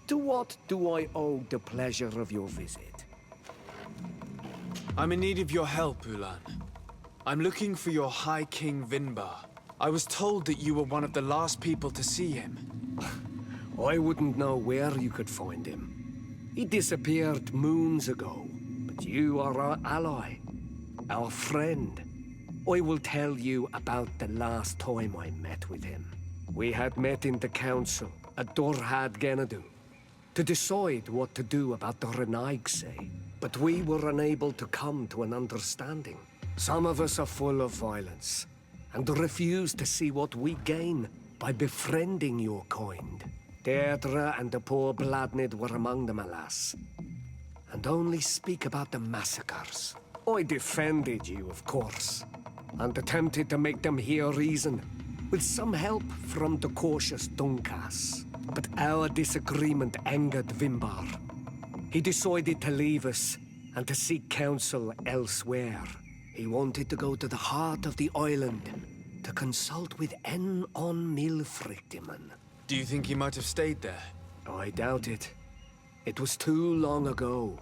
To what do I owe the pleasure of your visit? I'm in need of your help, Ulan. I'm looking for your High King Vinbar. I was told that you were one of the last people to see him. I wouldn't know where you could find him. He disappeared moons ago, but you are our ally, our friend. I will tell you about the last time I met with him. We had met in the council at Dorhad Genadu to decide what to do about the Renaigse, but we were unable to come to an understanding. Some of us are full of violence, and refuse to see what we gain by befriending your kind. Deirdre and the poor Bladnid were among them, alas, and only speak about the massacres. I defended you, of course, and attempted to make them hear reason, with some help from the cautious Dunkas. But our disagreement angered Vinbar. He decided to leave us and to seek counsel elsewhere. He wanted to go to the heart of the island to consult with on Milfrictiman. Do you think he might have stayed there? I doubt it. It was too long ago.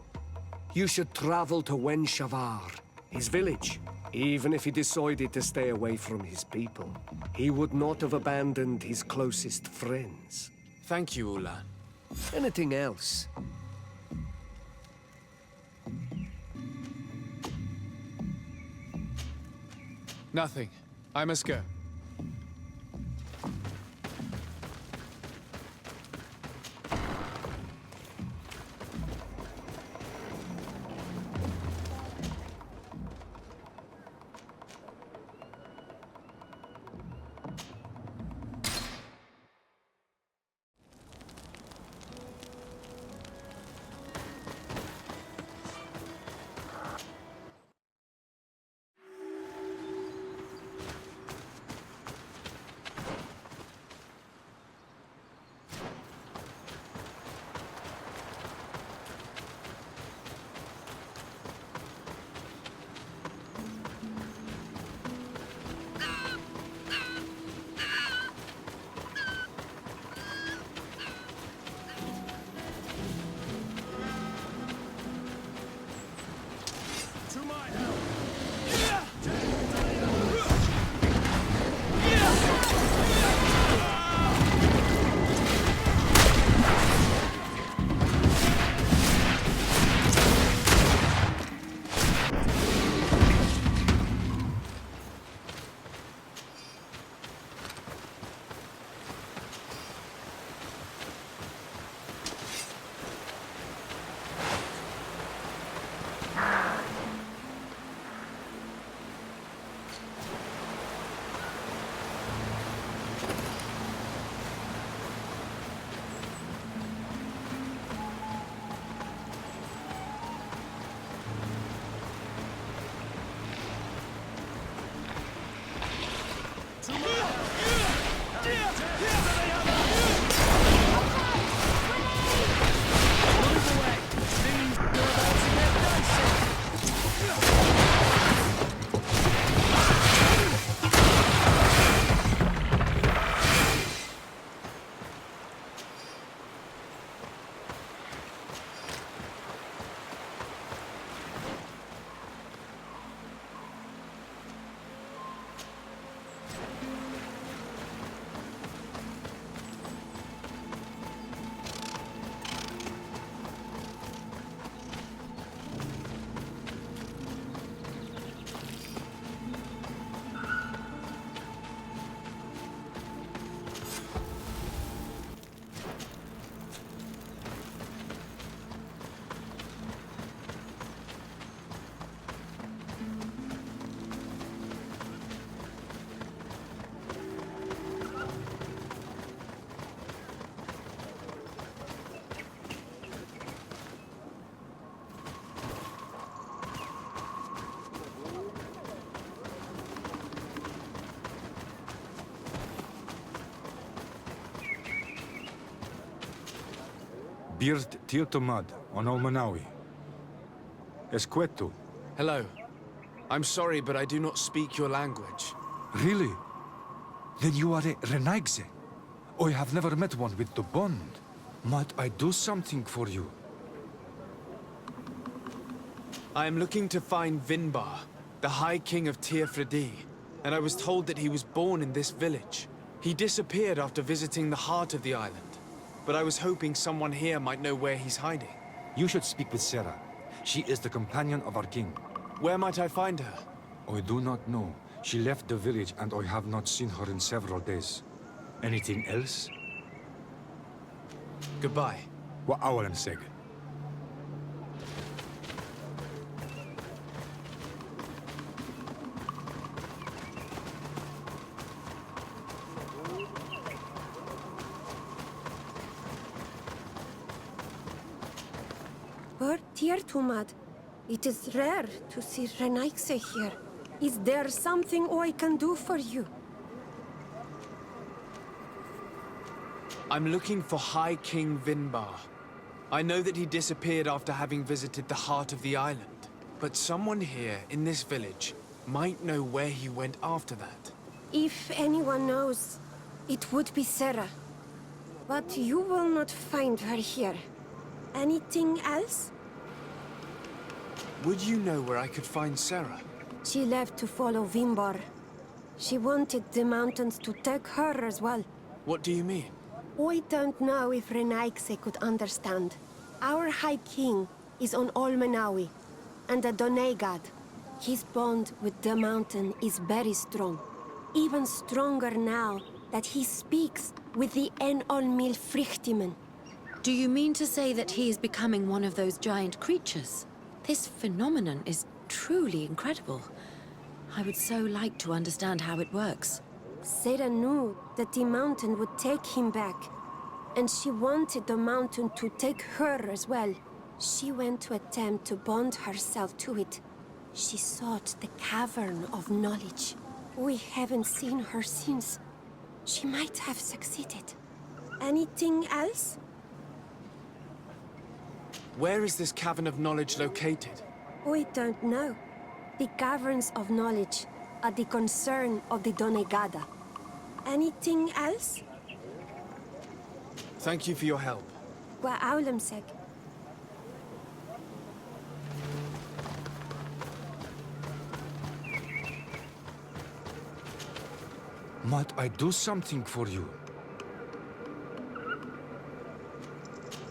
You should travel to Wenshavar, his village. Even if he decided to stay away from his people, he would not have abandoned his closest friends. Thank you, Ulan. Anything else? Nothing. I must go. Birt Tiotomad on Olmanawi. Esqueto. Hello. I'm sorry, but I do not speak your language. Really? Then you are a Renaigse? I have never met one with the bond. Might I do something for you? I am looking to find Vinbar, the High King of Teofredi, and I was told that he was born in this village. He disappeared after visiting the heart of the island, but I was hoping someone here might know where he's hiding. You should speak with Sarah. She is the companion of our king. Where might I find her? I do not know. She left the village and I have not seen her in several days. Anything else? Goodbye. Wa awalan seg. Dear Tumad, it is rare to see Renaikse here. Is there something I can do for you? I'm looking for High King Vinbar. I know that he disappeared after having visited the heart of the island, but someone here in this village might know where he went after that. If anyone knows, it would be Sarah. But you will not find her here. Anything else? Would you know where I could find Sarah? She left to follow Vimbar. She wanted the mountains to take her as well. What do you mean? I don't know if Renaikse could understand. Our High King is on Olmenawi, and a Donegad. His bond with the mountain is very strong. Even stronger now that he speaks with the En-Olmil Frichtimen. Do you mean to say that he is becoming one of those giant creatures? This phenomenon is truly incredible. I would so like to understand how it works. Sarah knew that the mountain would take him back, and she wanted the mountain to take her as well. She went to attempt to bond herself to it. She sought the Cavern of Knowledge. We haven't seen her since. She might have succeeded. Anything else? Where is this Cavern of Knowledge located? We don't know. The Caverns of Knowledge are the concern of the Donegada. Anything else? Thank you for your help. Wa Aulemsek. Might I do something for you?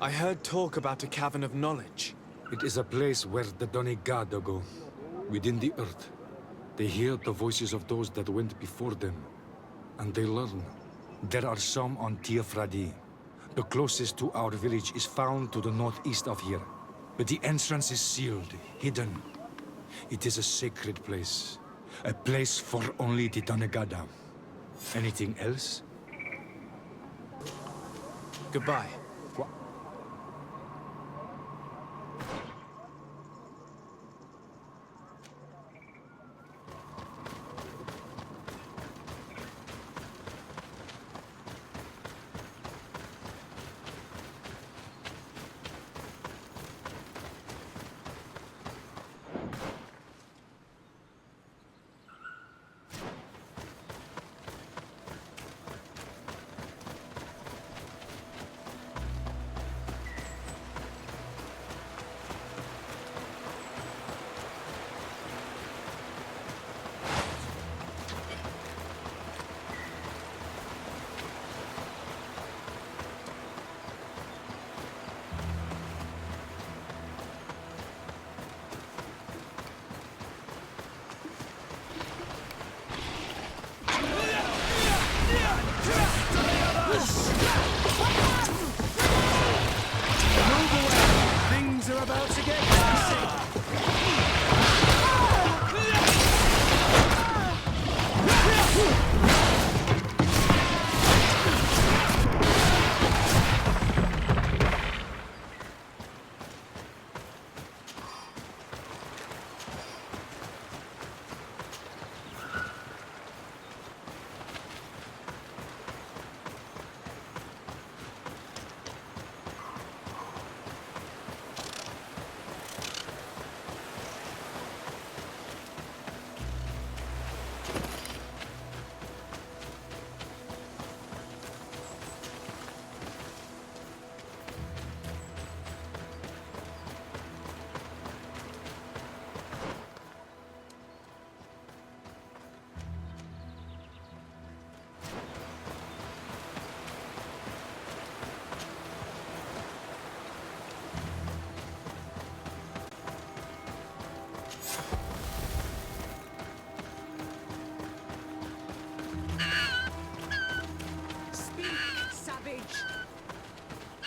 I heard talk about a Cavern of Knowledge. It is a place where the Donegada go, within the earth. They hear the voices of those that went before them, and they learn. There are some on Teofredi. The closest to our village is found to the northeast of here, but the entrance is sealed, hidden. It is a sacred place, a place for only the Donegada. Anything else? Goodbye.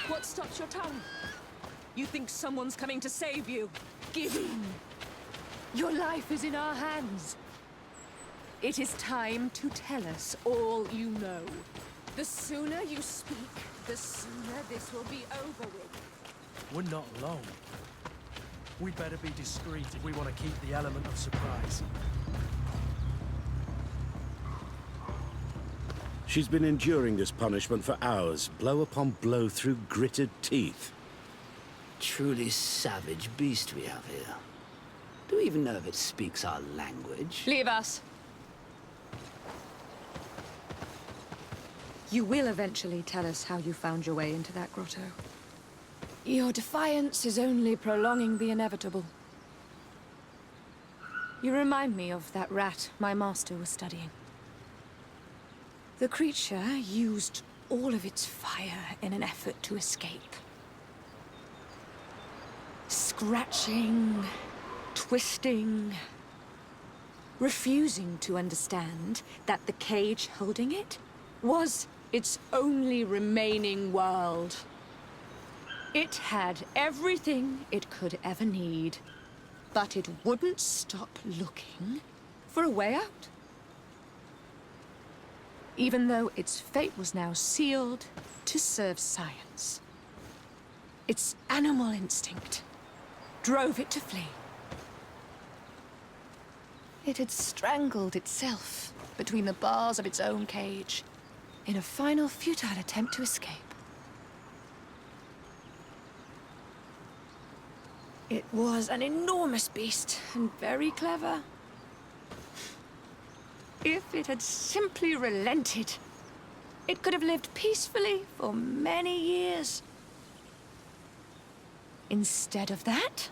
What stops your tongue? You think someone's coming to save you? Give in! Your life is in our hands. It is time to tell us all you know. The sooner you speak, the sooner this will be over with. We're not alone. We'd better be discreet if we want to keep the element of surprise. She's been enduring this punishment for hours, blow upon blow through gritted teeth. Truly savage beast we have here. Do we even know if it speaks our language? Leave us. You will eventually tell us how you found your way into that grotto. Your defiance is only prolonging the inevitable. You remind me of that rat my master was studying. The creature used all of its fire in an effort to escape. Scratching, twisting, refusing to understand that the cage holding it was its only remaining world. It had everything it could ever need, but it wouldn't stop looking for a way out. Even though its fate was now sealed to serve science. Its animal instinct drove it to flee. It had strangled itself between the bars of its own cage in a final futile attempt to escape. It was an enormous beast and very clever. If it had simply relented, it could have lived peacefully for many years. Instead of that...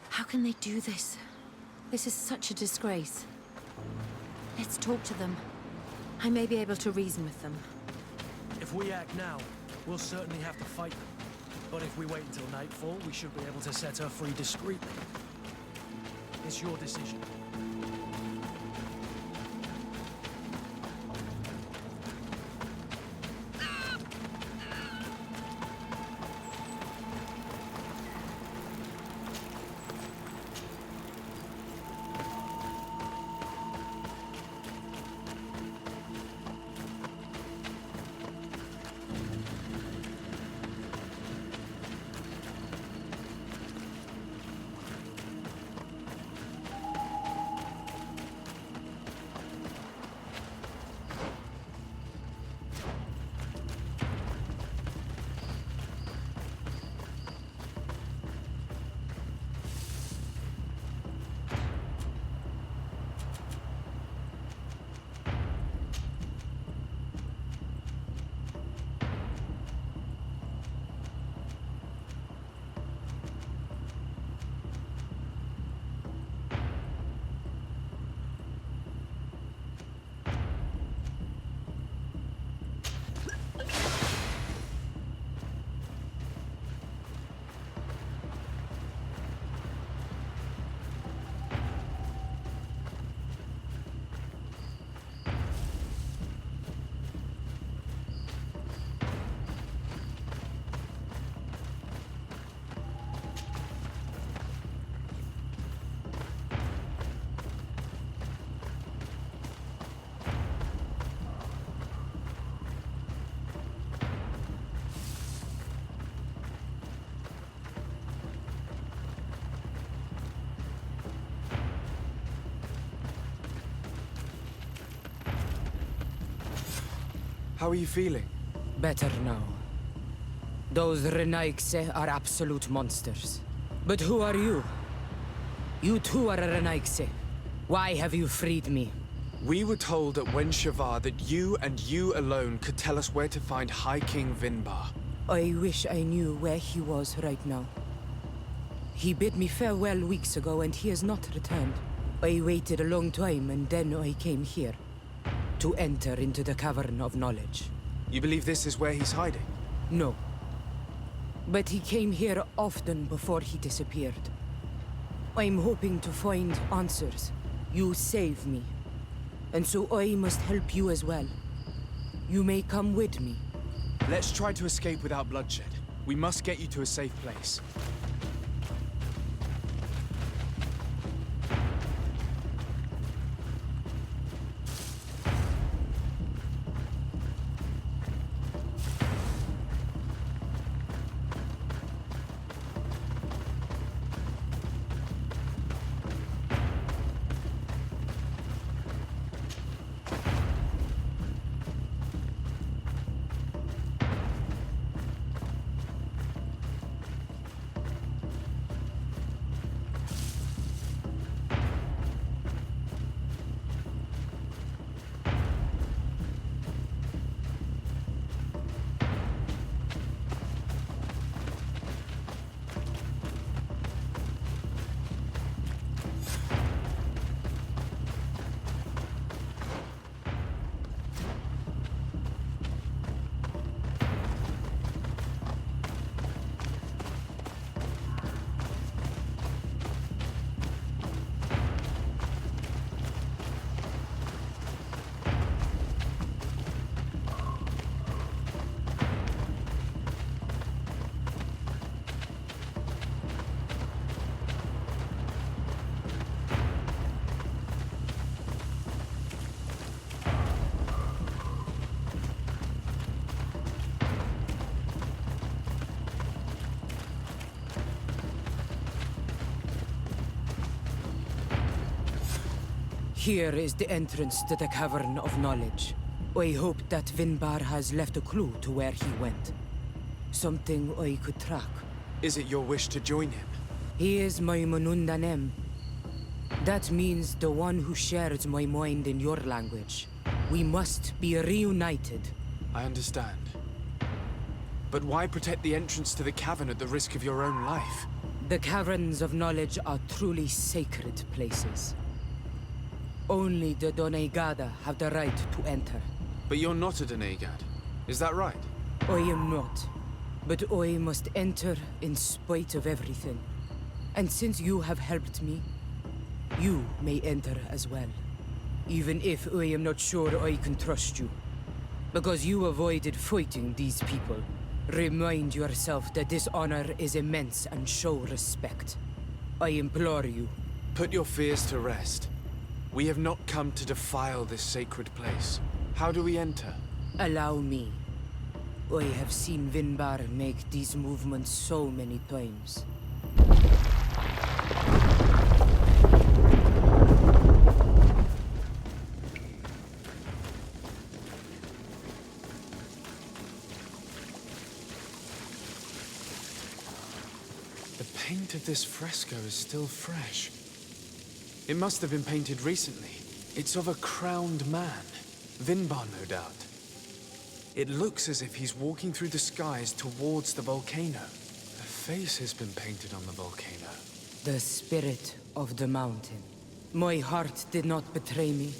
How can they do this? This is such a disgrace. Let's talk to them. I may be able to reason with them. If we act now, we'll certainly have to fight them. But if we wait until nightfall, we should be able to set her free discreetly. It's your decision. How are you feeling? Better now. Those Renaigse are absolute monsters. But who are you? You too are a Renaigse. Why have you freed me? We were told at Wen Shavar that you and you alone could tell us where to find High King Vinbar. I wish I knew where he was right now. He bid me farewell weeks ago and he has not returned. I waited a long time and then I came here. To enter into the Cavern of Knowledge. You believe this is where he's hiding? No. But he came here often before he disappeared. I'm hoping to find answers. You saved me. And so I must help you as well. You may come with me. Let's try to escape without bloodshed. We must get you to a safe place. Here is the entrance to the Cavern of Knowledge. I hope that Vinbar has left a clue to where he went. Something I could track. Is it your wish to join him? He is my Manundanem. That means the one who shares my mind in your language. We must be reunited. I understand. But why protect the entrance to the cavern at the risk of your own life? The Caverns of Knowledge are truly sacred places. Only the Doneigada have the right to enter. But you're not a Doneigad, is that right? I am not. But I must enter in spite of everything. And since you have helped me, you may enter as well. Even if I am not sure I can trust you. Because you avoided fighting these people. Remind yourself that this honor is immense and show respect. I implore you. Put your fears to rest. We have not come to defile this sacred place. How do we enter? Allow me. I have seen Vinbar make these movements so many times. The paint of this fresco is still fresh. It must have been painted recently. It's of a crowned man. Vinbar, no doubt. It looks as if he's walking through the skies towards the volcano. A face has been painted on the volcano. The spirit of the mountain. My heart did not betray me.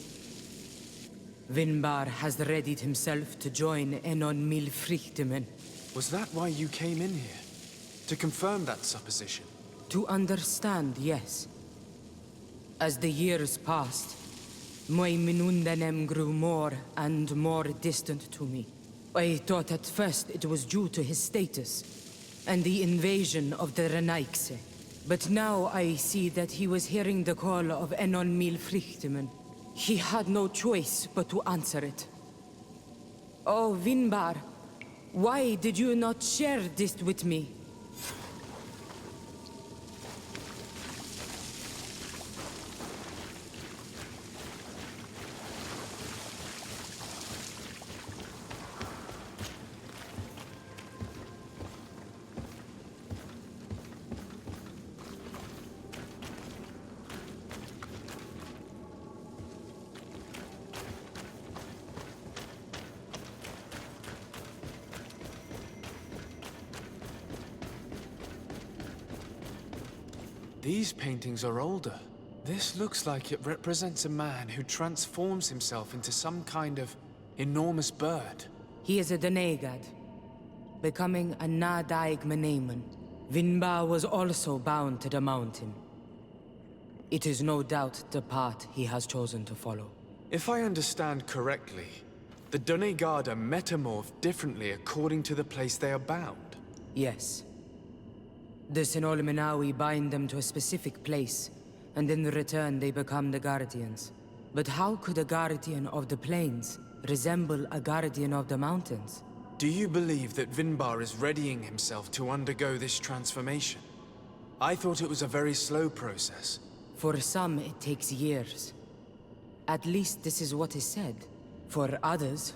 Vinbar has readied himself to join Enon Milfrichtemen. Was that why you came in here? To confirm that supposition? To understand, yes. As the years passed, my Minundanem grew more and more distant to me. I thought at first it was due to his status and the invasion of the Renaigse. But now I see that he was hearing the call of Enon Milfrichtemen. He had no choice but to answer it. Oh, Vinbar, why did you not share this with me? These paintings are older. This looks like it represents a man who transforms himself into some kind of enormous bird. He is a Donegad, becoming a Nadaig Meneman. Vinbar was also bound to the mountain. It is no doubt the path he has chosen to follow. If I understand correctly, the Donegada metamorph differently according to the place they are bound. Yes. The Sinolmenawi bind them to a specific place, and in return they become the Guardians. But how could a Guardian of the Plains resemble a Guardian of the Mountains? Do you believe that Vinbar is readying himself to undergo this transformation? I thought it was a very slow process. For some, it takes years. At least this is what is said. For others,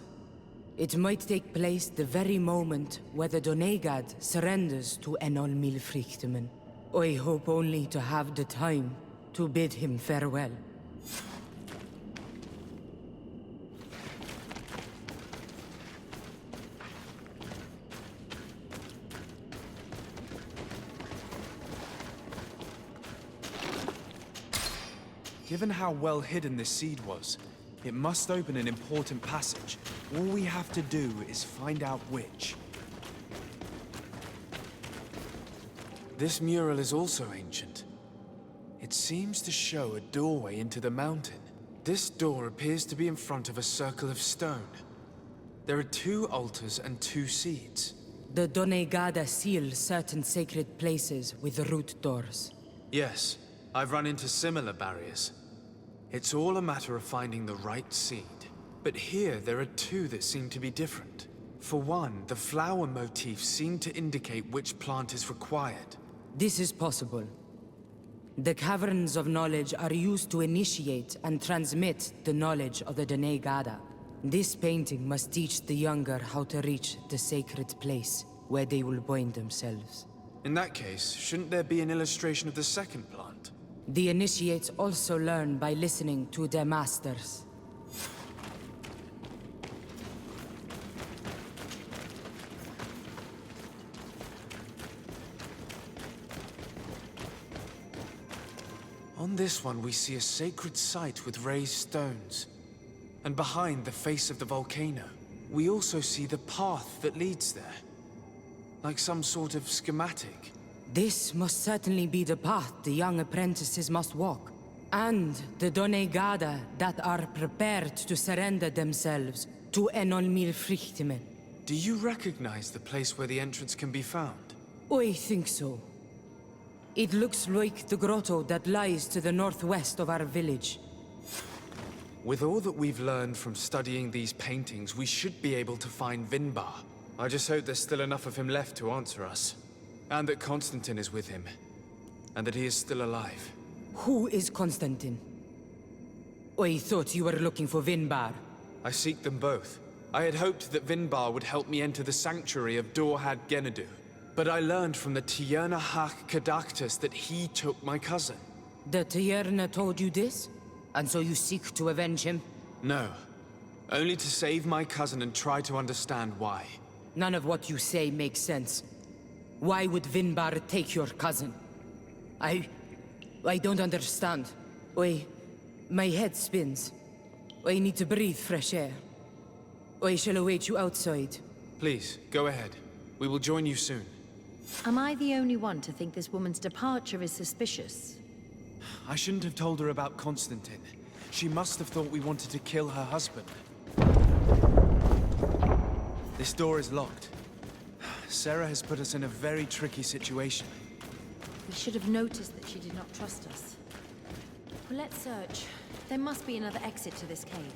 it might take place the very moment where the Donegad surrenders to Enol Milfrichtemen. I hope only to have the time to bid him farewell. Given how well hidden this seed was, it must open an important passage. All we have to do is find out which. This mural is also ancient. It seems to show a doorway into the mountain. This door appears to be in front of a circle of stone. There are 2 altars and 2 seeds. The Donegada seal certain sacred places with root doors. Yes, I've run into similar barriers. It's all a matter of finding the right seed. But here there are 2 that seem to be different. For one, the flower motifs seem to indicate which plant is required. This is possible. The Caverns of Knowledge are used to initiate and transmit the knowledge of the Donegada. This painting must teach the younger how to reach the sacred place where they will bind themselves. In that case, shouldn't there be an illustration of the second plant? The initiates also learn by listening to their masters. On this one, we see a sacred site with raised stones. And behind the face of the volcano, we also see the path that leads there. Like some sort of schematic. This must certainly be the path the young apprentices must walk. And the Donegada that are prepared to surrender themselves to Enol Milfrichtemen. Do you recognize the place where the entrance can be found? I think so. It looks like the grotto that lies to the northwest of our village. With all that we've learned from studying these paintings, we should be able to find Vinbar. I just hope there's still enough of him left to answer us. And that Constantine is with him. And that he is still alive. Who is Constantine? I thought you were looking for Vinbar. I seek them both. I had hoped that Vinbar would help me enter the sanctuary of Dorhad Genadu. But I learned from the Tierna Hak Kadaktus that he took my cousin. The Tierna told you this? And so you seek to avenge him? No. Only to save my cousin and try to understand why. None of what you say makes sense. Why would Vinbar take your cousin? I don't understand. My head spins. I need to breathe fresh air. I shall await you outside. Please, go ahead. We will join you soon. Am I the only one to think this woman's departure is suspicious? I shouldn't have told her about Constantine. She must have thought we wanted to kill her husband. This door is locked. Sarah has put us in a very tricky situation. We should have noticed that she did not trust us. Well, let's search. There must be another exit to this cave.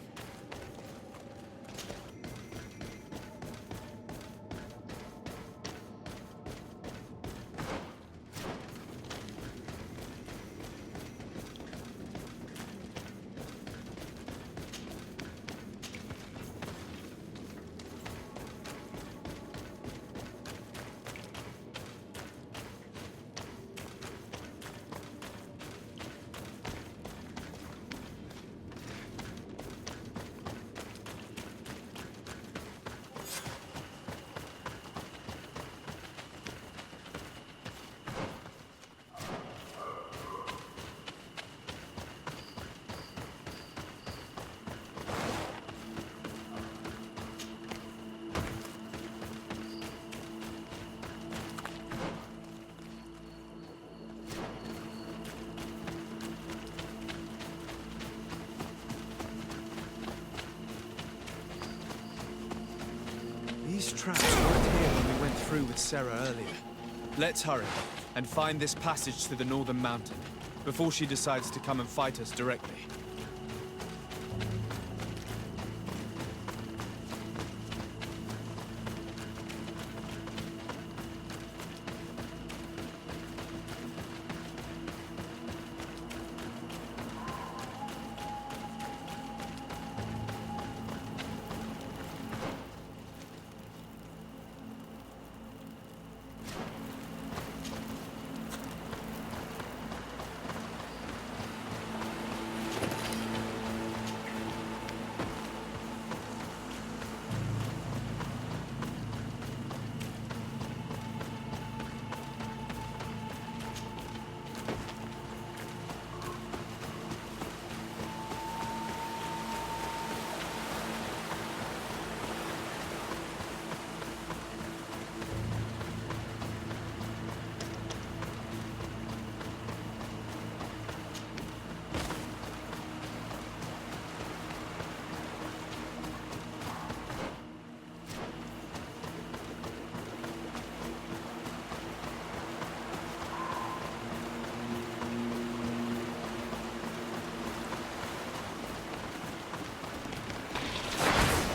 These traps weren't here when we went through with Sarah earlier. Let's hurry and find this passage to the northern mountain before she decides to come and fight us directly.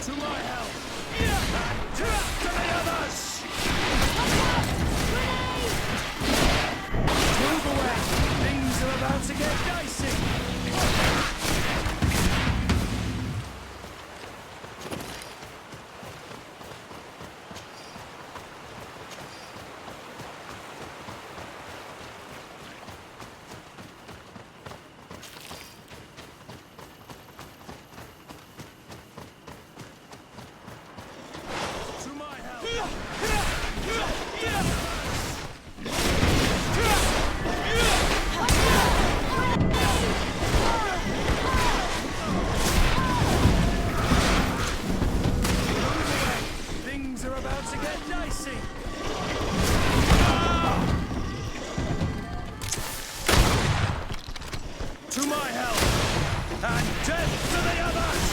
To my help! And death to the others! Move away! Things are about to get dicey! To my help! Things are about to get dicey! To my help! And death to the others!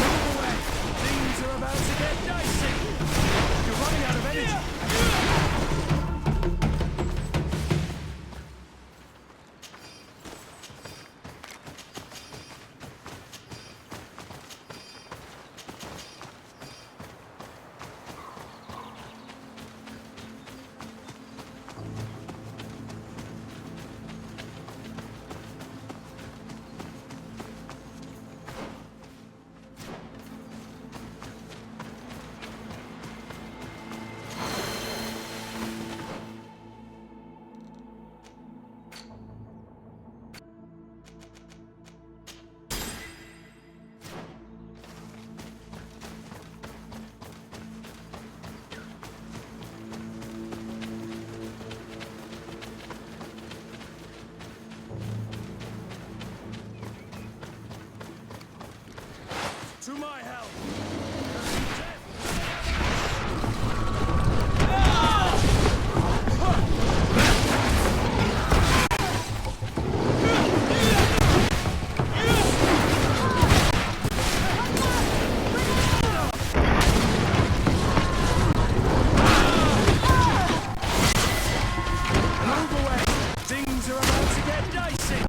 Move away! Things are about to get dicey! You're running out of energy! To my help! Move away! Things are about to get dicey!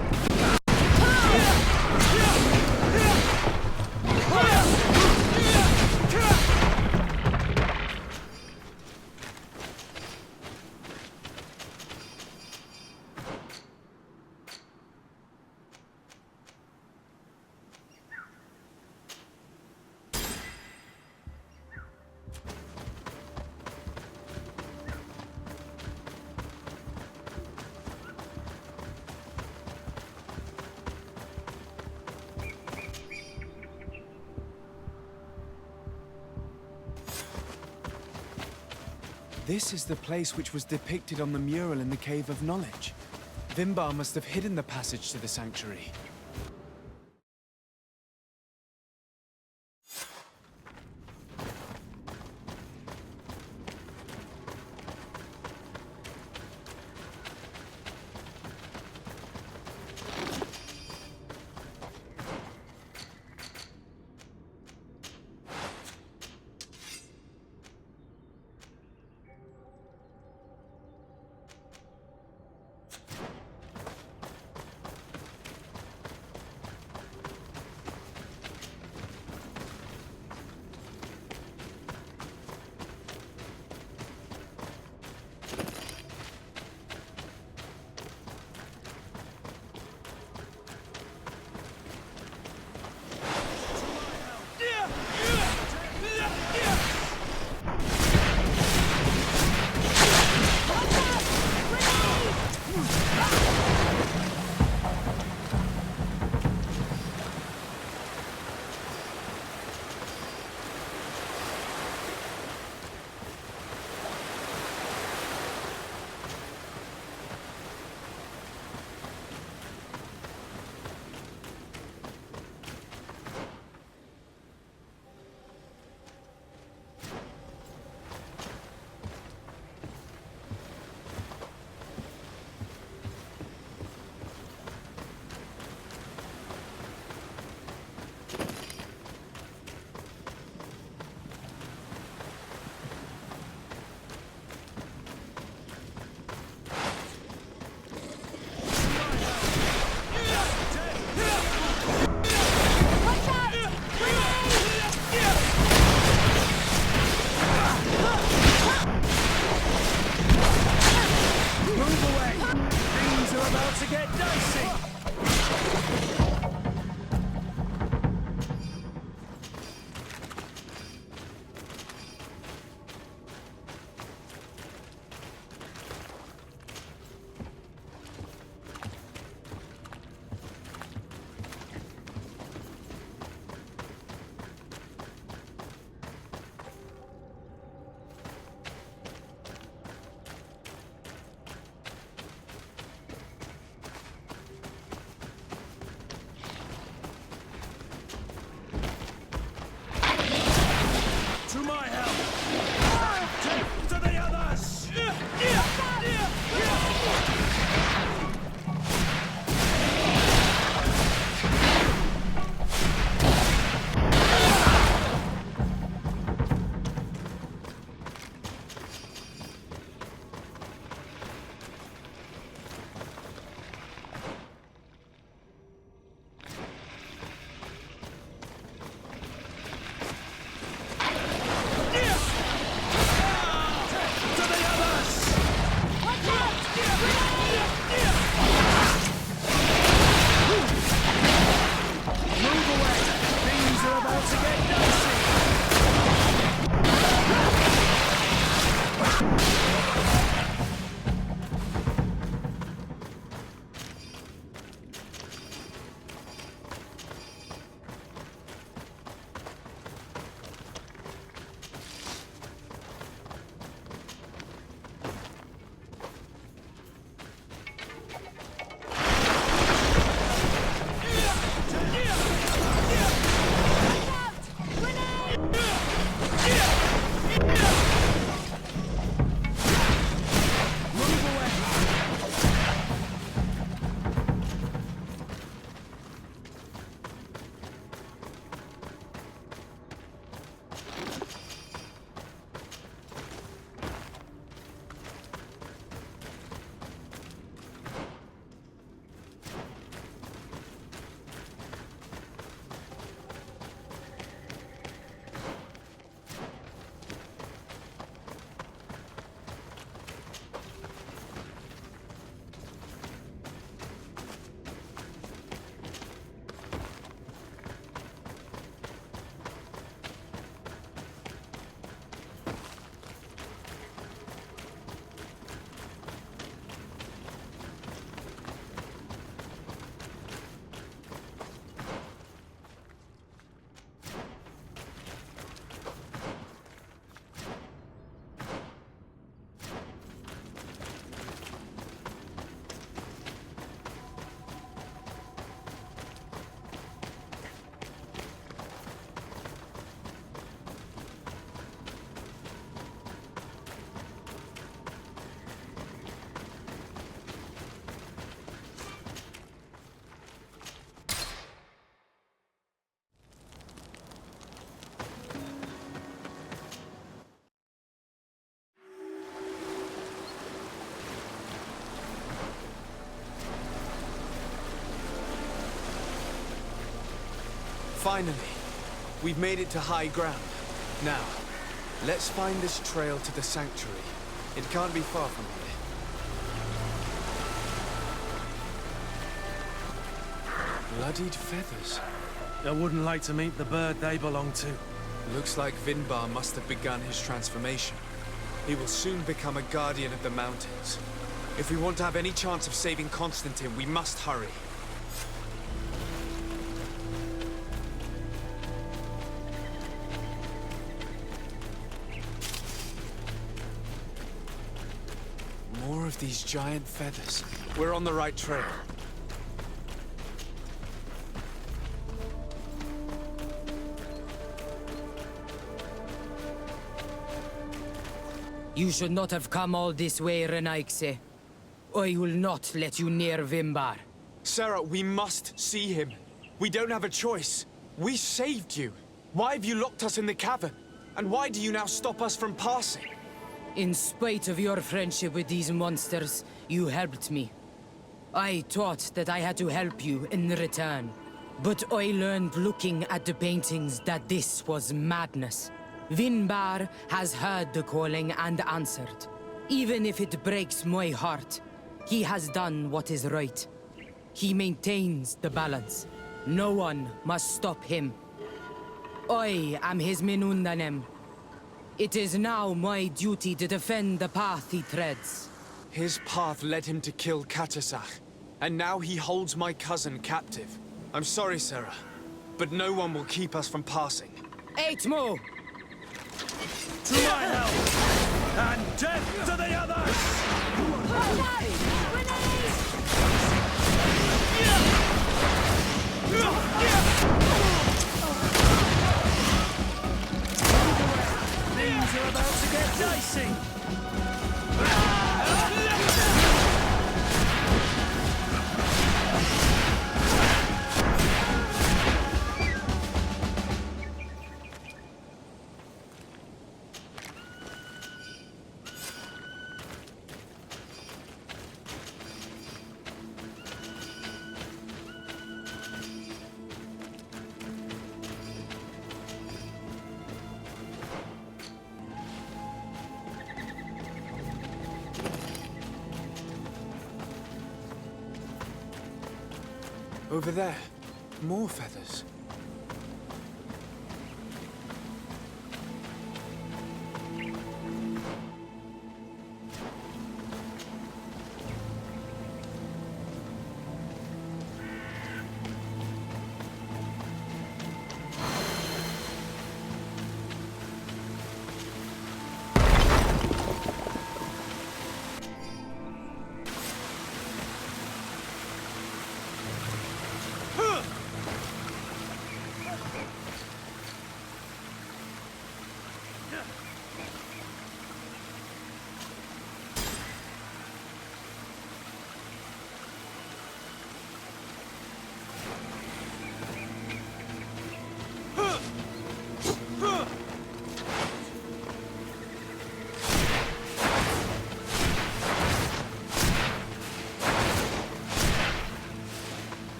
This is the place which was depicted on the mural in the Cave of Knowledge. Vimbar must have hidden the passage to the sanctuary. Finally, we've made it to high ground. Now, let's find this trail to the sanctuary. It can't be far from here. Bloodied feathers. I wouldn't like to meet the bird they belong to. Looks like Vinbar must have begun his transformation. He will soon become a guardian of the mountains. If we want to have any chance of saving Constantine, we must hurry. More of these giant feathers. We're on the right trail. You should not have come all this way, Renaikse. I will not let you near Vimbar. Sarah, we must see him. We don't have a choice. We saved you. Why have you locked us in the cavern? And why do you now stop us from passing? In spite of your friendship with these monsters, you helped me. I thought that I had to help you in return. But I learned looking at the paintings that this was madness. Vinbar has heard the calling and answered. Even if it breaks my heart, he has done what is right. He maintains the balance. No one must stop him. I am his Minundanem. It is now my duty to defend the path he treads. His path led him to kill Katasach, and now he holds my cousin captive. I'm sorry, Sarah, but no one will keep us from passing. 8 more! To my help! And death to the others! Things are about to get dicey! Over there, more feathers.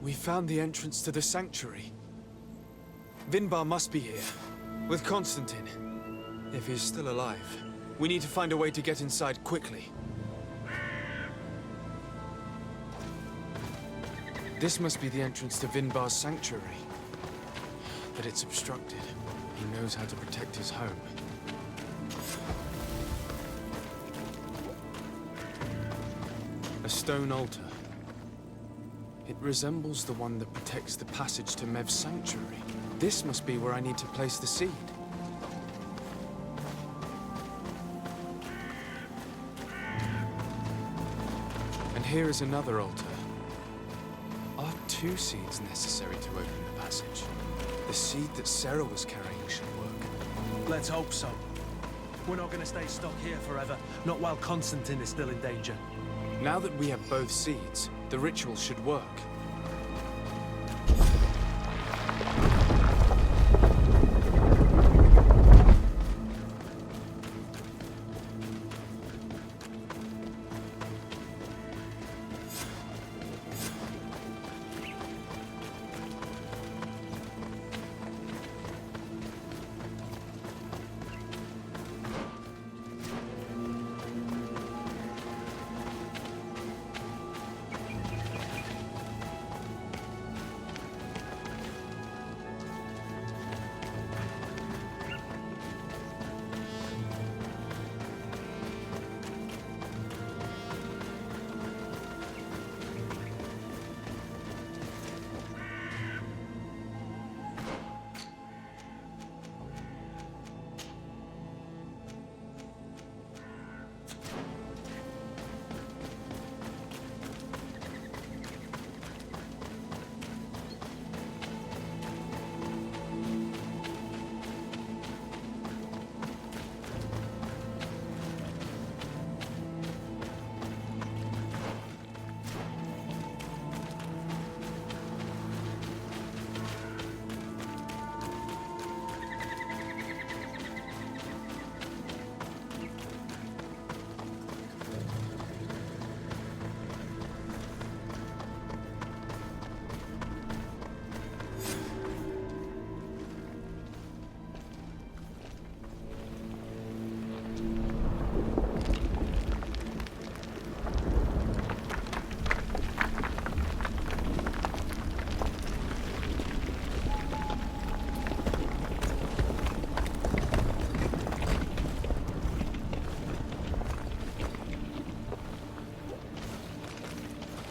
We found the entrance to the sanctuary. Vinbar must be here, with Constantine. If he's still alive, we need to find a way to get inside quickly. This must be the entrance to Vinbar's sanctuary. But it's obstructed. He knows how to protect his home. A stone altar. It resembles the one that protects the passage to Mev's sanctuary. This must be where I need to place the seed. And here is another altar. Are 2 seeds necessary to open the passage? The seed that Sarah was carrying should work. Let's hope so. We're not gonna stay stuck here forever, not while Constantine is still in danger. Now that we have both seeds, the ritual should work.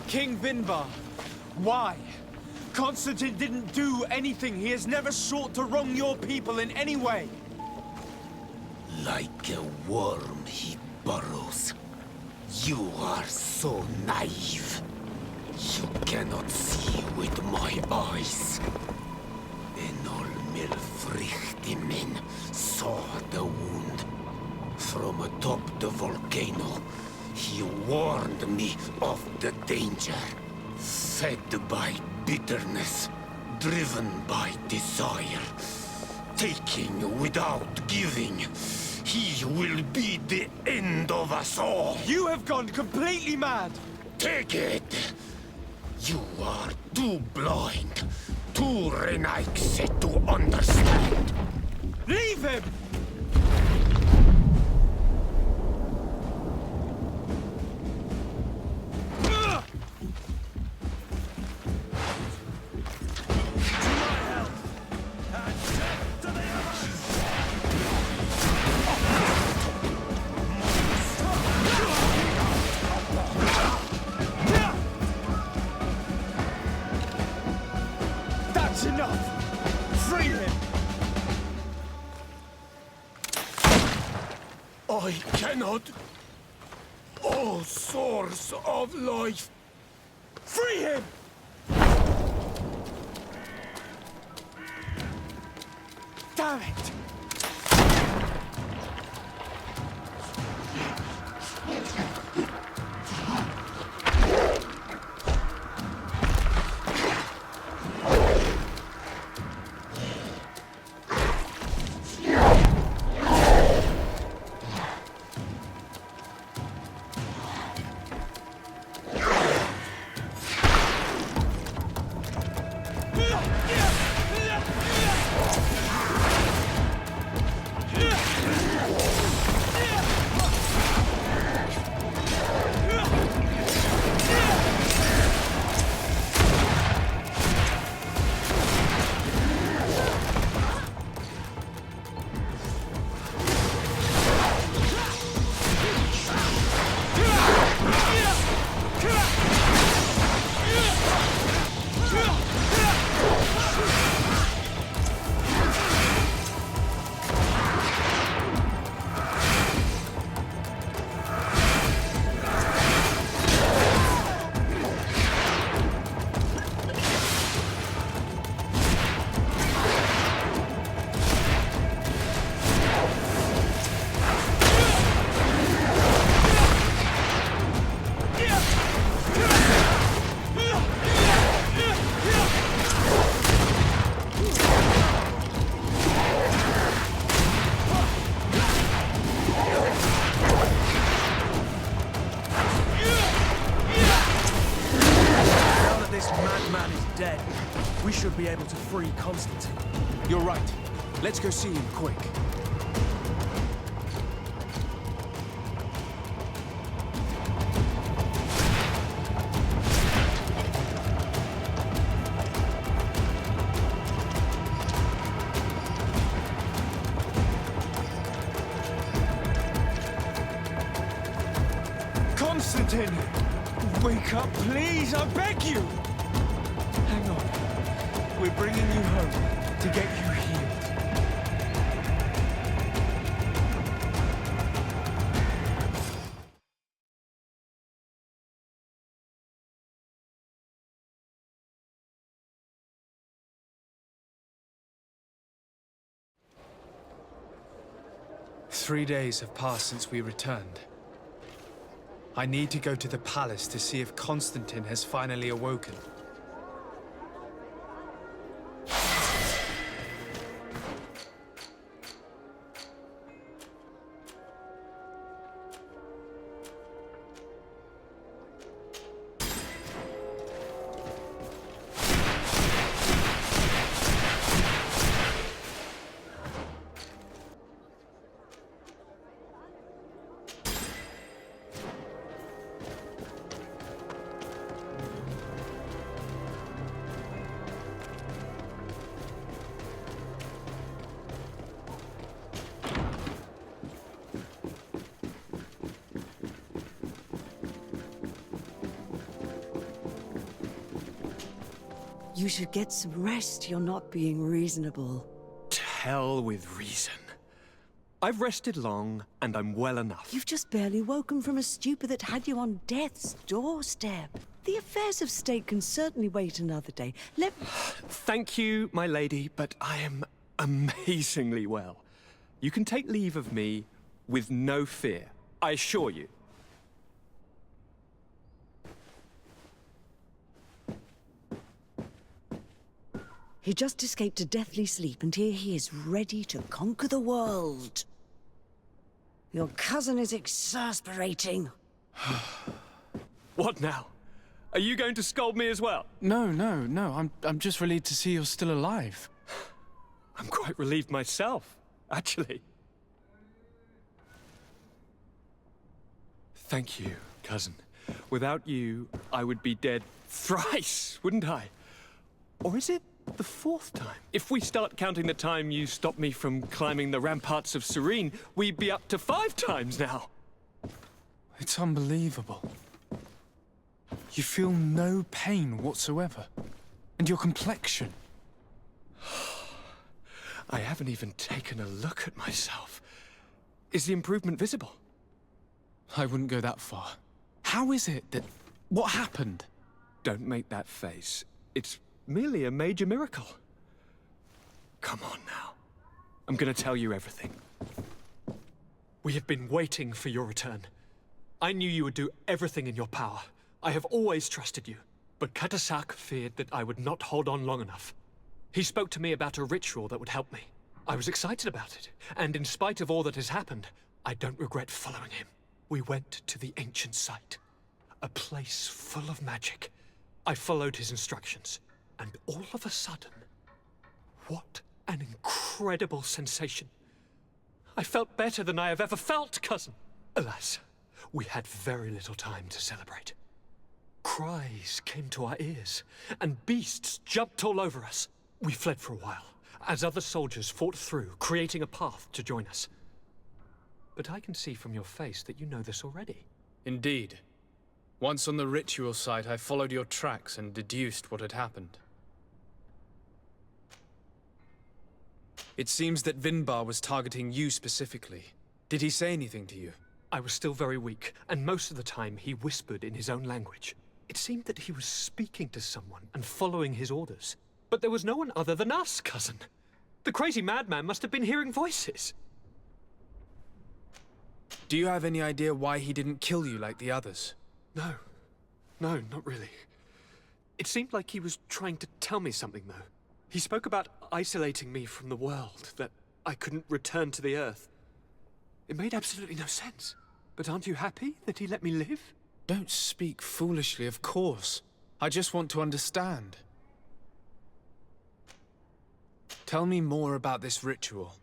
King Vinbar. Why? Constantine didn't do anything. He has never sought to wrong your people in any way. Like a worm he burrows. You are so naive. You cannot see with my eyes. Enol Milfrichtimin saw the wound. From atop the volcano, he warned me of the danger. Fed by bitterness, driven by desire, taking without giving, he will be the end of us all. You have gone completely mad! Take it! You are too blind, too Renaikse to understand. Leave him! That's enough! Free him! I cannot. O source of life! Free him! Damn it! Dead. We should be able to free Constantine. You're right. Let's go see him quick. Constantine! Wake up, please! I beg you! Hang on. We're bringing you home to get you healed. Three days have passed since we returned. I need to go to the palace to see if Constantine has finally awoken. You should get some rest. You're not being reasonable. To hell with reason. I've rested long, and I'm well enough. You've just barely woken from a stupor that had you on death's doorstep. The affairs of state can certainly wait another day. Thank you, my lady, but I am amazingly well. You can take leave of me with no fear, I assure you. He just escaped a deathly sleep, and here he is ready to conquer the world. Your cousin is exasperating. What now? Are you going to scold me as well? No. I'm just relieved to see you're still alive. I'm quite relieved myself, actually. Thank you, cousin. Without you, I would be dead thrice, wouldn't I? Or is it the fourth time? If we start counting the time you stopped me from climbing the ramparts of Serene, we'd be up to 5 times now. It's unbelievable. You feel no pain whatsoever. And your complexion. I haven't even taken a look at myself. Is the improvement visible? I wouldn't go that far. How is it that... What happened? Don't make that face. It's merely a major miracle. Come on now. I'm gonna tell you everything. We have been waiting for your return. I knew you would do everything in your power. I have always trusted you. But Katasak feared that I would not hold on long enough. He spoke to me about a ritual that would help me. I was excited about it, and in spite of all that has happened, I don't regret following him. We went to the ancient site, a place full of magic. I followed his instructions, and all of a sudden, what an incredible sensation. I felt better than I have ever felt, cousin. Alas, we had very little time to celebrate. Cries came to our ears, and beasts jumped all over us. We fled for a while, as other soldiers fought through, creating a path to join us. But I can see from your face that you know this already. Indeed. Once on the ritual site, I followed your tracks and deduced what had happened. It seems that Vinbar was targeting you specifically. Did he say anything to you? I was still very weak, and most of the time he whispered in his own language. It seemed that he was speaking to someone and following his orders. But there was no one other than us, cousin. The crazy madman must have been hearing voices. Do you have any idea why he didn't kill you like the others? No, not really. It seemed like he was trying to tell me something, though. He spoke about isolating me from the world, that I couldn't return to the Earth. It made absolutely no sense. But aren't you happy that he let me live? Don't speak foolishly, of course. I just want to understand. Tell me more about this ritual.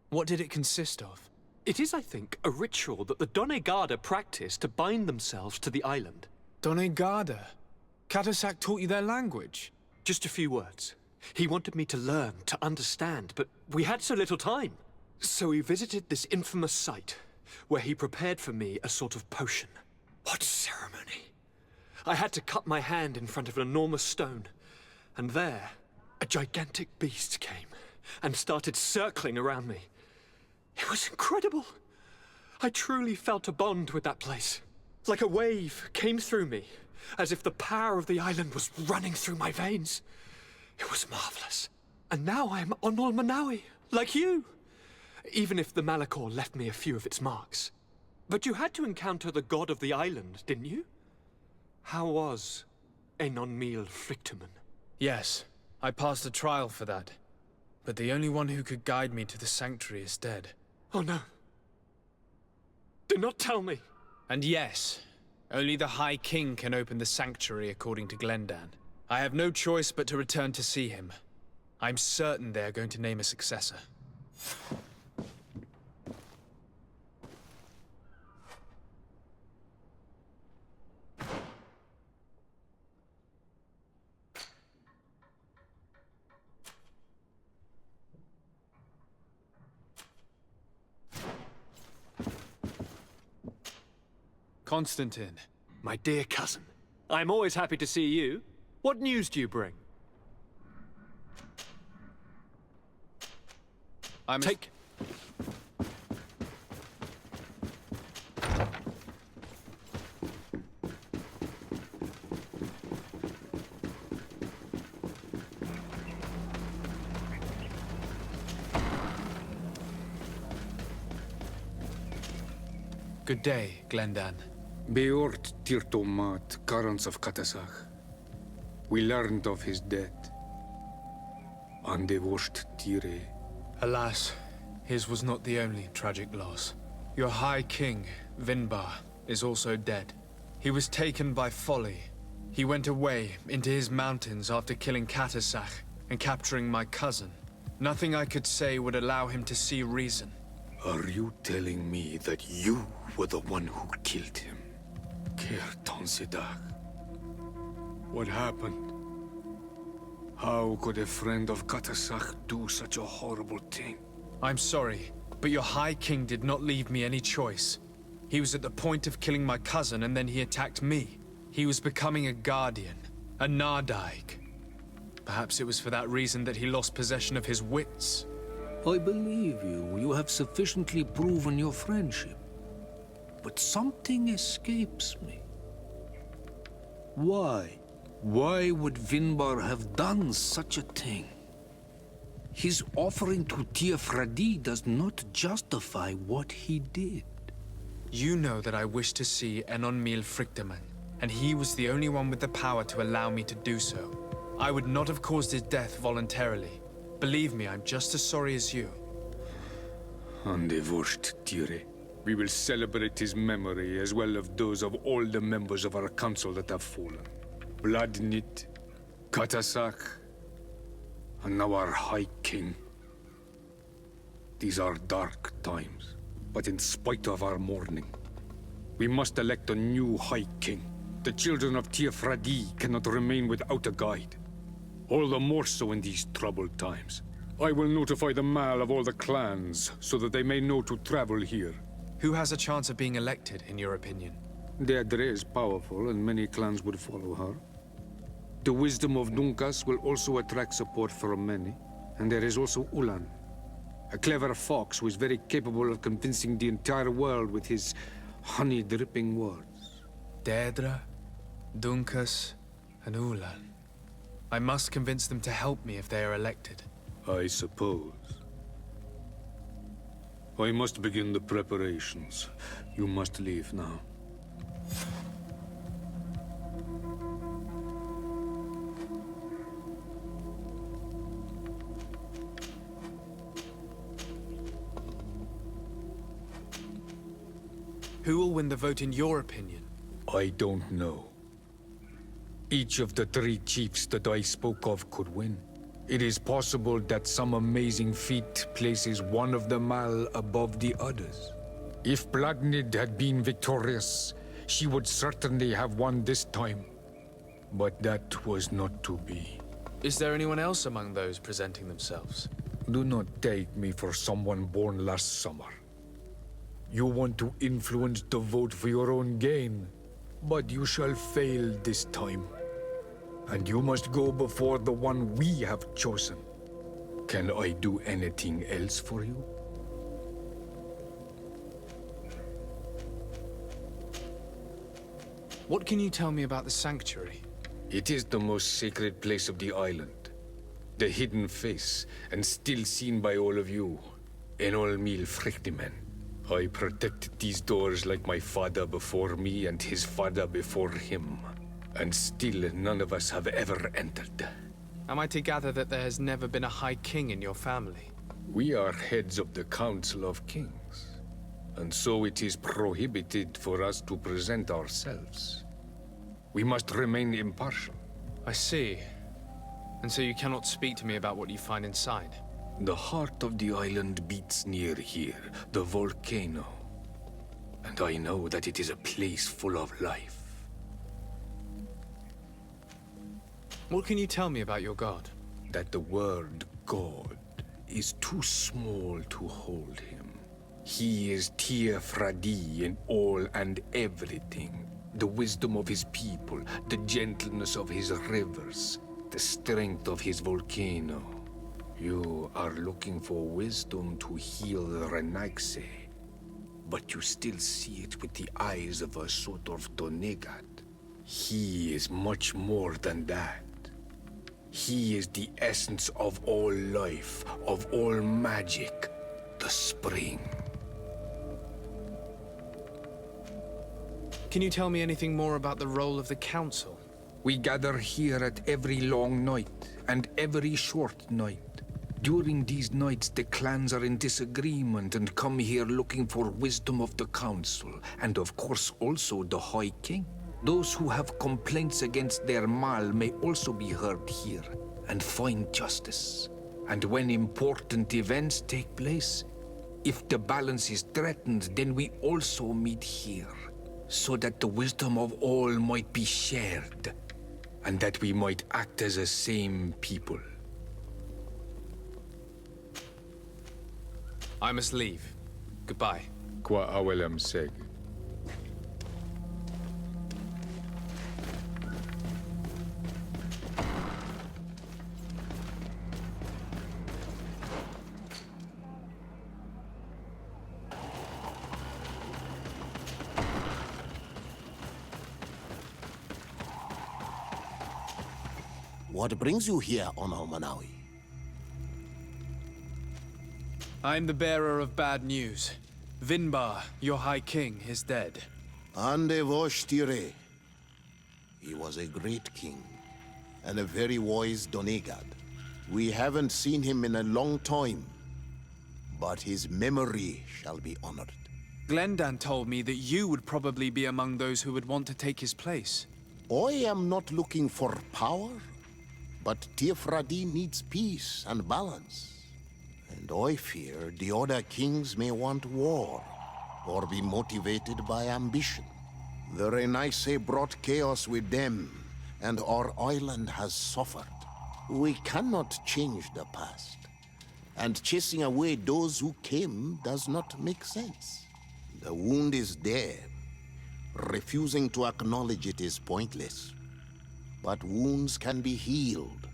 What did it consist of? It is, I think, a ritual that the Donegada practice to bind themselves to the island. Donegada? Katasak taught you their language? Just a few words. He wanted me to learn, to understand, but we had so little time. So we visited this infamous site, where he prepared for me a sort of potion. What ceremony! I had to cut my hand in front of an enormous stone, and there, a gigantic beast came and started circling around me. It was incredible. I truly felt a bond with that place. Like a wave came through me, as if the power of the island was running through my veins. It was marvelous. And now I am Onol Manawi, like you. Even if the Malachor left me a few of its marks. But you had to encounter the god of the island, didn't you? How was Enon Mil Frictumen? Yes, I passed a trial for that. But the only one who could guide me to the sanctuary is dead. Oh no. Do not tell me. And yes, only the High King can open the sanctuary according to Glendan. I have no choice but to return to see him. I'm certain they are going to name a successor. Constantine. My dear cousin, I'm always happy to see you. What news do you bring? Take. Good day, Glendan. Beort Tirtomat, Karans of Katasach. We learned of his death. Andevorst Tire. Alas, his was not the only tragic loss. Your High King, Vinbar, is also dead. He was taken by folly. He went away into his mountains after killing Katasach and capturing my cousin. Nothing I could say would allow him to see reason. Are you telling me that you were the one who killed him? Kertonsedag. What happened? How could a friend of Katasach do such a horrible thing? I'm sorry, but your High King did not leave me any choice. He was at the point of killing my cousin and then he attacked me. He was becoming a guardian, a Nardaig. Perhaps it was for that reason that he lost possession of his wits. I believe you. You have sufficiently proven your friendship. But something escapes me. Why? Why would Vinbar have done such a thing? His offering to Tiafradi does not justify what he did. You know that I wish to see Enonmil Frichtemann, and he was the only one with the power to allow me to do so. I would not have caused his death voluntarily. Believe me, I'm just as sorry as you. Andevorst Tire. We will celebrate his memory as well as those of all the members of our council that have fallen. Vladnit, Katasach, and now our High King. These are dark times, but in spite of our mourning, we must elect a new High King. The children of Tiafradi cannot remain without a guide. All the more so in these troubled times. I will notify the Mal of all the clans, so that they may know to travel here. Who has a chance of being elected, in your opinion? Deirdre is powerful, and many clans would follow her. The wisdom of Dunkas will also attract support from many. And there is also Ulan, a clever fox who is very capable of convincing the entire world with his honey-dripping words. Deirdre, Dunkas, and Ulan. I must convince them to help me if they are elected. I suppose. I must begin the preparations. You must leave now. Who will win the vote in your opinion? I don't know. Each of the three chiefs that I spoke of could win. It is possible that some amazing feat places one of the Mal above the others. If Blagnid had been victorious, she would certainly have won this time. But that was not to be. Is there anyone else among those presenting themselves? Do not take me for someone born last summer. You want to influence the vote for your own gain, but you shall fail this time. And you must go before the one we have chosen. Can I do anything else for you? What can you tell me about the sanctuary? It is the most sacred place of the island. The hidden face, and still seen by all of you. Enolmil Frichtemann. I protected these doors like my father before me and his father before him. And still none of us have ever entered. Am I to gather that there has never been a High King in your family? We are heads of the Council of Kings. And so it is prohibited for us to present ourselves. We must remain impartial. I see. And so you cannot speak to me about what you find inside? The heart of the island beats near here, the volcano. And I know that it is a place full of life. What can you tell me about your god? That the word God is too small to hold him. He is Tiafradi in all and everything. The wisdom of his people, the gentleness of his rivers, the strength of his volcano. You are looking for wisdom to heal the Renaigse, but you still see it with the eyes of a sort of Donegat. He is much more than that. He is the essence of all life, of all magic, the spring. Can you tell me anything more about the role of the Council? We gather here at every long night and every short night. During these nights, the clans are in disagreement and come here looking for wisdom of the Council, and of course also the High King. Those who have complaints against their Mal may also be heard here and find justice. And when important events take place, if the balance is threatened, then we also meet here, so that the wisdom of all might be shared, and that we might act as a same people. I must leave. Goodbye. Qua awelem seg. What brings you here, Onal Manawi? I'm the bearer of bad news. Vinbar, your High King, is dead. Ande vosh tire. He was a great king, and a very wise Donegad. We haven't seen him in a long time, but his memory shall be honored. Glendan told me that you would probably be among those who would want to take his place. I am not looking for power, but Teofradi needs peace and balance. And I fear the other kings may want war, or be motivated by ambition. The Renaigse brought chaos with them, and our island has suffered. We cannot change the past, and chasing away those who came does not make sense. The wound is there. Refusing to acknowledge it is pointless. But wounds can be healed,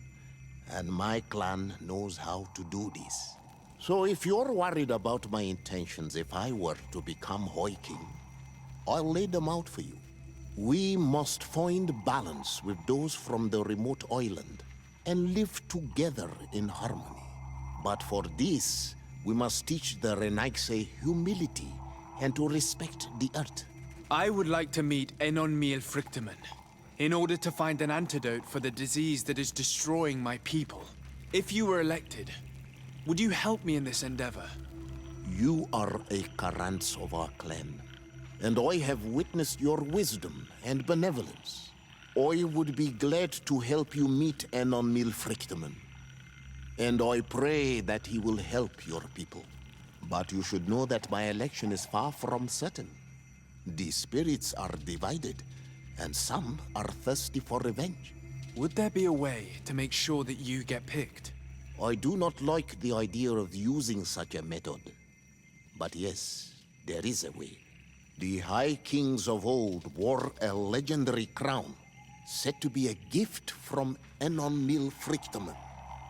and my clan knows how to do this. So if you're worried about my intentions if I were to become High King, I'll lay them out for you. We must find balance with those from the remote island and live together in harmony. But for this, we must teach the Renaigse humility and to respect the earth. I would like to meet Enonmiel Frichtemann in order to find an antidote for the disease that is destroying my people. If you were elected, would you help me in this endeavor? You are a Karants of our clan, and I have witnessed your wisdom and benevolence. I would be glad to help you meet Enonmiel Frichtemann, and I pray that he will help your people. But you should know that my election is far from certain. The spirits are divided, and some are thirsty for revenge. Would there be a way to make sure that you get picked? I do not like the idea of using such a method. But yes, there is a way. The High Kings of old wore a legendary crown, said to be a gift from Enonmiel Frichtemann.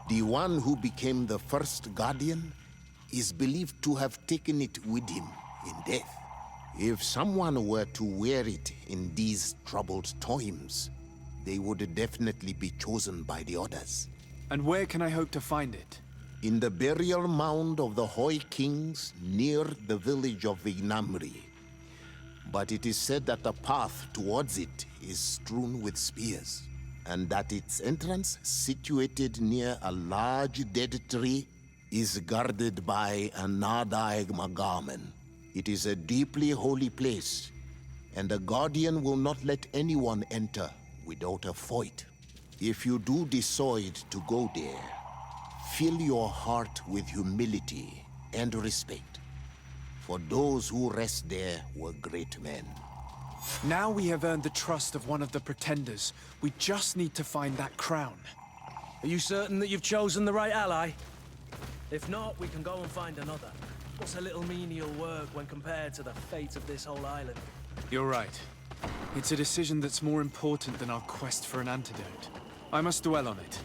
The one who became the first Guardian is believed to have taken it with him in death. If someone were to wear it in these troubled times, they would definitely be chosen by the others. And where can I hope to find it? In the burial mound of the High Kings near the village of Vignamri. But it is said that the path towards it is strewn with spears, and that its entrance, situated near a large dead tree, is guarded by a Nadaig Magamen. It is a deeply holy place, and the Guardian will not let anyone enter without a fight. If you do decide to go there, fill your heart with humility and respect, for those who rest there were great men. Now we have earned the trust of one of the pretenders. We just need to find that crown. Are you certain that you've chosen the right ally? If not, we can go and find another. What's a little menial work when compared to the fate of this whole island? You're right. It's a decision that's more important than our quest for an antidote. I must dwell on it.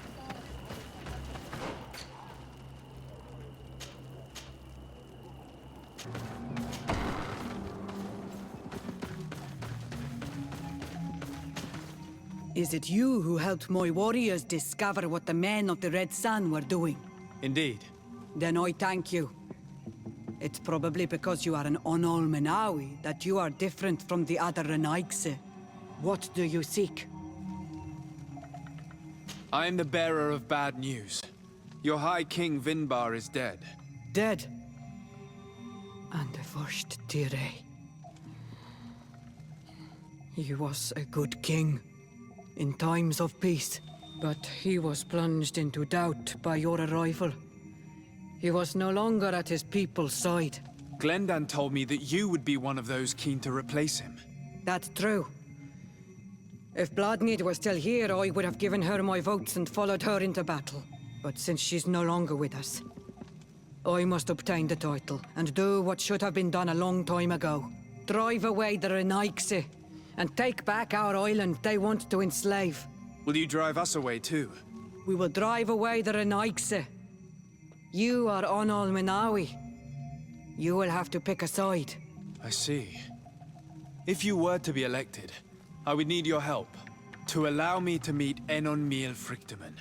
Is it you who helped my warriors discover what the men of the Red Sun were doing? Indeed. Then I thank you. It's probably because you are an Onol Menawi that you are different from the other Renaigse. What do you seek? I am the bearer of bad news. Your High King Vinbar is dead. Dead? And the first Tire. He was a good king in times of peace, but he was plunged into doubt by your arrival. He was no longer at his people's side. Glendan told me that you would be one of those keen to replace him. That's true. If Bloodmead were still here, I would have given her my votes and followed her into battle. But since she's no longer with us, I must obtain the title and do what should have been done a long time ago. Drive away the Renaigse and take back our island they want to enslave. Will you drive us away too? We will drive away the Renaigse. You are Onol Menawi. You will have to pick a side. I see. If you were to be elected, I would need your help to allow me to meet Enon Miel Frichteman.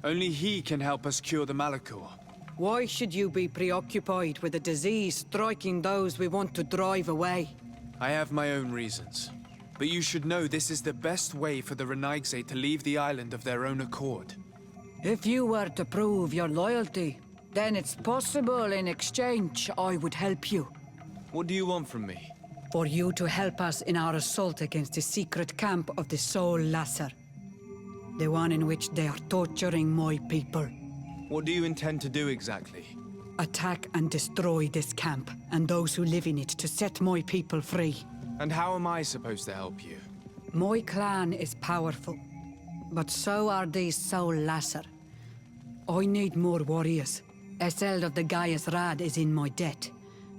Only he can help us cure the Malachor. Why should you be preoccupied with a disease striking those we want to drive away? I have my own reasons. But you should know this is the best way for the Renaigse to leave the island of their own accord. If you were to prove your loyalty, then it's possible in exchange I would help you. What do you want from me? For you to help us in our assault against the secret camp of the Soul Lasser. The one in which they are torturing my people. What do you intend to do exactly? Attack and destroy this camp, and those who live in it to set my people free. And how am I supposed to help you? My clan is powerful, but so are these Soul Lasser. I need more warriors. Eseld of the Gaius Rad is in my debt,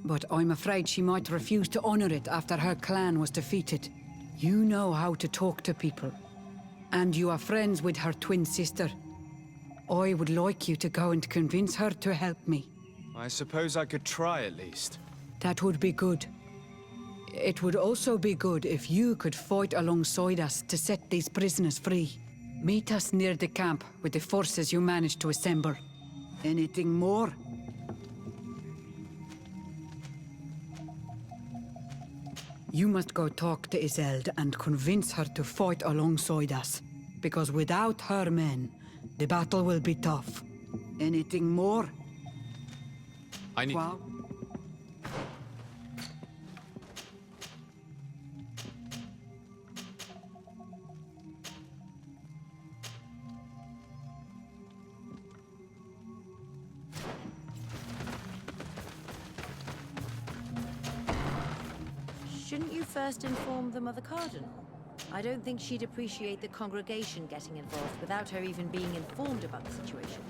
but I'm afraid she might refuse to honor it after her clan was defeated. You know how to talk to people, and you are friends with her twin sister. I would like you to go and convince her to help me. I suppose I could try at least. That would be good. It would also be good if you could fight alongside us to set these prisoners free. Meet us near the camp with the forces you managed to assemble. Anything more? You must go talk to Iseld and convince her to fight alongside us. Because without her men, the battle will be tough. Anything more? I need... Wow. Shouldn't you first inform them of the Cardinal? I don't think she'd appreciate the congregation getting involved without her even being informed about the situation.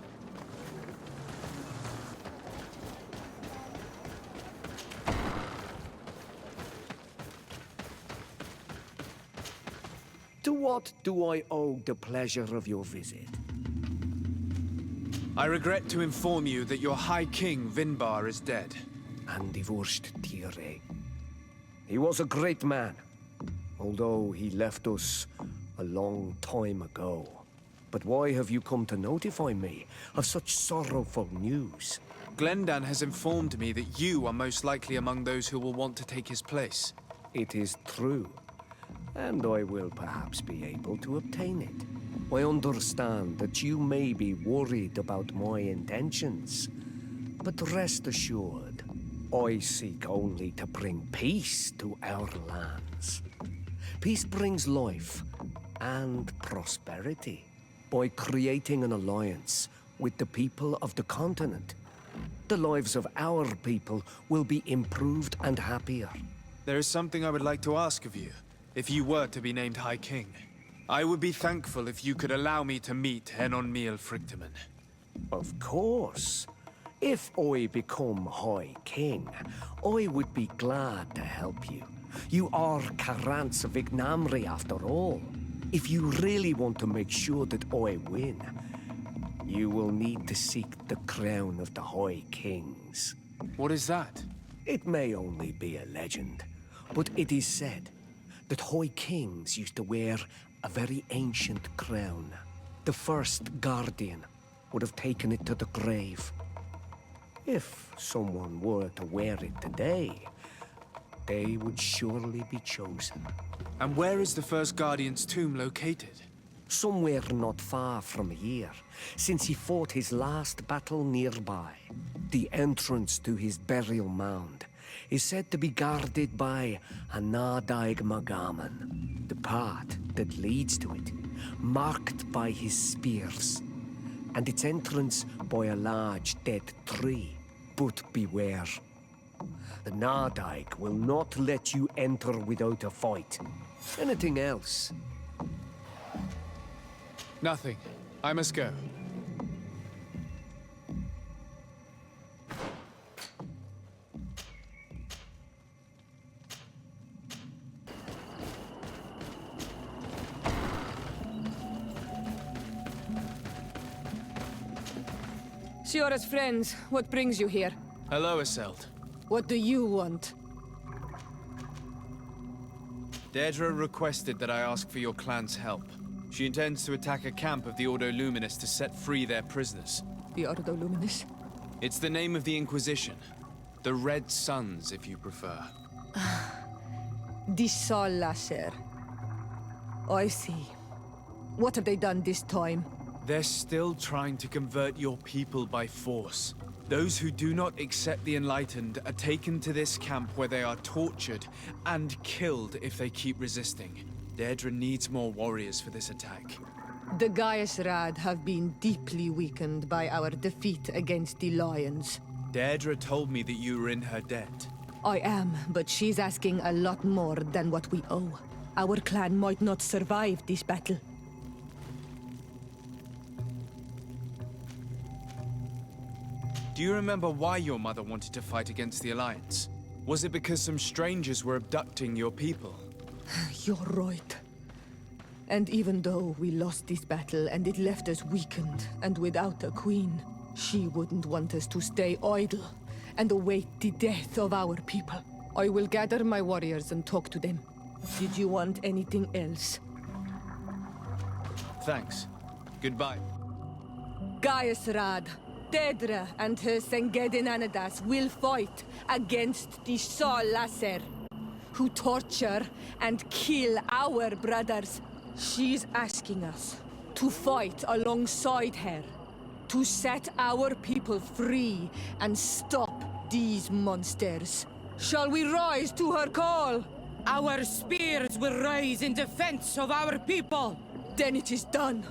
To what do I owe the pleasure of your visit? I regret to inform you that your High King, Vinbar, is dead. And divorced Tire. He was a great man, although he left us a long time ago. But why have you come to notify me of such sorrowful news? Glendan has informed me that you are most likely among those who will want to take his place. It is true, and I will perhaps be able to obtain it. I understand that you may be worried about my intentions, but rest assured, I seek only to bring peace to our lands. Peace brings life and prosperity by creating an alliance with the people of the continent. The lives of our people will be improved and happier. There is something I would like to ask of you, if you were to be named High King. I would be thankful if you could allow me to meet Enon Miel Frichteman. Of course. If I become High King, I would be glad to help you. You are Carants of Ignamri after all. If you really want to make sure that I win, you will need to seek the crown of the High Kings. What is that? It may only be a legend, but it is said that High Kings used to wear a very ancient crown. The first Guardian would have taken it to the grave. If someone were to wear it today, they would surely be chosen. And where is the first Guardian's tomb located? Somewhere not far from here, since he fought his last battle nearby. The entrance to his burial mound is said to be guarded by a Nadaig Magaman, the path that leads to it, marked by his spears, and its entrance by a large dead tree. But beware. The Nadaig will not let you enter without a fight. Anything else? Nothing. I must go. Siora's friends, what brings you here? Hello, Iselt. What do you want? Deirdre requested that I ask for your clan's help. She intends to attack a camp of the Ordo Luminous to set free their prisoners. The Ordo Luminous? It's the name of the Inquisition. The Red Suns, if you prefer. The Sol Lasser. I see. What have they done this time? They're still trying to convert your people by force. Those who do not accept the Enlightened are taken to this camp where they are tortured and killed if they keep resisting. Deirdre needs more warriors for this attack. The Gaius Rad have been deeply weakened by our defeat against the Lions. Deirdre told me that you were in her debt. I am, but she's asking a lot more than what we owe. Our clan might not survive this battle. Do you remember why your mother wanted to fight against the Alliance? Was it because some strangers were abducting your people? You're right. And even though we lost this battle and it left us weakened and without a queen, she wouldn't want us to stay idle and await the death of our people. I will gather my warriors and talk to them. Did you want anything else? Thanks. Goodbye. Gaius Rad, Deirdre and her Sengedin Anadas will fight against the Sol Lasser, who torture and kill our brothers. She's asking us to fight alongside her, to set our people free and stop these monsters. Shall we rise to her call? Our spears will rise in defense of our people. Then it is done.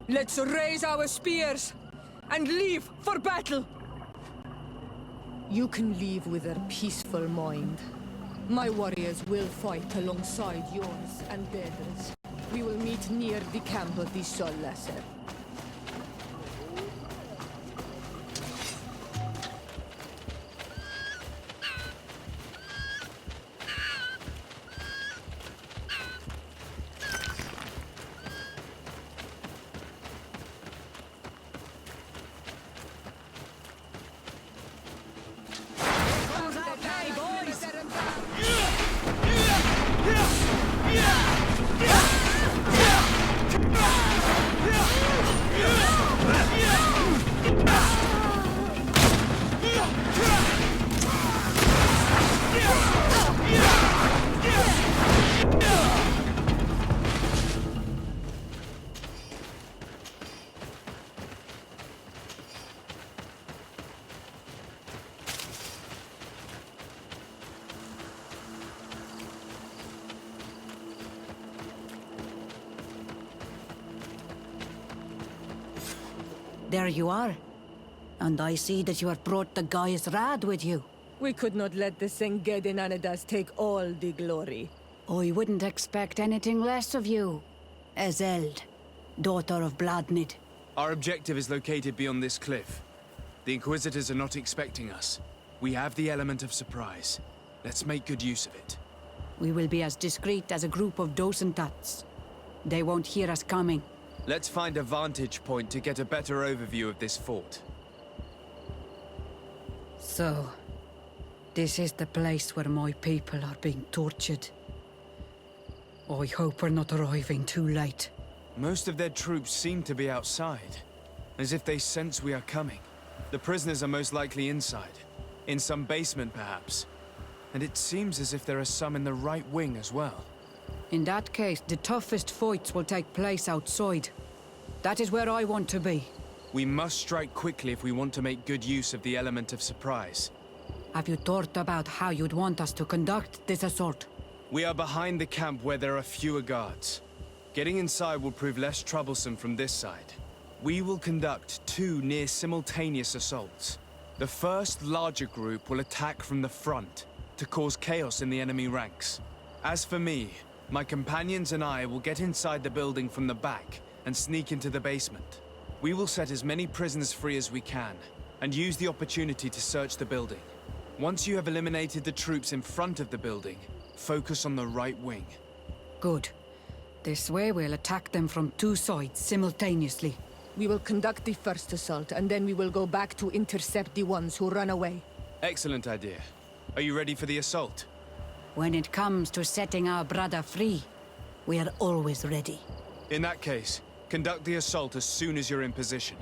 Let's raise our spears and leave for battle. You can leave with a peaceful mind. My warriors will fight alongside yours and Deirdre's. We will meet near the camp of the Sol Lasser. There you are. And I see that you have brought the Gaius Rad with you. We could not let the Sengedin Anadas take all the glory. I wouldn't expect anything less of you, Ezeld, daughter of Bladnid. Our objective is located beyond this cliff. The Inquisitors are not expecting us. We have the element of surprise. Let's make good use of it. We will be as discreet as a group of docentats. They won't hear us coming. Let's find a vantage point to get a better overview of this fort. So, this is the place where my people are being tortured. I hope we're not arriving too late. Most of their troops seem to be outside, as if they sense we are coming. The prisoners are most likely inside, in some basement perhaps. And it seems as if there are some in the right wing as well. In that case, the toughest fights will take place outside. That is where I want to be. We must strike quickly if we want to make good use of the element of surprise. Have you thought about how you'd want us to conduct this assault? We are behind the camp where there are fewer guards. Getting inside will prove less troublesome from this side. We will conduct 2 near-simultaneous assaults. The first larger group will attack from the front to cause chaos in the enemy ranks. As for me, my companions and I will get inside the building from the back and sneak into the basement. We will set as many prisoners free as we can and use the opportunity to search the building. Once you have eliminated the troops in front of the building, focus on the right wing. Good. This way we'll attack them from 2 sides simultaneously. We will conduct the first assault, and then we will go back to intercept the ones who run away. Excellent idea. Are you ready for the assault? When it comes to setting our brother free, we are always ready. In that case, conduct the assault as soon as you're in position.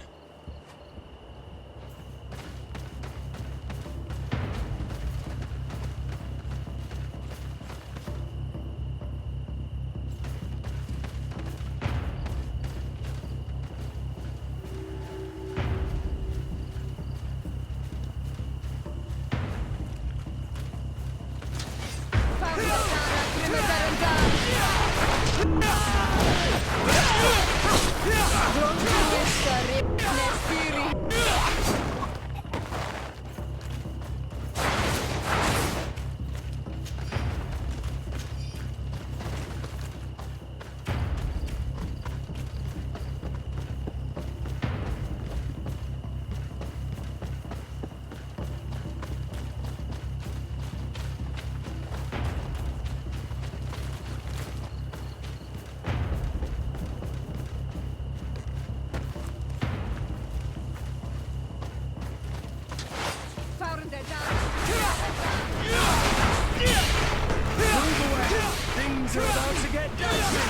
Things are about to get dicey.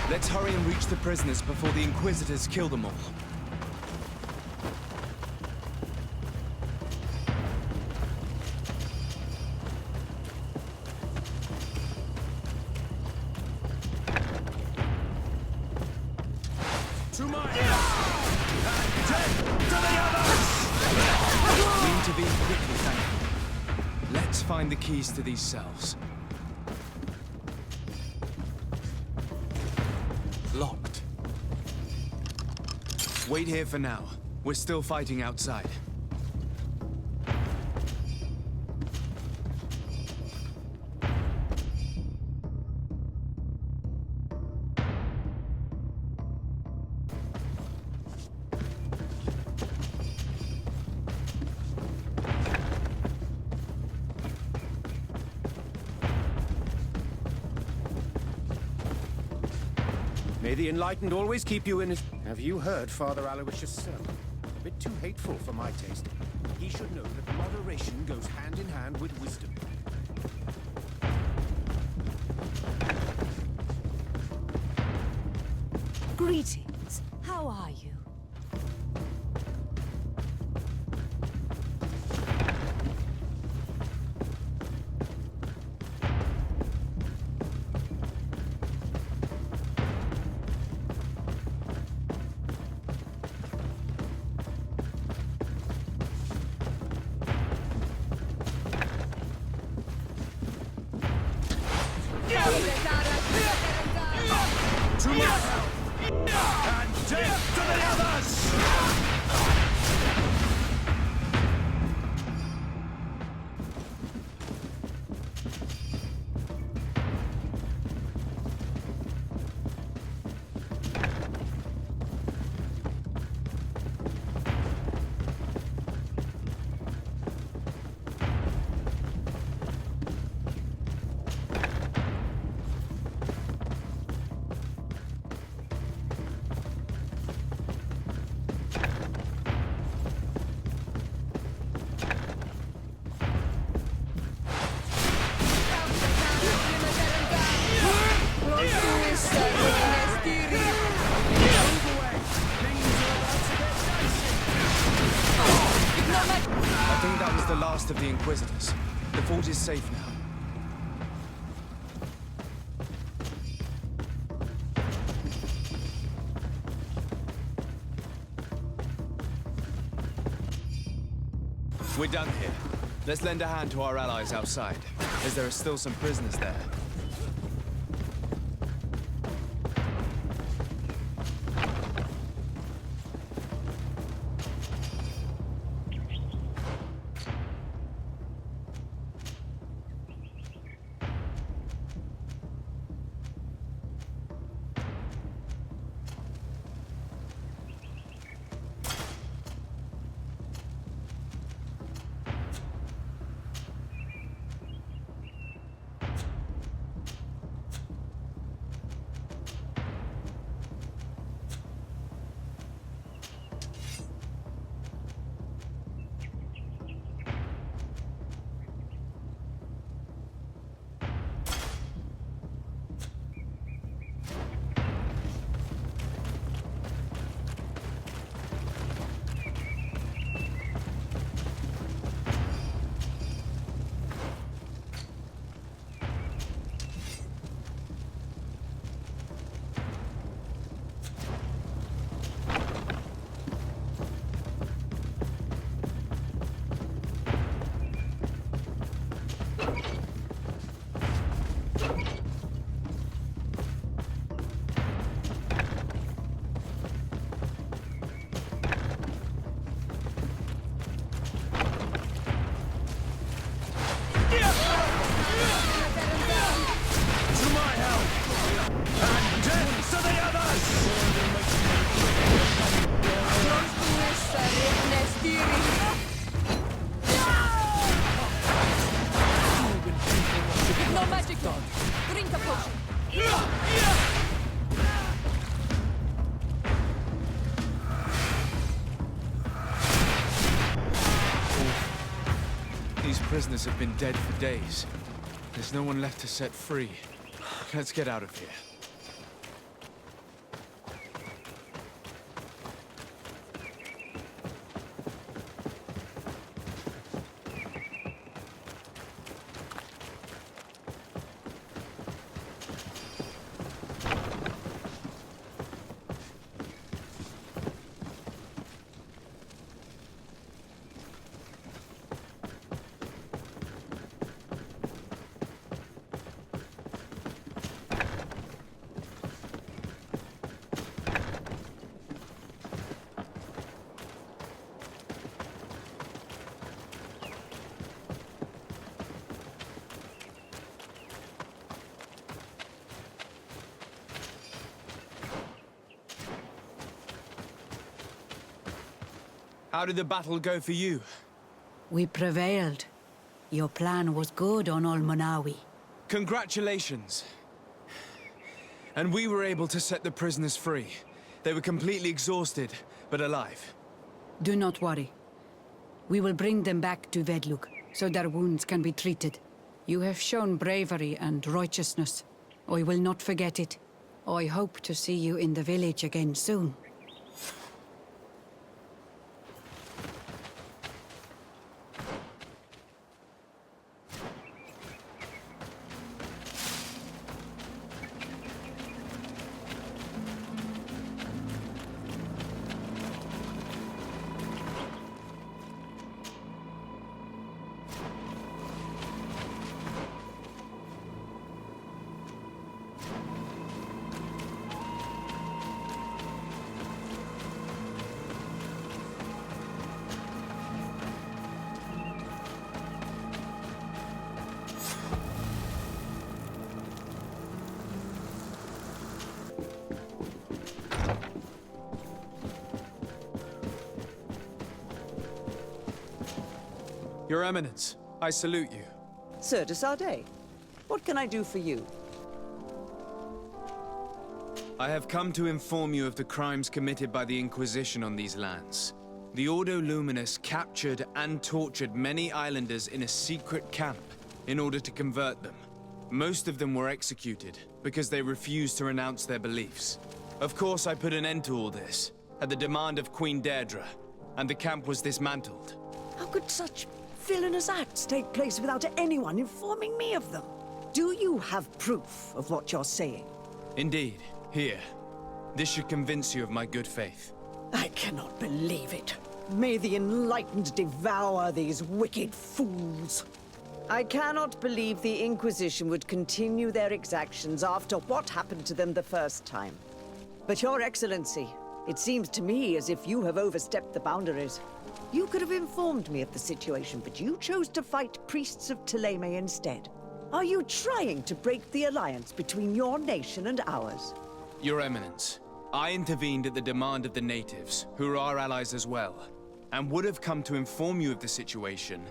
Let's hurry and reach the prisoners before the Inquisitors kill them all. To my and death to the others! We intervene quickly, thank you. Let's find the keys to these cells. Locked. Wait here for now. We're still fighting outside. May the Enlightened always keep you in his... Have you heard Father Aloysius' sermon? A bit too hateful for my taste. He should know that moderation goes hand in hand with wisdom. Greetings. How are you? To my and death to the the last of the Inquisitors. The fort is safe now. We're done here. Let's lend a hand to our allies outside, as there are still some prisoners there. No magic dog. Drink a potion. These prisoners have been dead for days. There's no one left to set free. Let's get out of here. How did the battle go for you? We prevailed. Your plan was good on Olmonawi. Congratulations. And we were able to set the prisoners free. They were completely exhausted, but alive. Do not worry. We will bring them back to Vedlug, so their wounds can be treated. You have shown bravery and righteousness. I will not forget it. I hope to see you in the village again soon. Your Eminence, I salute you. Sir de Sardet, what can I do for you? I have come to inform you of the crimes committed by the Inquisition on these lands. The Ordo Luminous captured and tortured many islanders in a secret camp in order to convert them. Most of them were executed because they refused to renounce their beliefs. Of course, I put an end to all this at the demand of Queen Deirdre, and the camp was dismantled. How could such villainous acts take place without anyone informing me of them? Do you have proof of what you're saying? Indeed. Here. This should convince you of my good faith. I cannot believe it. May the enlightened devour these wicked fools. I cannot believe the Inquisition would continue their exactions after what happened to them the first time. But Your Excellency, it seems to me as if you have overstepped the boundaries. You could have informed me of the situation, but you chose to fight priests of Thélème instead. Are you trying to break the alliance between your nation and ours? Your Eminence, I intervened at the demand of the natives, who are our allies as well, and would have come to inform you of the situation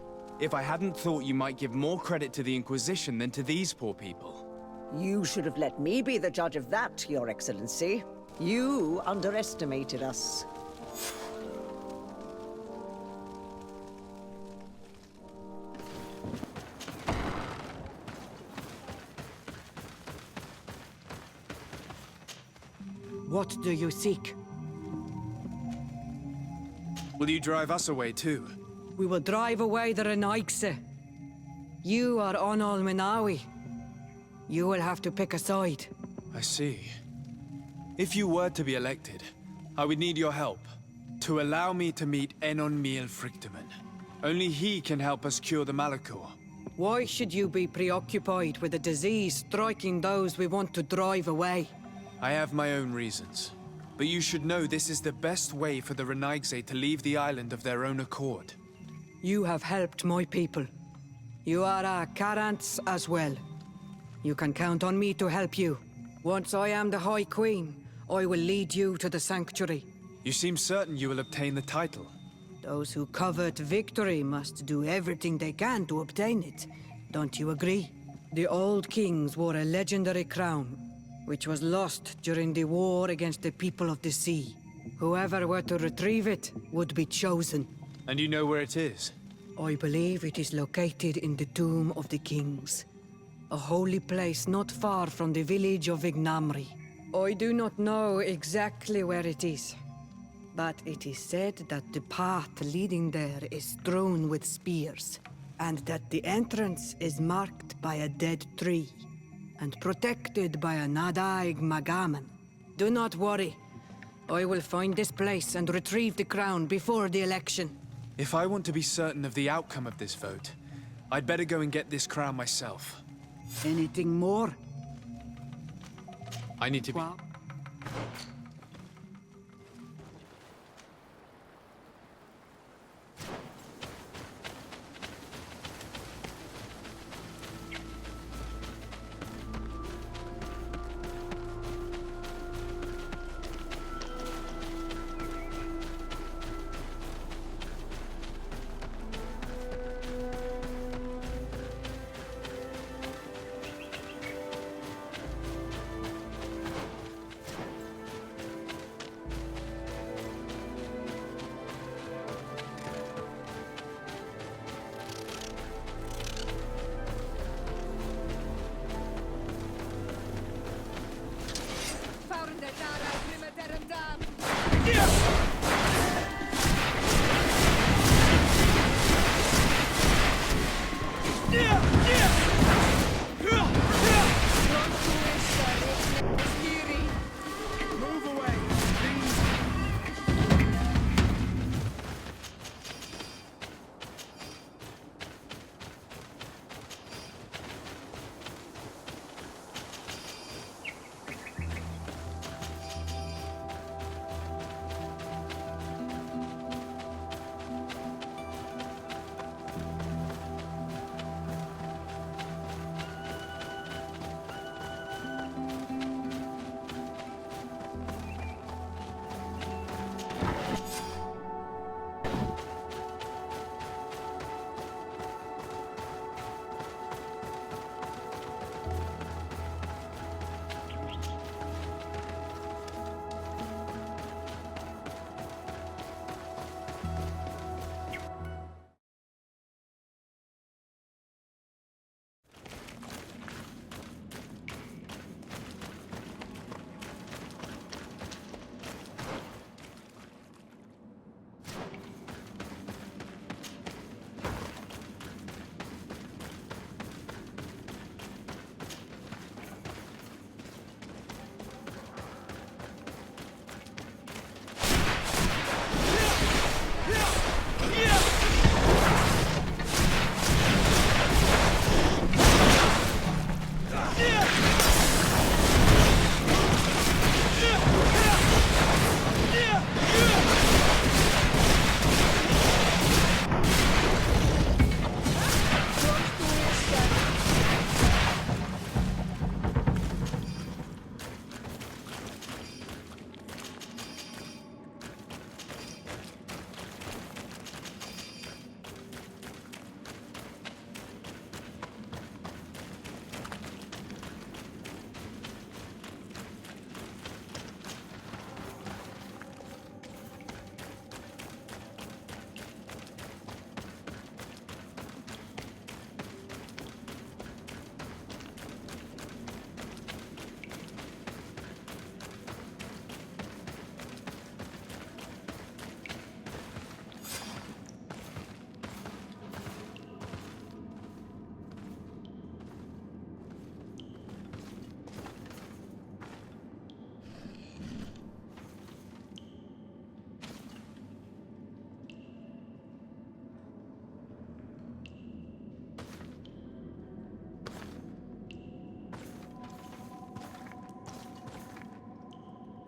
if I hadn't thought you might give more credit to the Inquisition than to these poor people. You should have let me be the judge of that, Your Excellency. You underestimated us. What do you seek? Will you drive us away too? We will drive away the Renaigse. You are Onol Menawi. You will have to pick a side. I see. If you were to be elected, I would need your help to allow me to meet Enon Miel Frichteman. Only he can help us cure the Malachor. Why should you be preoccupied with a disease striking those we want to drive away? I have my own reasons. But you should know this is the best way for the Renaigse to leave the island of their own accord. You have helped my people. You are our Karants as well. You can count on me to help you. Once I am the High Queen, I will lead you to the Sanctuary. You seem certain you will obtain the title. Those who covet victory must do everything they can to obtain it. Don't you agree? The old kings wore a legendary crown, which was lost during the war against the people of the sea. Whoever were to retrieve it would be chosen. And you know where it is? I believe it is located in the Tomb of the Kings, a holy place not far from the village of Ignamri. I do not know exactly where it is, but it is said that the path leading there is strewn with spears, and that the entrance is marked by a dead tree, and protected by a Nadaig Magaman. Do not worry. I will find this place and retrieve the crown before the election. If I want to be certain of the outcome of this vote, I'd better go and get this crown myself. Anything more? I need to be...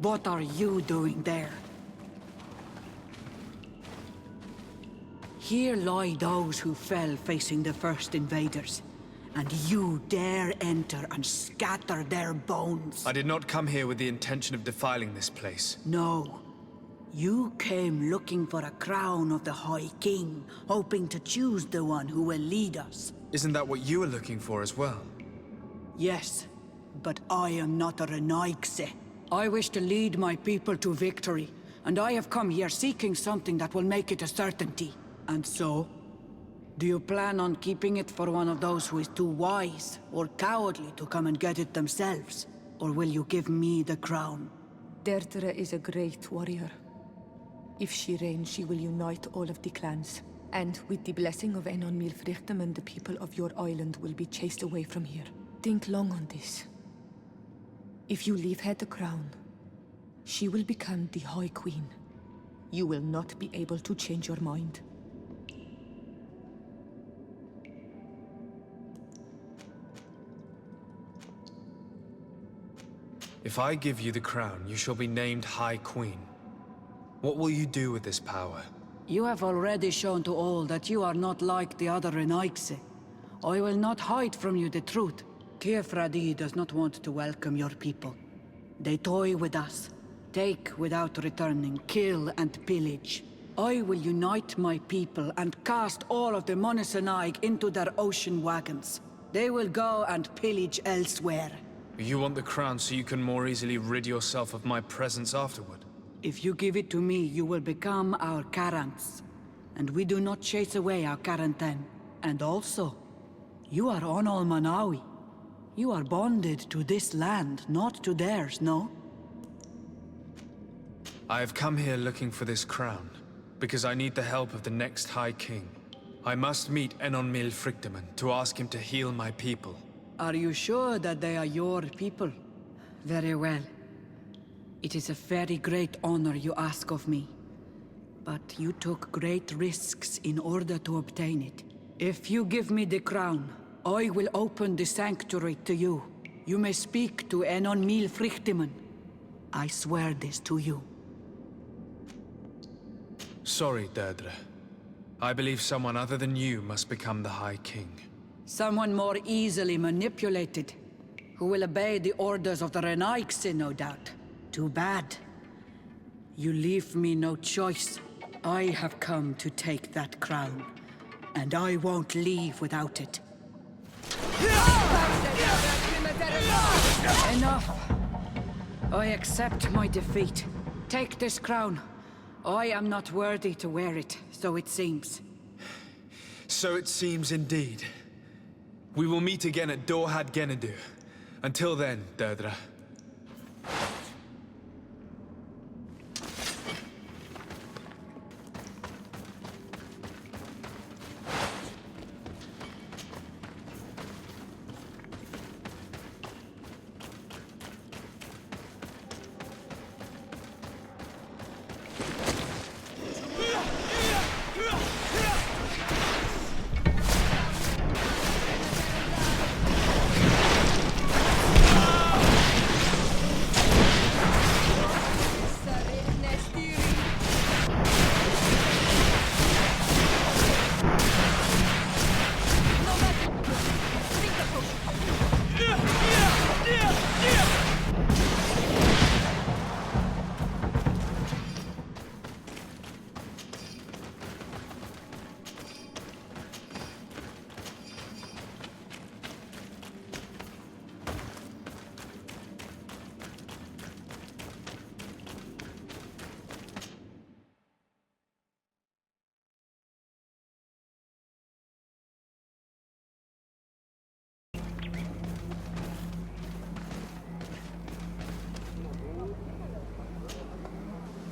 What are you doing there? Here lie those who fell facing the first invaders. And you dare enter and scatter their bones. I did not come here with the intention of defiling this place. No. You came looking for a crown of the High King, hoping to choose the one who will lead us. Isn't that what you were looking for as well? Yes, but I am not a Renaigse. I wish to lead my people to victory, and I have come here seeking something that will make it a certainty. And so? Do you plan on keeping it for one of those who is too wise or cowardly to come and get it themselves? Or will you give me the crown? Deirdre is a great warrior. If she reigns, she will unite all of the clans. And with the blessing of Enon Milfrichtem, the people of your island will be chased away from here. Think long on this. If you leave her the crown, she will become the High Queen. You will not be able to change your mind. If I give you the crown, you shall be named High Queen. What will you do with this power? You have already shown to all that you are not like the other Renaigse. I will not hide from you the truth. Teofradi does not want to welcome your people. They toy with us, take without returning, kill and pillage. I will unite my people and cast all of the Monesenaig into their ocean wagons. They will go and pillage elsewhere. You want the crown so you can more easily rid yourself of my presence afterward? If you give it to me, you will become our Karants. And we do not chase away our Karanten. And also, you are Onol Manawi. You are bonded to this land, not to theirs, no? I have come here looking for this crown, because I need the help of the next High King. I must meet Enon Milfrichtem to ask him to heal my people. Are you sure that they are your people? Very well. It is a very great honor you ask of me. But you took great risks in order to obtain it. If you give me the crown, I will open the sanctuary to you. You may speak to Enon Milfrichtem. I swear this to you. Sorry, Deirdre. I believe someone other than you must become the High King. Someone more easily manipulated, who will obey the orders of the Renaigse, no doubt. Too bad. You leave me no choice. I have come to take that crown, and I won't leave without it. Enough! I accept my defeat. Take this crown. I am not worthy to wear it, so it seems. So it seems indeed. We will meet again at Dorhad Genadu. Until then, Deirdre.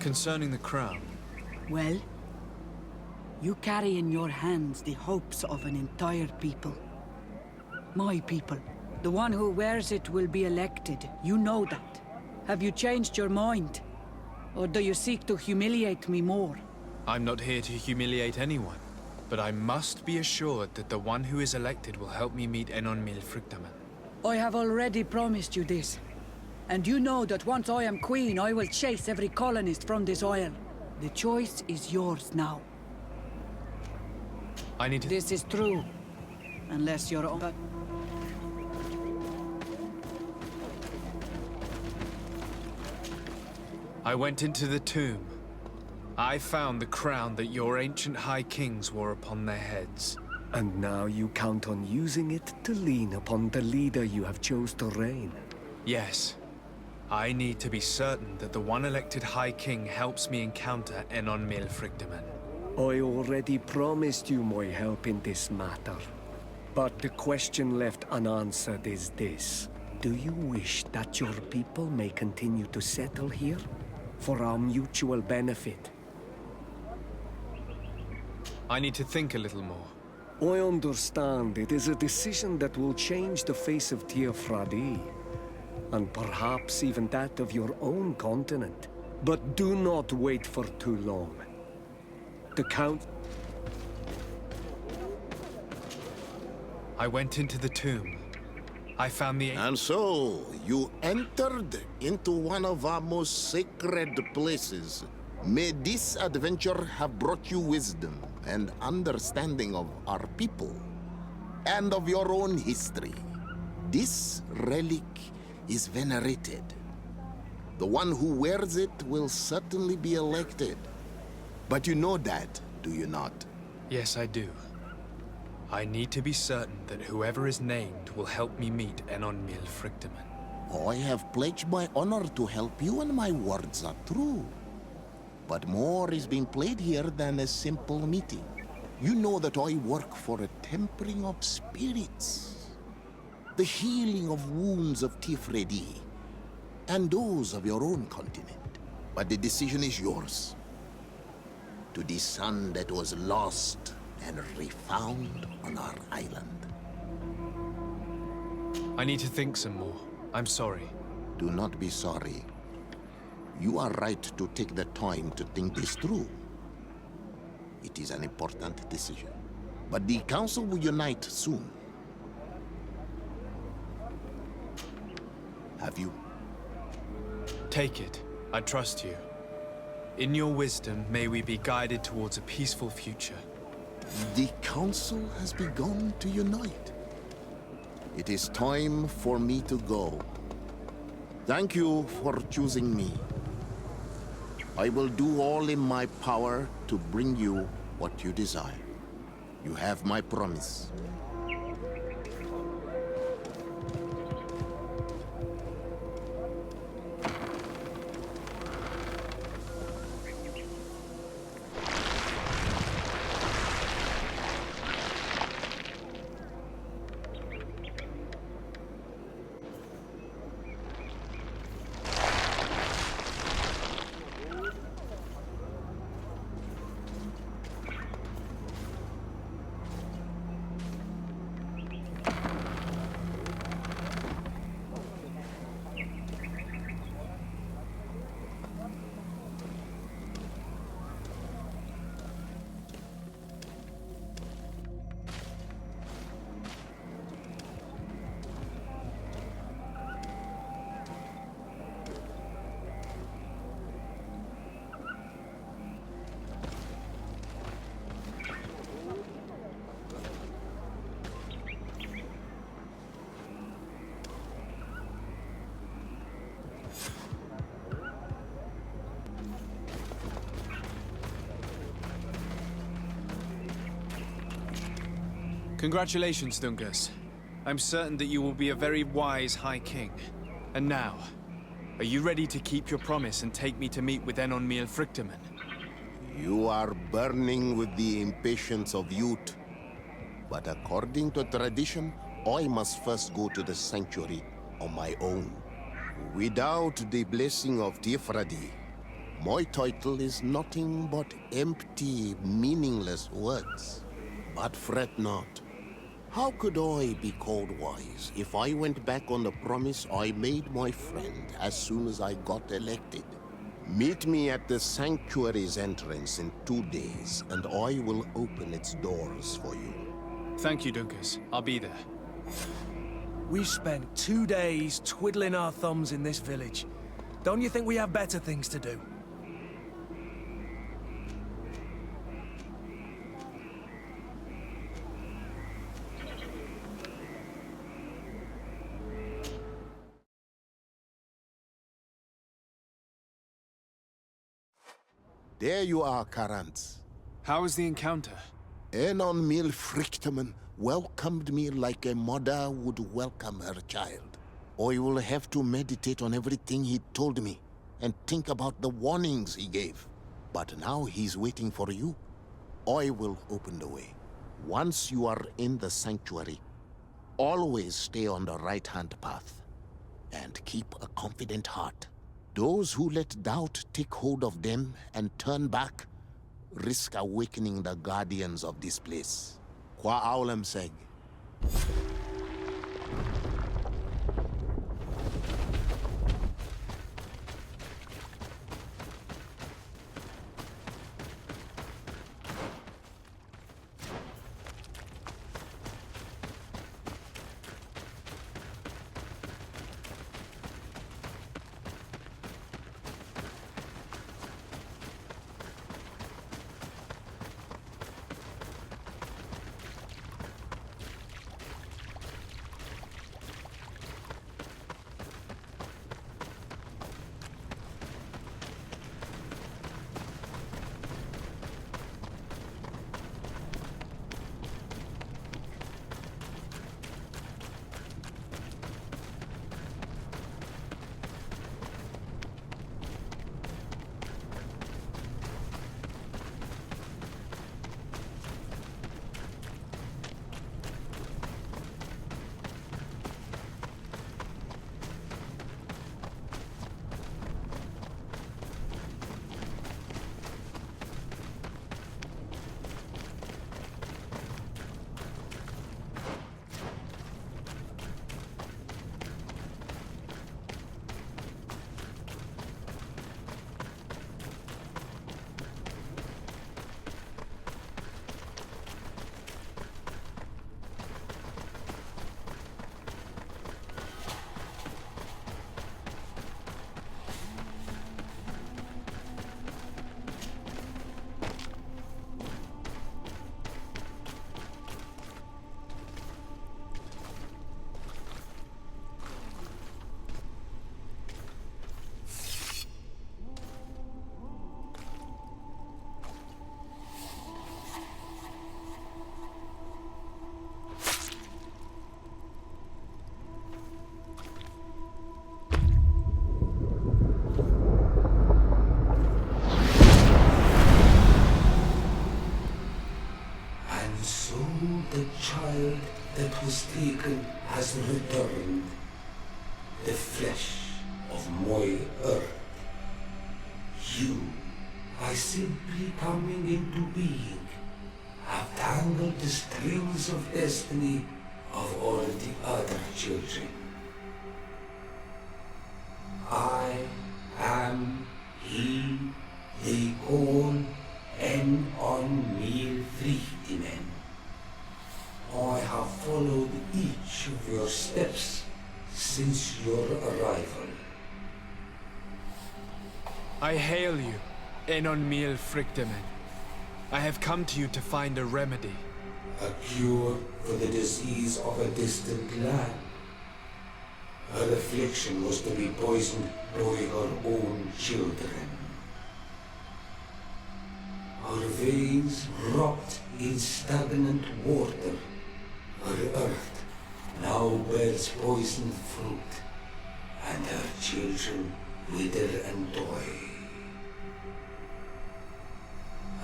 Concerning the crown. Well? You carry in your hands the hopes of an entire people. My people. The one who wears it will be elected. You know that. Have you changed your mind? Or do you seek to humiliate me more? I'm not here to humiliate anyone, but I must be assured that the one who is elected will help me meet Enon Milfrichtem. I have already promised you this. And you know that once I am queen, I will chase every colonist from this isle. The choice is yours now. I need to... This is true. Unless you're on... But I went into the tomb. I found the crown that your ancient high kings wore upon their heads. And now you count on using it to lean upon the leader you have chose to reign. Yes. I need to be certain that the one elected High King helps me encounter Enon Milfrigdaman. I already promised you my help in this matter. But the question left unanswered is this. Do you wish that your people may continue to settle here? For our mutual benefit? I need to think a little more. I understand it is a decision that will change the face of Teofradi. And perhaps even that of your own continent. But do not wait for too long. The Count... I went into the tomb. I found the... And so, you entered into one of our most sacred places. May this adventure have brought you wisdom and understanding of our people, and of your own history. This relic is venerated. The one who wears it will certainly be elected. But you know that, do you not? Yes, I do. I need to be certain that whoever is named will help me meet Enon Milfrigdaman. I have pledged my honor to help you, and my words are true. But more is being played here than a simple meeting. You know that I work for a tempering of spirits, the healing of wounds of Teofradi, and those of your own continent. But the decision is yours. To the son that was lost and refound on our island. I need to think some more. I'm sorry. Do not be sorry. You are right to take the time to think this through. It is an important decision. But the council will unite soon. Have you? Take it. I trust you. In your wisdom, may we be guided towards a peaceful future. The council has begun to unite. It is time for me to go. Thank you for choosing me. I will do all in my power to bring you what you desire. You have my promise. Congratulations, Dungus. I'm certain that you will be a very wise High King. And now, are you ready to keep your promise and take me to meet with Enon Milfrigdaman? You are burning with the impatience of youth. But according to tradition, I must first go to the sanctuary on my own. Without the blessing of Teofradi, my title is nothing but empty, meaningless words. But fret not. How could I be called wise if I went back on the promise I made my friend as soon as I got elected? Meet me at the sanctuary's entrance in 2 days, and I will open its doors for you. Thank you, Dungus. I'll be there. We've spent 2 days twiddling our thumbs in this village. Don't you think we have better things to do? There you are, Karant. How was the encounter? Enon Mil Frichterman welcomed me like a mother would welcome her child. I will have to meditate on everything he told me and think about the warnings he gave. But now he's waiting for you. I will open the way. Once you are in the sanctuary, always stay on the right-hand path and keep a confident heart. Those who let doubt take hold of them and turn back risk awakening the guardians of this place. Qua Aulam Seg. The child that was taken has returned, the flesh of my earth. You, by simply coming into being, have tangled the strings of destiny of all the other children. I am he they call Enon Frichtimen. I have followed each of your steps since your arrival. I hail you, Enon Mil Frichtimen. I have come to you to find a remedy. A cure for the disease of a distant land. Her affliction was to be poisoned by her own children. Her veins rot in stagnant water. Her earth now bears poisoned fruit, and her children wither and die.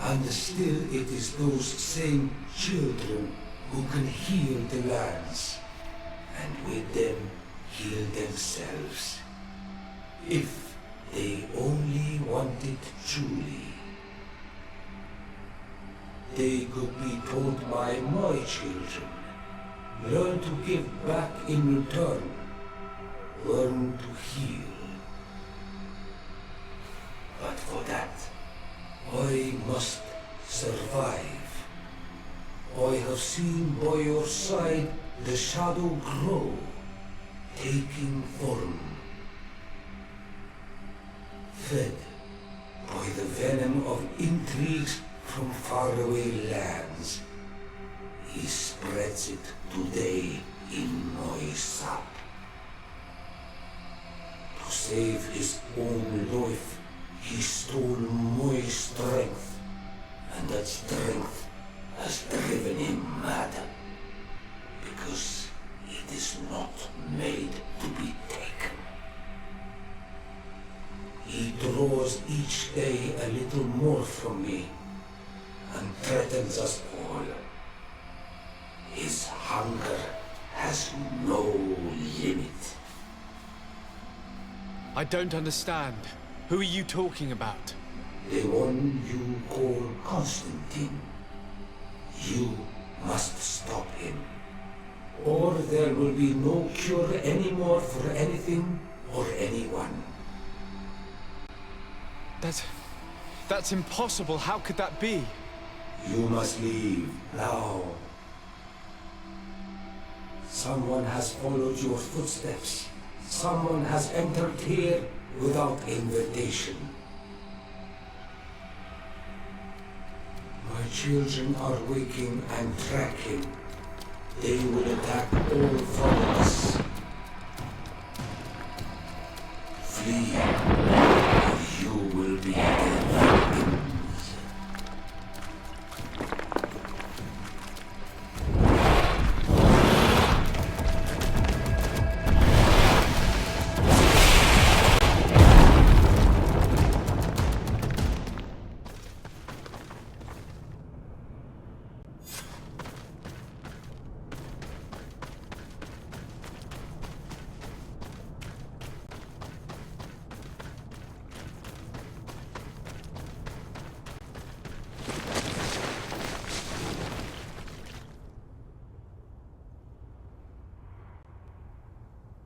And still it is those same children who can heal the lands, and with them heal themselves, if they only want it truly. They could be taught by my children, learn to give back in return, learn to heal. But for that, I must survive. I have seen by your side the shadow grow, taking form. Fed by the venom of intrigues from faraway lands, he spreads it today in Noisap. To save his own life, he stole my strength, and that strength has driven him mad. Because it is not made to be taken. He draws each day a little more from me, and threatens us all. His hunger has no limit. I don't understand. Who are you talking about? The one you call Constantine. You must stop him. Or there will be no cure anymore for anything or anyone. That's impossible. How could that be? You must leave now. Someone has followed your footsteps. Someone has entered here without invitation. My children are waking and tracking. They will attack all from us. Flee, or you will be dead.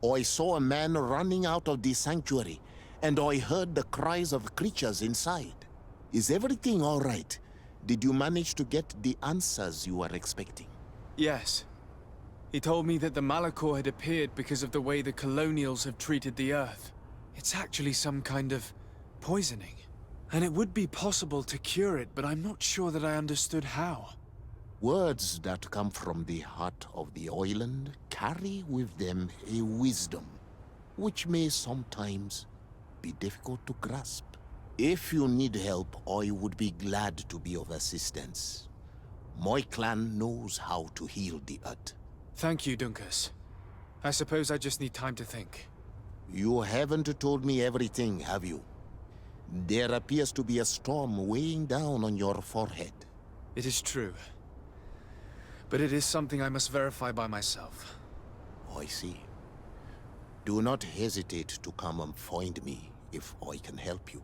I saw a man running out of the sanctuary, and I heard the cries of creatures inside. Is everything all right? Did you manage to get the answers you were expecting? Yes. He told me that the Malachor had appeared because of the way the colonials have treated the Earth. It's actually some kind of poisoning. And it would be possible to cure it, but I'm not sure that I understood how. Words that come from the heart of the island carry with them a wisdom, which may sometimes be difficult to grasp. If you need help, I would be glad to be of assistance. My clan knows how to heal the Earth. Thank you, Dunkus. I suppose I just need time to think. You haven't told me everything, have you? There appears to be a storm weighing down on your forehead. It is true. But it is something I must verify by myself. I see. Do not hesitate to come and find me if I can help you.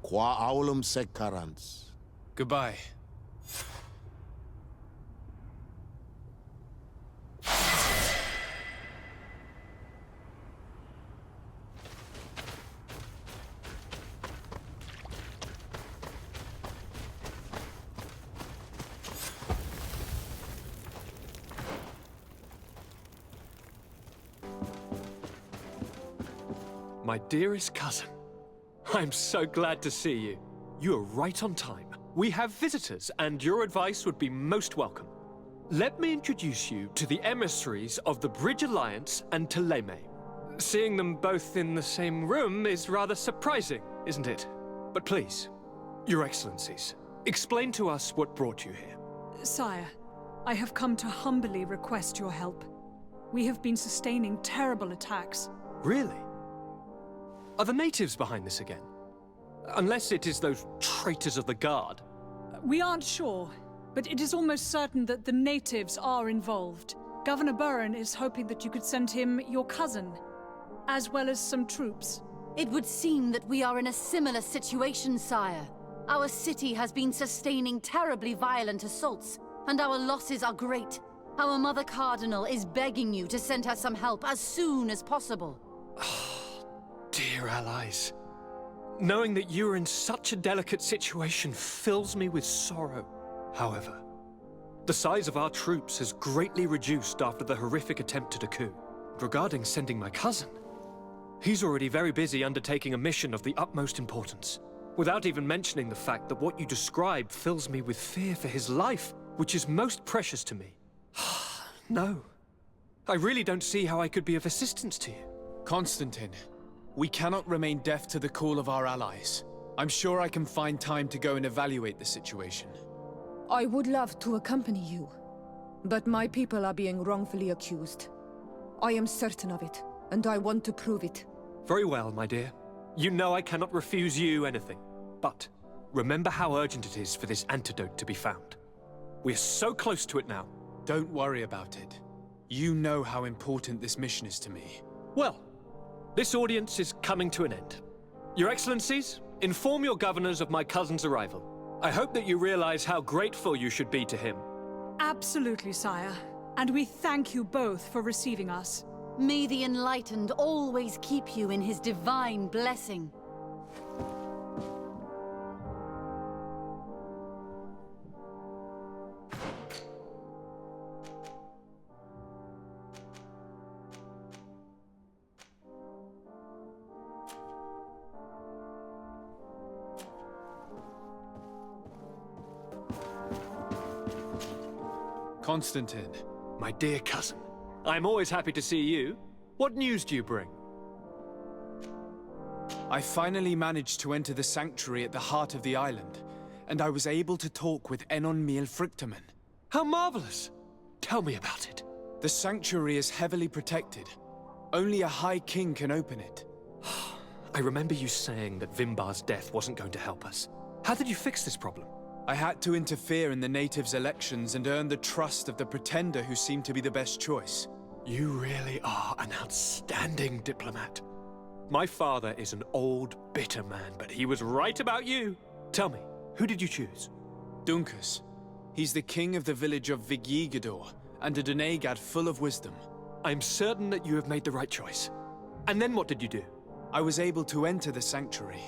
Qua aulum secarans. Goodbye. My dearest cousin, I'm so glad to see you. You are right on time. We have visitors, and your advice would be most welcome. Let me introduce you to the emissaries of the Bridge Alliance and Teleme. Seeing them both in the same room is rather surprising, isn't it? But please, Your Excellencies, explain to us what brought you here. Sire, I have come to humbly request your help. We have been sustaining terrible attacks. Really? Are the natives behind this again? Unless it is those traitors of the Guard. We aren't sure, but it is almost certain that the natives are involved. Governor Burren is hoping that you could send him your cousin, as well as some troops. It would seem that we are in a similar situation, sire. Our city has been sustaining terribly violent assaults, and our losses are great. Our Mother Cardinal is begging you to send her some help as soon as possible. Dear allies, knowing that you are in such a delicate situation fills me with sorrow. However, the size of our troops has greatly reduced after the horrific attempt at a coup. Regarding sending my cousin, he's already very busy undertaking a mission of the utmost importance, without even mentioning the fact that what you describe fills me with fear for his life, which is most precious to me. No. I really don't see how I could be of assistance to you. Constantine, we cannot remain deaf to the call of our allies. I'm sure I can find time to go and evaluate the situation. I would love to accompany you, but my people are being wrongfully accused. I am certain of it, and I want to prove it. Very well, my dear. You know I cannot refuse you anything. But remember how urgent it is for this antidote to be found. We're so close to it now. Don't worry about it. You know how important this mission is to me. Well, this audience is coming to an end. Your Excellencies, inform your governors of my cousin's arrival. I hope that you realize how grateful you should be to him. Absolutely, sire. And we thank you both for receiving us. May the Enlightened always keep you in his divine blessing. Constantine. My dear cousin, I'm always happy to see you. What news do you bring? I finally managed to enter the sanctuary at the heart of the island, and I was able to talk with Enon Miel Frictamen. How marvelous! Tell me about it. The sanctuary is heavily protected. Only a High King can open it. I remember you saying that Vimbar's death wasn't going to help us. How did you fix this problem? I had to interfere in the natives' elections and earn the trust of the pretender who seemed to be the best choice. You really are an outstanding diplomat. My father is an old, bitter man, but he was right about you. Tell me, who did you choose? Duncus. He's the king of the village of Vigyigador, and a Donegad full of wisdom. I'm certain that you have made the right choice. And then what did you do? I was able to enter the sanctuary.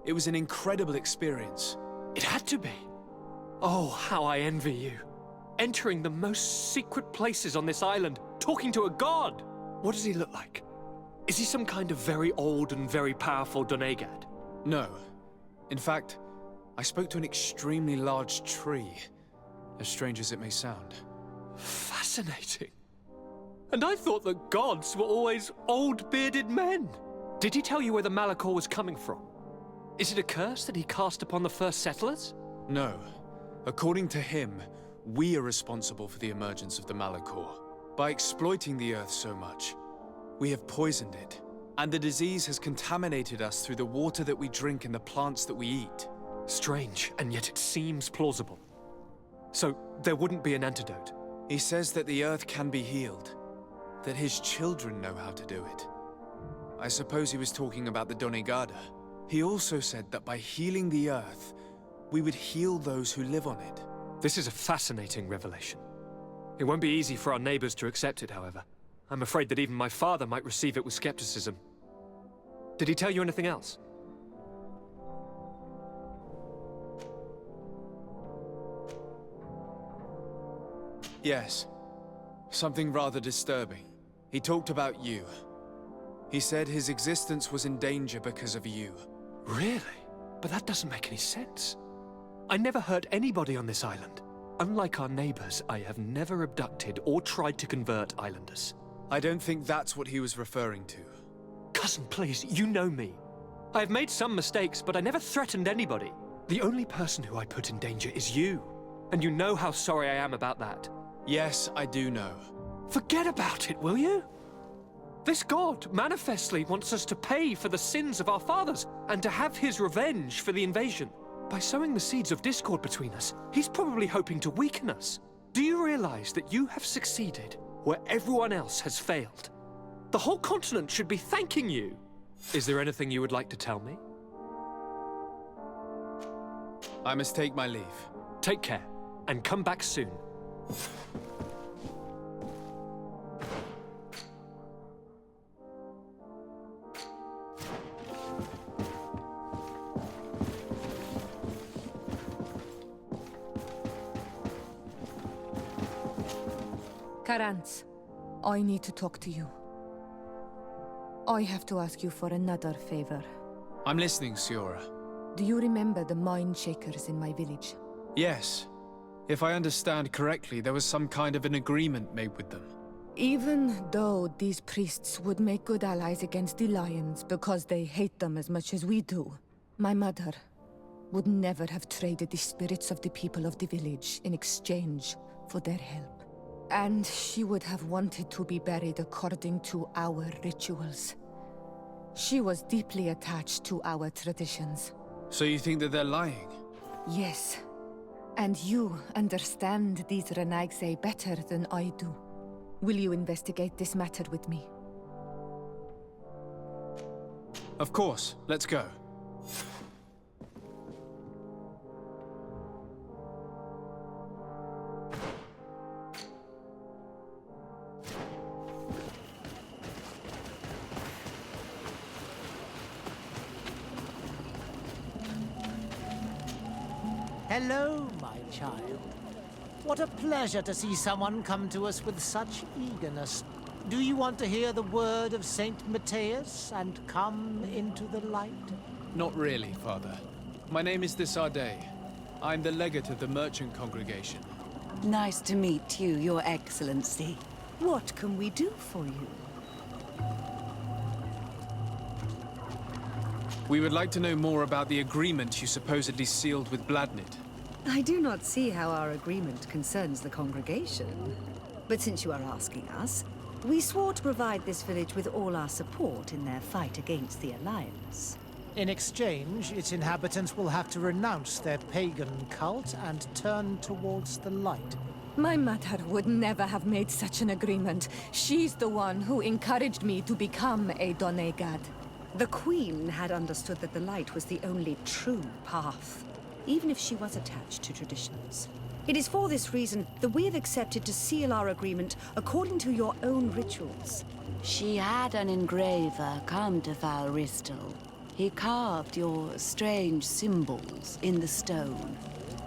It was an incredible experience. It had to be. Oh, how I envy you. Entering the most secret places on this island, talking to a god. What does he look like? Is he some kind of very old and very powerful Donegad? No. In fact, I spoke to an extremely large tree, as strange as it may sound. Fascinating. And I thought that gods were always old, bearded men. Did he tell you where the Malachor was coming from? Is it a curse that he cast upon the first settlers? No. According to him, we are responsible for the emergence of the Malachor. By exploiting the Earth so much, we have poisoned it, and the disease has contaminated us through the water that we drink and the plants that we eat. Strange, and yet it seems plausible. So, there wouldn't be an antidote? He says that the Earth can be healed, that his children know how to do it. I suppose he was talking about the Donegada. He also said that by healing the Earth, we would heal those who live on it. This is a fascinating revelation. It won't be easy for our neighbors to accept it, however. I'm afraid that even my father might receive it with skepticism. Did he tell you anything else? Yes. Something rather disturbing. He talked about you. He said his existence was in danger because of you. Really? But that doesn't make any sense. I never hurt anybody on this island. Unlike our neighbors, I have never abducted or tried to convert islanders. I don't think that's what he was referring to. Cousin, please, you know me. I have made some mistakes, but I never threatened anybody. The only person who I put in danger is you. And you know how sorry I am about that. Yes, I do know. Forget about it, will you? This god manifestly wants us to pay for the sins of our fathers and to have his revenge for the invasion. By sowing the seeds of discord between us, he's probably hoping to weaken us. Do you realize that you have succeeded where everyone else has failed? The whole continent should be thanking you. Is there anything you would like to tell me? I must take my leave. Take care, and come back soon. Karantz, I need to talk to you. I have to ask you for another favor. I'm listening, Siora. Do you remember the mine shakers in my village? Yes. If I understand correctly, there was some kind of an agreement made with them. Even though these priests would make good allies against the Lions because they hate them as much as we do, my mother would never have traded the spirits of the people of the village in exchange for their help. And she would have wanted to be buried according to our rituals. She was deeply attached to our traditions. So you think that they're lying? Yes. And you understand these Renaigse better than I do. Will you investigate this matter with me? Of course. Let's go. Hello, my child. What a pleasure to see someone come to us with such eagerness. Do you want to hear the word of Saint Matthias and come into the light? Not really, Father. My name is Desardet. I'm the legate of the merchant congregation. Nice to meet you, Your Excellency. What can we do for you? We would like to know more about the agreement you supposedly sealed with Bladnid. I do not see how our agreement concerns the congregation. But since you are asking us, we swore to provide this village with all our support in their fight against the Alliance. In exchange, its inhabitants will have to renounce their pagan cult and turn towards the light. My mother would never have made such an agreement. She's the one who encouraged me to become a Donegad. The Queen had understood that the light was the only true path, even if she was attached to traditions. It is for this reason that we have accepted to seal our agreement according to your own rituals. She had an engraver come to Val Ristal. He carved your strange symbols in the stone.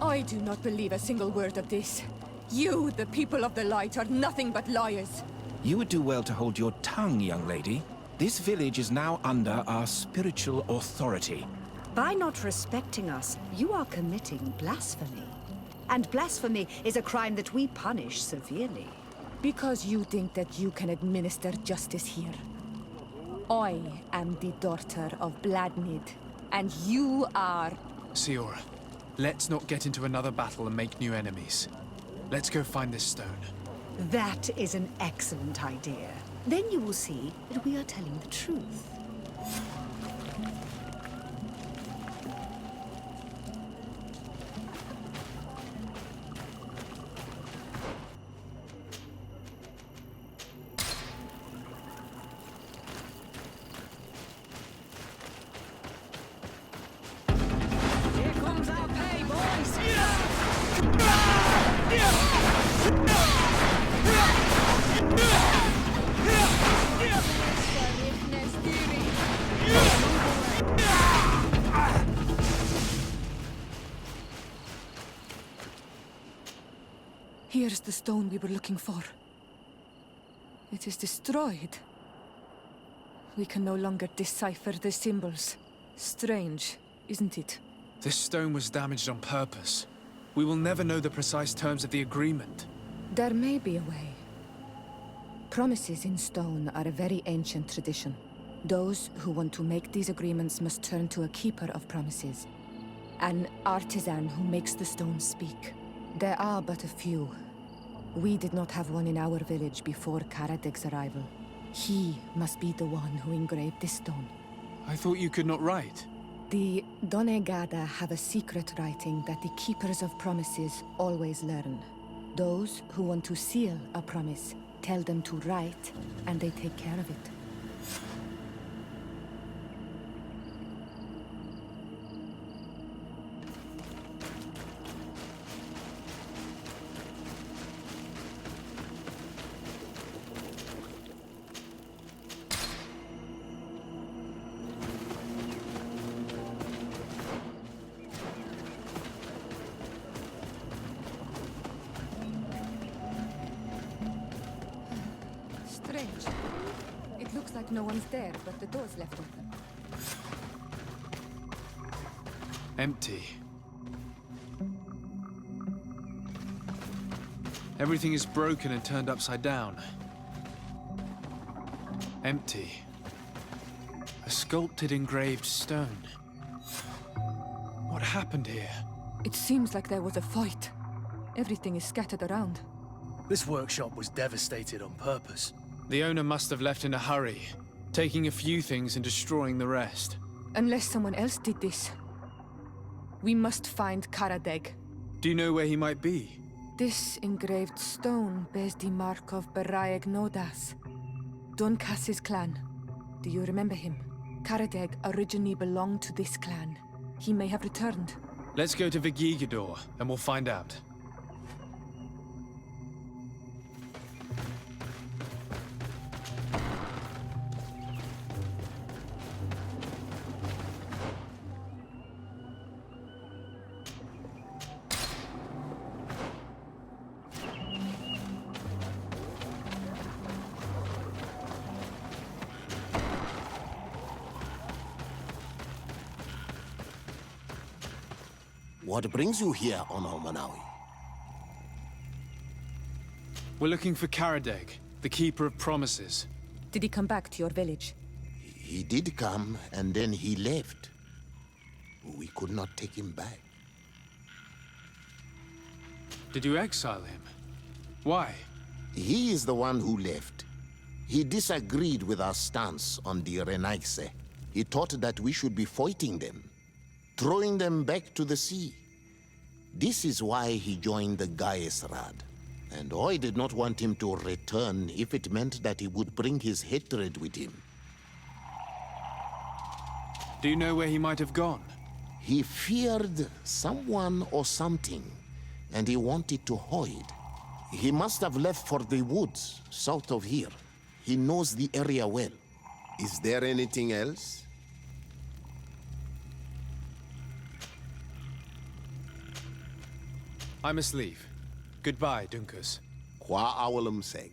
I do not believe a single word of this. You, the people of the light, are nothing but liars. You would do well to hold your tongue, young lady. This village is now under our spiritual authority. By not respecting us, you are committing blasphemy. And blasphemy is a crime that we punish severely. Because you think that you can administer justice here. I am the daughter of Bladnid, and you are... Siora, let's not get into another battle and make new enemies. Let's go find this stone. That is an excellent idea. Then you will see that we are telling the truth. Here comes our pay, boys! Here's the stone we were looking for. It is destroyed. We can no longer decipher the symbols. Strange, isn't it? This stone was damaged on purpose. We will never know the precise terms of the agreement. There may be a way. Promises in stone are a very ancient tradition. Those who want to make these agreements must turn to a keeper of promises. An artisan who makes the stones speak. There are but a few. We did not have one in our village before Karadek's arrival. He must be the one who engraved this stone. I thought you could not write. The Donegada have a secret writing that the keepers of promises always learn. Those who want to seal a promise tell them to write, and they take care of it. like no one's there, but the door's left open. Empty. Everything is broken and turned upside down. Empty. A sculpted engraved stone. What happened here? It seems like there was a fight. Everything is scattered around. This workshop was devastated on purpose. The owner must have left in a hurry, taking a few things and destroying the rest. Unless someone else did this. We must find Karadeg. Do you know where he might be? This engraved stone bears the mark of Baraeg Nodas, Donkas's clan. Do you remember him? Karadeg originally belonged to this clan. He may have returned. Let's go to Vigigador, and we'll find out. What brings you here on Almanawi? We're looking for Karadeg, the Keeper of Promises. Did he come back to your village? He did come, and then he left. We could not take him back. Did you exile him? Why? He is the one who left. He disagreed with our stance on the Renaigse. He thought that we should be fighting them, throwing them back to the sea. This is why he joined the Gaesrad. And I did not want him to return if it meant that he would bring his hatred with him. Do you know where he might have gone? He feared someone or something, and he wanted to hide. He must have left for the woods, south of here. He knows the area well. Is there anything else? I must leave. Goodbye, Dunkus. Qua awalum seg.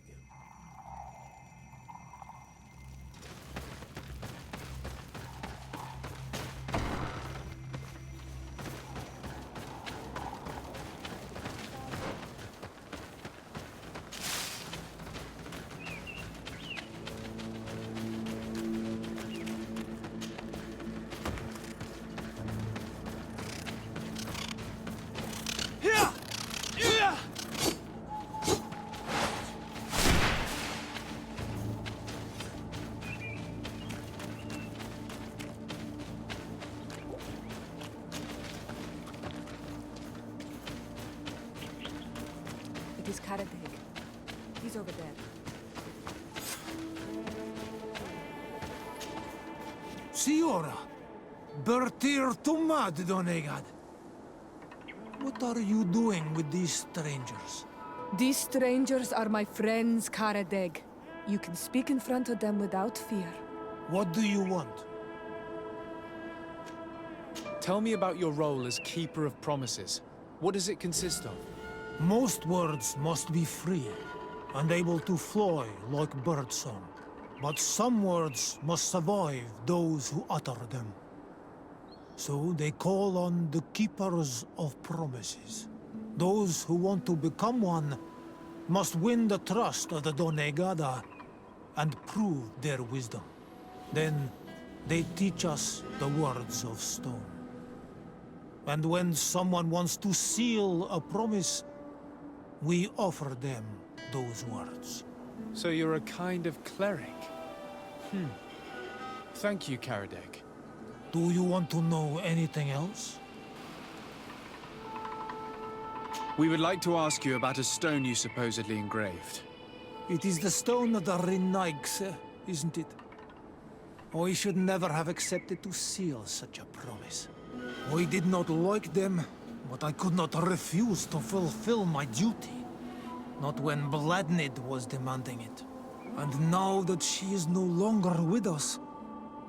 It is Karadeg. He's over there. Siora, Bertir Tumad Donegad. What are you doing with these strangers? These strangers are my friends, Karadeg. You can speak in front of them without fear. What do you want? Tell me about your role as Keeper of Promises. What does it consist of? Most words must be free and able to fly like birdsong. But some words must survive those who utter them. So they call on the Keepers of Promises. Those who want to become one must win the trust of the Donegada and prove their wisdom. Then they teach us the words of stone. And when someone wants to seal a promise, we offer them those words. So you're a kind of cleric? Thank you, Karadeg. Do you want to know anything else? We would like to ask you about a stone you supposedly engraved. It is the stone of the Renaigse, isn't it? I should never have accepted to seal such a promise. I did not like them, but I could not refuse to fulfill my duty. Not when Bladnid was demanding it. And now that she is no longer with us,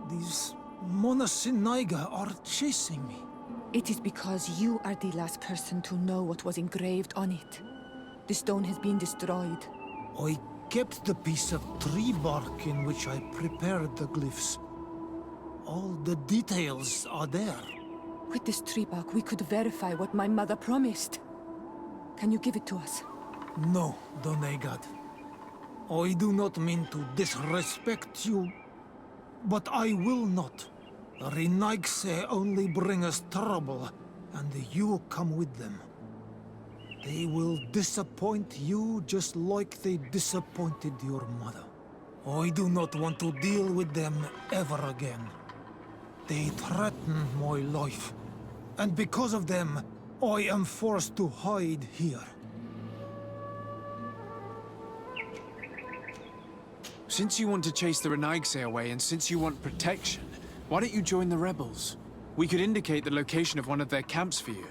these Monasinaiga are chasing me. It is because you are the last person to know what was engraved on it. The stone has been destroyed. I kept the piece of tree bark in which I prepared the glyphs. All the details are there. With this tree bark, we could verify what my mother promised. Can you give it to us? No, Donegad. I do not mean to disrespect you, but I will not. Renaigse only bring us trouble, and you come with them. They will disappoint you just like they disappointed your mother. I do not want to deal with them ever again. They threaten my life, and because of them, I am forced to hide here. Since you want to chase the Renaigse away, and since you want protection, why don't you join the rebels? We could indicate the location of one of their camps for you.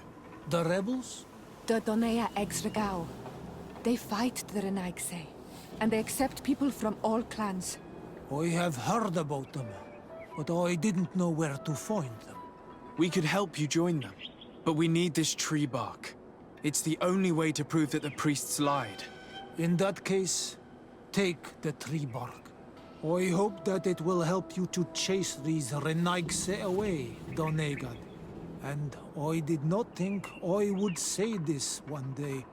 The rebels? The Donea Exregao. They fight the Renaigse, and they accept people from all clans. I have heard about them, but I didn't know where to find them. We could help you join them, but we need this tree bark. It's the only way to prove that the priests lied. In that case, take the tree bark. I hope that it will help you to chase these Renaigse away, Donegad. And I did not think I would say this one day.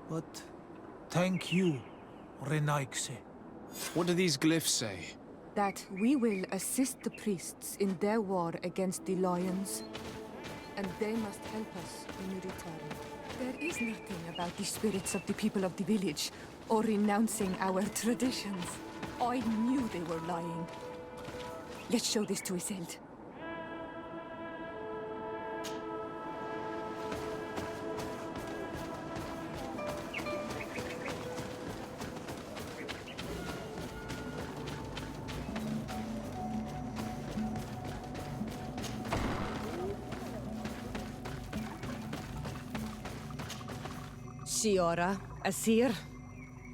But thank you, Renaigse. What do these glyphs say? That we will assist the priests in their war against the lions, and they must help us in return. There is nothing about the spirits of the people of the village, or renouncing our traditions. I knew they were lying. Let's show this to Iselt. Siora, Asir,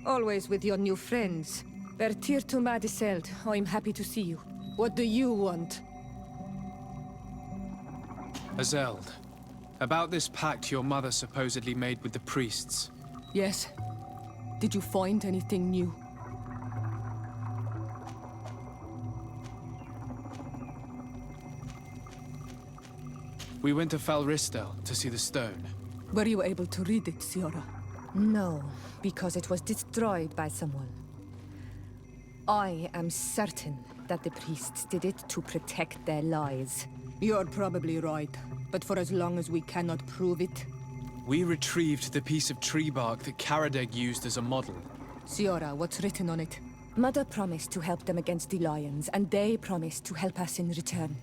always with your new friends. Bertir to Madiseld, I'm happy to see you. What do you want? Azeld, about this pact your mother supposedly made with the priests. Yes. Did you find anything new? We went to Falristel to see the stone. Were you able to read it, Siora? No, because it was destroyed by someone. I am certain that the priests did it to protect their lies. You're probably right, but for as long as we cannot prove it... We retrieved the piece of tree bark that Karadeg used as a model. Siora, what's written on it? Mother promised to help them against the lions, and they promised to help us in return.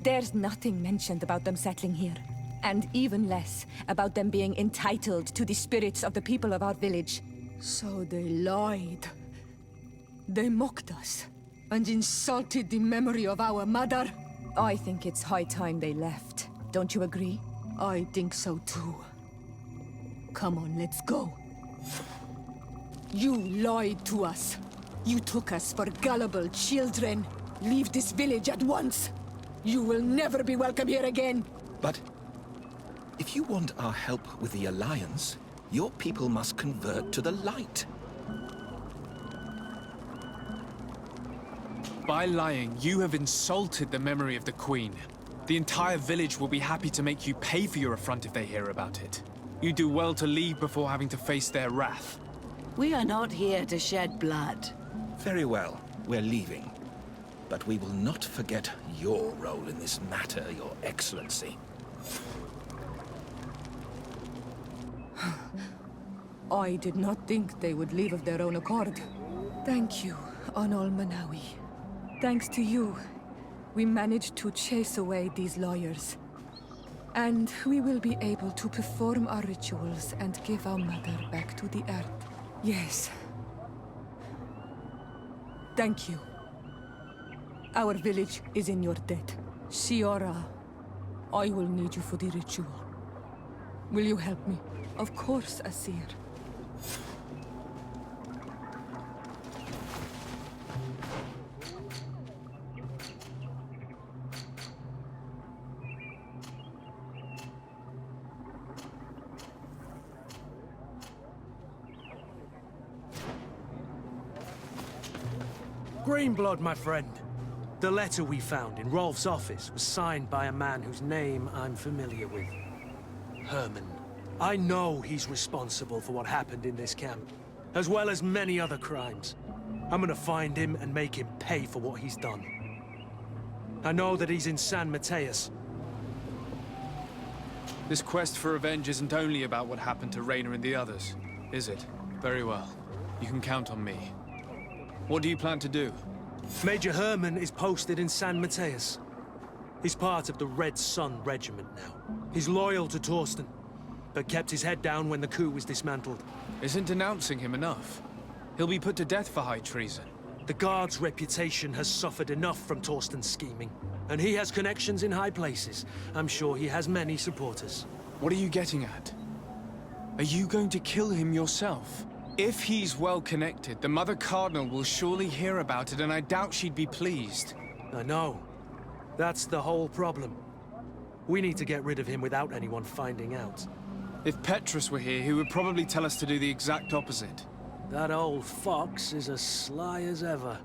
There's nothing mentioned about them settling here. And even less about them being entitled to the spirits of the people of our village. So they lied. They mocked us, and insulted the memory of our mother. I think it's high time they left. Don't you agree? I think so too. Come on, let's go. You lied to us. You took us for gullible children. Leave this village at once. You will never be welcome here again. But if you want our help with the Alliance, your people must convert to the light. By lying, you have insulted the memory of the Queen. The entire village will be happy to make you pay for your affront if they hear about it. You do well to leave before having to face their wrath. We are not here to shed blood. Very well, we're leaving. But we will not forget your role in this matter, Your Excellency. I did not think they would leave of their own accord. Thank you, Anol Manawi. Thanks to you, we managed to chase away these lawyers. And we will be able to perform our rituals and give our mother back to the earth. Yes. Thank you. Our village is in your debt. Siora, I will need you for the ritual. Will you help me? Of course, Asir. Greenblood, my friend. The letter we found in Rolf's office was signed by a man whose name I'm familiar with. Herman. I know he's responsible for what happened in this camp, as well as many other crimes. I'm gonna find him and make him pay for what he's done. I know that he's in San Mateus. This quest for revenge isn't only about what happened to Raynor and the others, is it? Very well. You can count on me. What do you plan to do? Major Herman is posted in San Mateus. He's part of the Red Sun Regiment now. He's loyal to Torsten, but kept his head down when the coup was dismantled. Isn't denouncing him enough? He'll be put to death for high treason. The Guard's reputation has suffered enough from Torsten's scheming, and he has connections in high places. I'm sure he has many supporters. What are you getting at? Are you going to kill him yourself? If he's well connected, the Mother Cardinal will surely hear about it, and I doubt she'd be pleased. I know. That's the whole problem. We need to get rid of him without anyone finding out. If Petrus were here, he would probably tell us to do the exact opposite. That old fox is as sly as ever.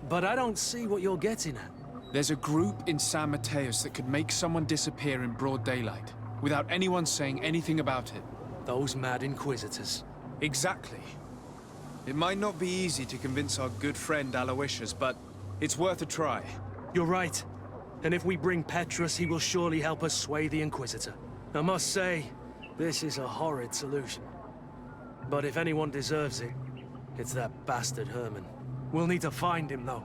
But I don't see what you're getting at. There's a group in San Mateus that could make someone disappear in broad daylight, without anyone saying anything about it. Those mad Inquisitors. Exactly. It might not be easy to convince our good friend Aloysius, but it's worth a try. You're right. And if we bring Petrus, he will surely help us sway the Inquisitor. I must say, this is a horrid solution. But if anyone deserves it, it's that bastard Herman. We'll need to find him, though.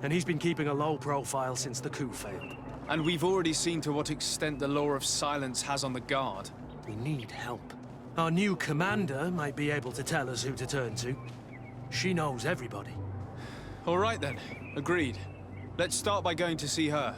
And he's been keeping a low profile since the coup failed. And we've already seen to what extent the law of silence has on the Guard. We need help. Our new commander might be able to tell us who to turn to. She knows everybody. All right then. Agreed. Let's start by going to see her.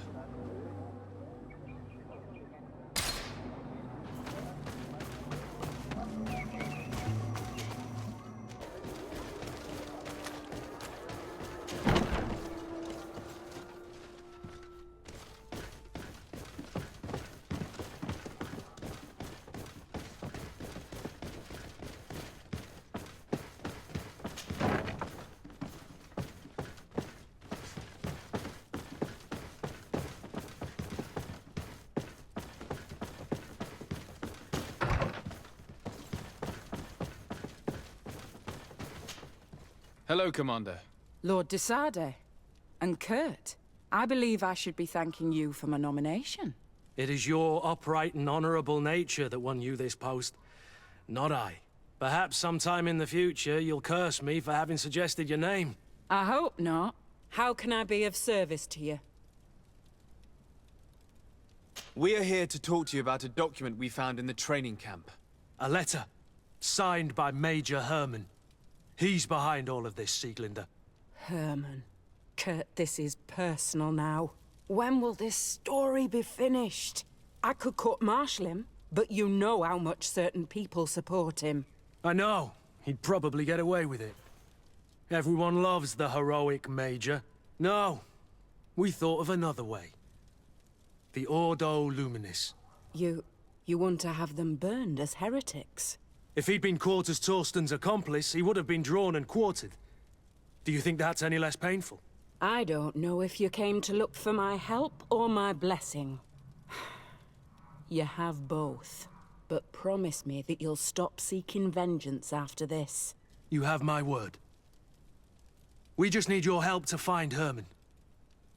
Hello, Commander. Lord de Sade. And Kurt. I believe I should be thanking you for my nomination. It is your upright and honorable nature that won you this post, not I. Perhaps sometime in the future you'll curse me for having suggested your name. I hope not. How can I be of service to you? We are here to talk to you about a document we found in the training camp. A letter, signed by Major Herman. He's behind all of this, Sieglinde. Herman. Kurt, this is personal now. When will this story be finished? I could court-martial him, but you know how much certain people support him. I know. He'd probably get away with it. Everyone loves the heroic Major. No, we thought of another way. The Ordo Luminis. You want to have them burned as heretics? If he'd been caught as Torsten's accomplice, he would have been drawn and quartered. Do you think that's any less painful? I don't know if you came to look for my help or my blessing. You have both. But promise me that you'll stop seeking vengeance after this. You have my word. We just need your help to find Herman.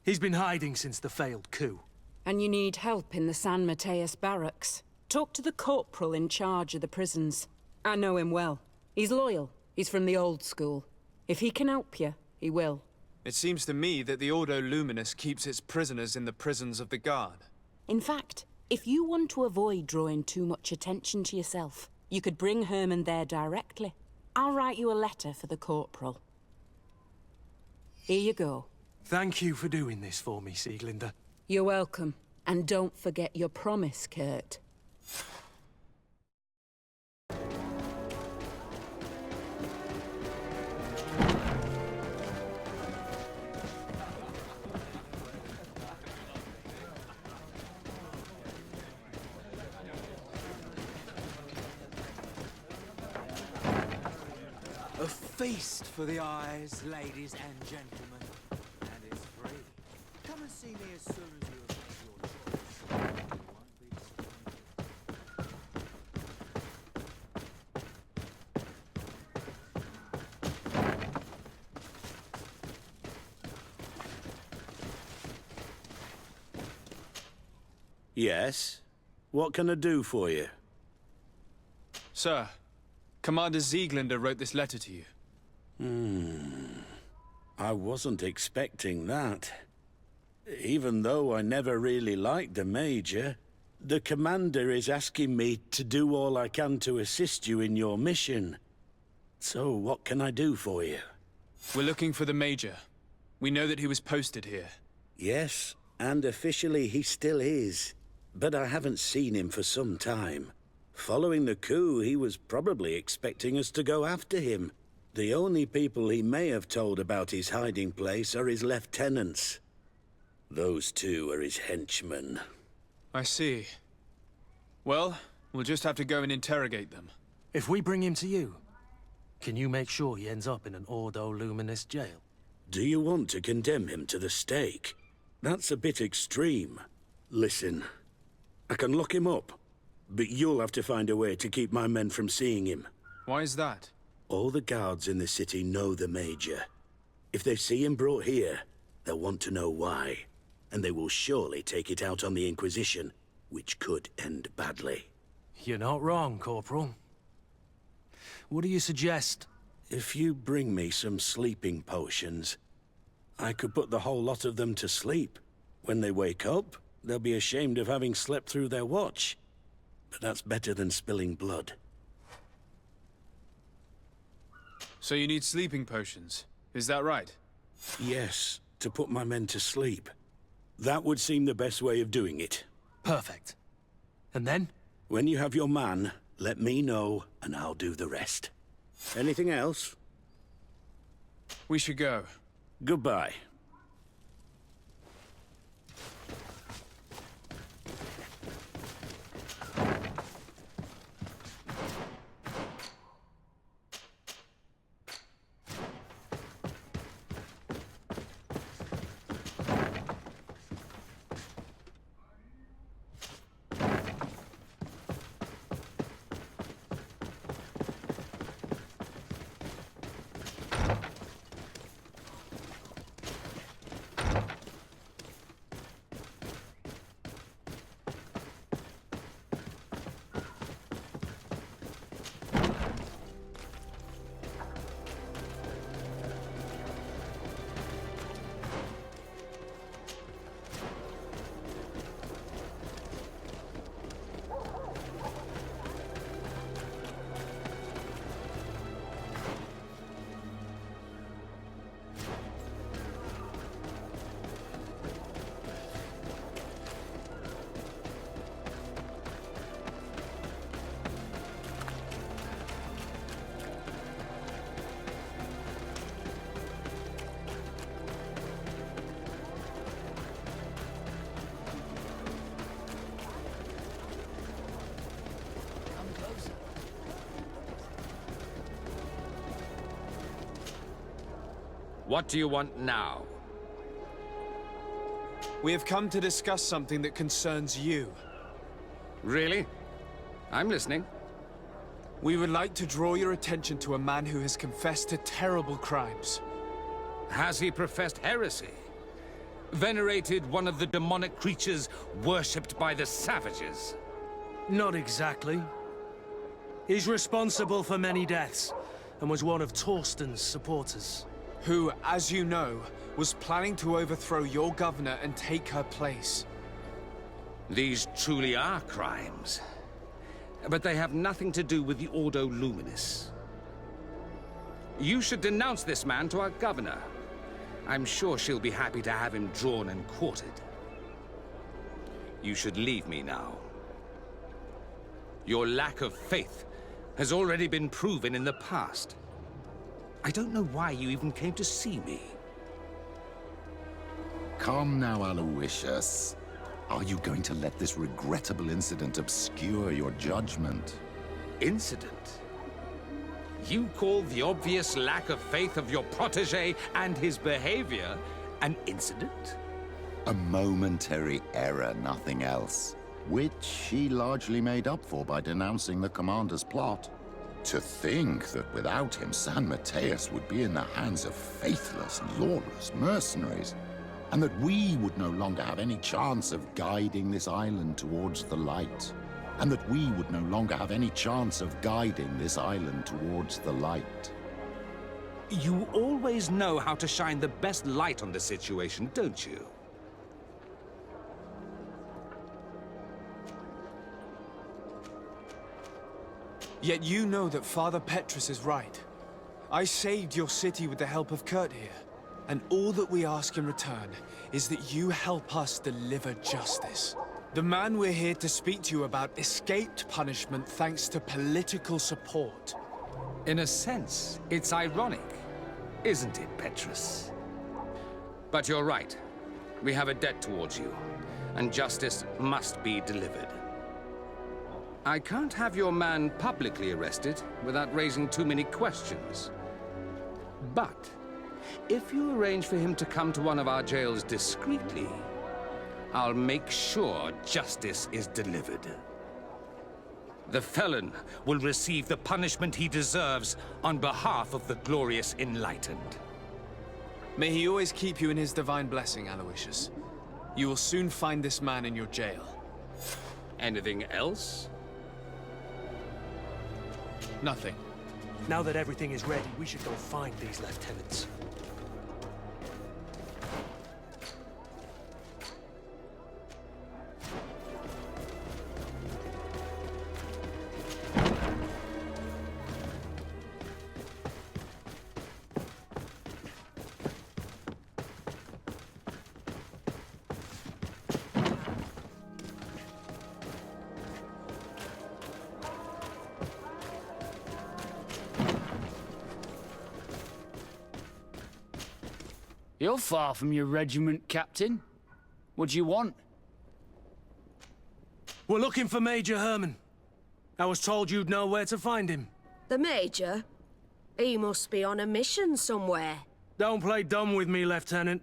He's been hiding since the failed coup. And you need help in the San Mateus barracks. Talk to the corporal in charge of the prisons. I know him well. He's loyal. He's from the old school. If he can help you, he will. It seems to me that the Ordo Luminis keeps its prisoners in the prisons of the Guard. In fact, if you want to avoid drawing too much attention to yourself, you could bring Herman there directly. I'll write you a letter for the corporal. Here you go. Thank you for doing this for me, Sieglinde. You're welcome. And don't forget your promise, Kurt. A feast for the eyes, ladies and gentlemen. And it's free. Come and see me as soon as you have made your choice. You won't be Yes? What can I do for you? Sir, Commander Zieglander wrote this letter to you. I wasn't expecting that. Even though I never really liked the Major, the Commander is asking me to do all I can to assist you in your mission. So what can I do for you? We're looking for the Major. We know that he was posted here. Yes, and officially he still is. But I haven't seen him for some time. Following the coup, he was probably expecting us to go after him. The only people he may have told about his hiding place are his lieutenants. Those two are his henchmen. I see. Well, we'll just have to go and interrogate them. If we bring him to you, can you make sure he ends up in an Ordo Luminous jail? Do you want to condemn him to the stake? That's a bit extreme. Listen, I can lock him up, but you'll have to find a way to keep my men from seeing him. Why is that? All the guards in the city know the Major. If they see him brought here, they'll want to know why. And they will surely take it out on the Inquisition, which could end badly. You're not wrong, Corporal. What do you suggest? If you bring me some sleeping potions, I could put the whole lot of them to sleep. When they wake up, they'll be ashamed of having slept through their watch. But that's better than spilling blood. So you need sleeping potions, is that right? Yes, to put my men to sleep. That would seem the best way of doing it. Perfect. And then? When you have your man, let me know, and I'll do the rest. Anything else? We should go. Goodbye. What do you want now? We have come to discuss something that concerns you. Really? I'm listening. We would like to draw your attention to a man who has confessed to terrible crimes. Has he professed heresy? Venerated one of the demonic creatures worshipped by the savages? Not exactly. He's responsible for many deaths, and was one of Torsten's supporters. Who, as you know, was planning to overthrow your governor and take her place. These truly are crimes. But they have nothing to do with the Ordo Luminous. You should denounce this man to our governor. I'm sure she'll be happy to have him drawn and quartered. You should leave me now. Your lack of faith has already been proven in the past. I don't know why you even came to see me. Calm now, Aloysius. Are you going to let this regrettable incident obscure your judgment? Incident? You call the obvious lack of faith of your protege and his behavior an incident? A momentary error, nothing else. Which she largely made up for by denouncing the commander's plot. To think that without him, San Mateus would be in the hands of faithless, lawless mercenaries, and that we would no longer have any chance of guiding this island towards the light. And that we would no longer have any chance of guiding this island towards the light. You always know how to shine the best light on the situation, don't you? Yet you know that Father Petrus is right. I saved your city with the help of Kurt here. And all that we ask in return is that you help us deliver justice. The man we're here to speak to you about escaped punishment thanks to political support. In a sense, it's ironic, isn't it, Petrus? But you're right. We have a debt towards you, and justice must be delivered. I can't have your man publicly arrested without raising too many questions. But if you arrange for him to come to one of our jails discreetly, I'll make sure justice is delivered. The felon will receive the punishment he deserves on behalf of the glorious enlightened. May he always keep you in his divine blessing, Aloysius. You will soon find this man in your jail. Anything else? Nothing. Now that everything is ready, we should go find these lieutenants. You're far from your regiment, Captain. What do you want? We're looking for Major Herman. I was told you'd know where to find him. The Major? He must be on a mission somewhere. Don't play dumb with me, Lieutenant.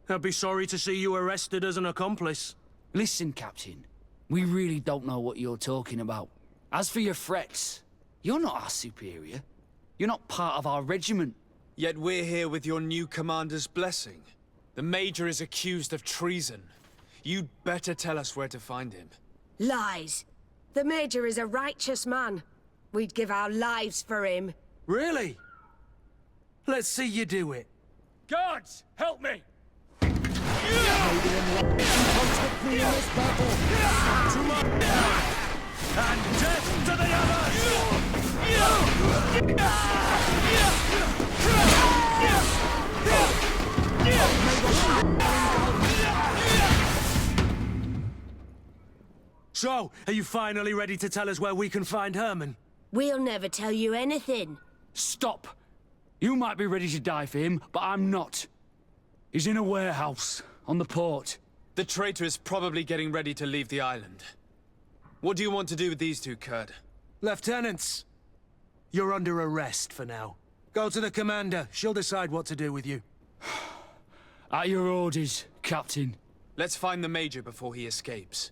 I'd be sorry to see you arrested as an accomplice. Listen, Captain. We really don't know what you're talking about. As for your threats, you're not our superior. You're not part of our regiment. Yet we're here with your new commander's blessing. The Major is accused of treason. You'd better tell us where to find him. Lies. The Major is a righteous man. We'd give our lives for him. Really? Let's see you do it. Guards, help me! And death to the So, are you finally ready to tell us where we can find Herman? We'll never tell you anything. Stop! You might be ready to die for him, but I'm not. He's in a warehouse, on the port. The traitor is probably getting ready to leave the island. What do you want to do with these two, Kurt? Lieutenants, you're under arrest for now. Go to the commander. She'll decide what to do with you. At your orders, Captain. Let's find the Major before he escapes.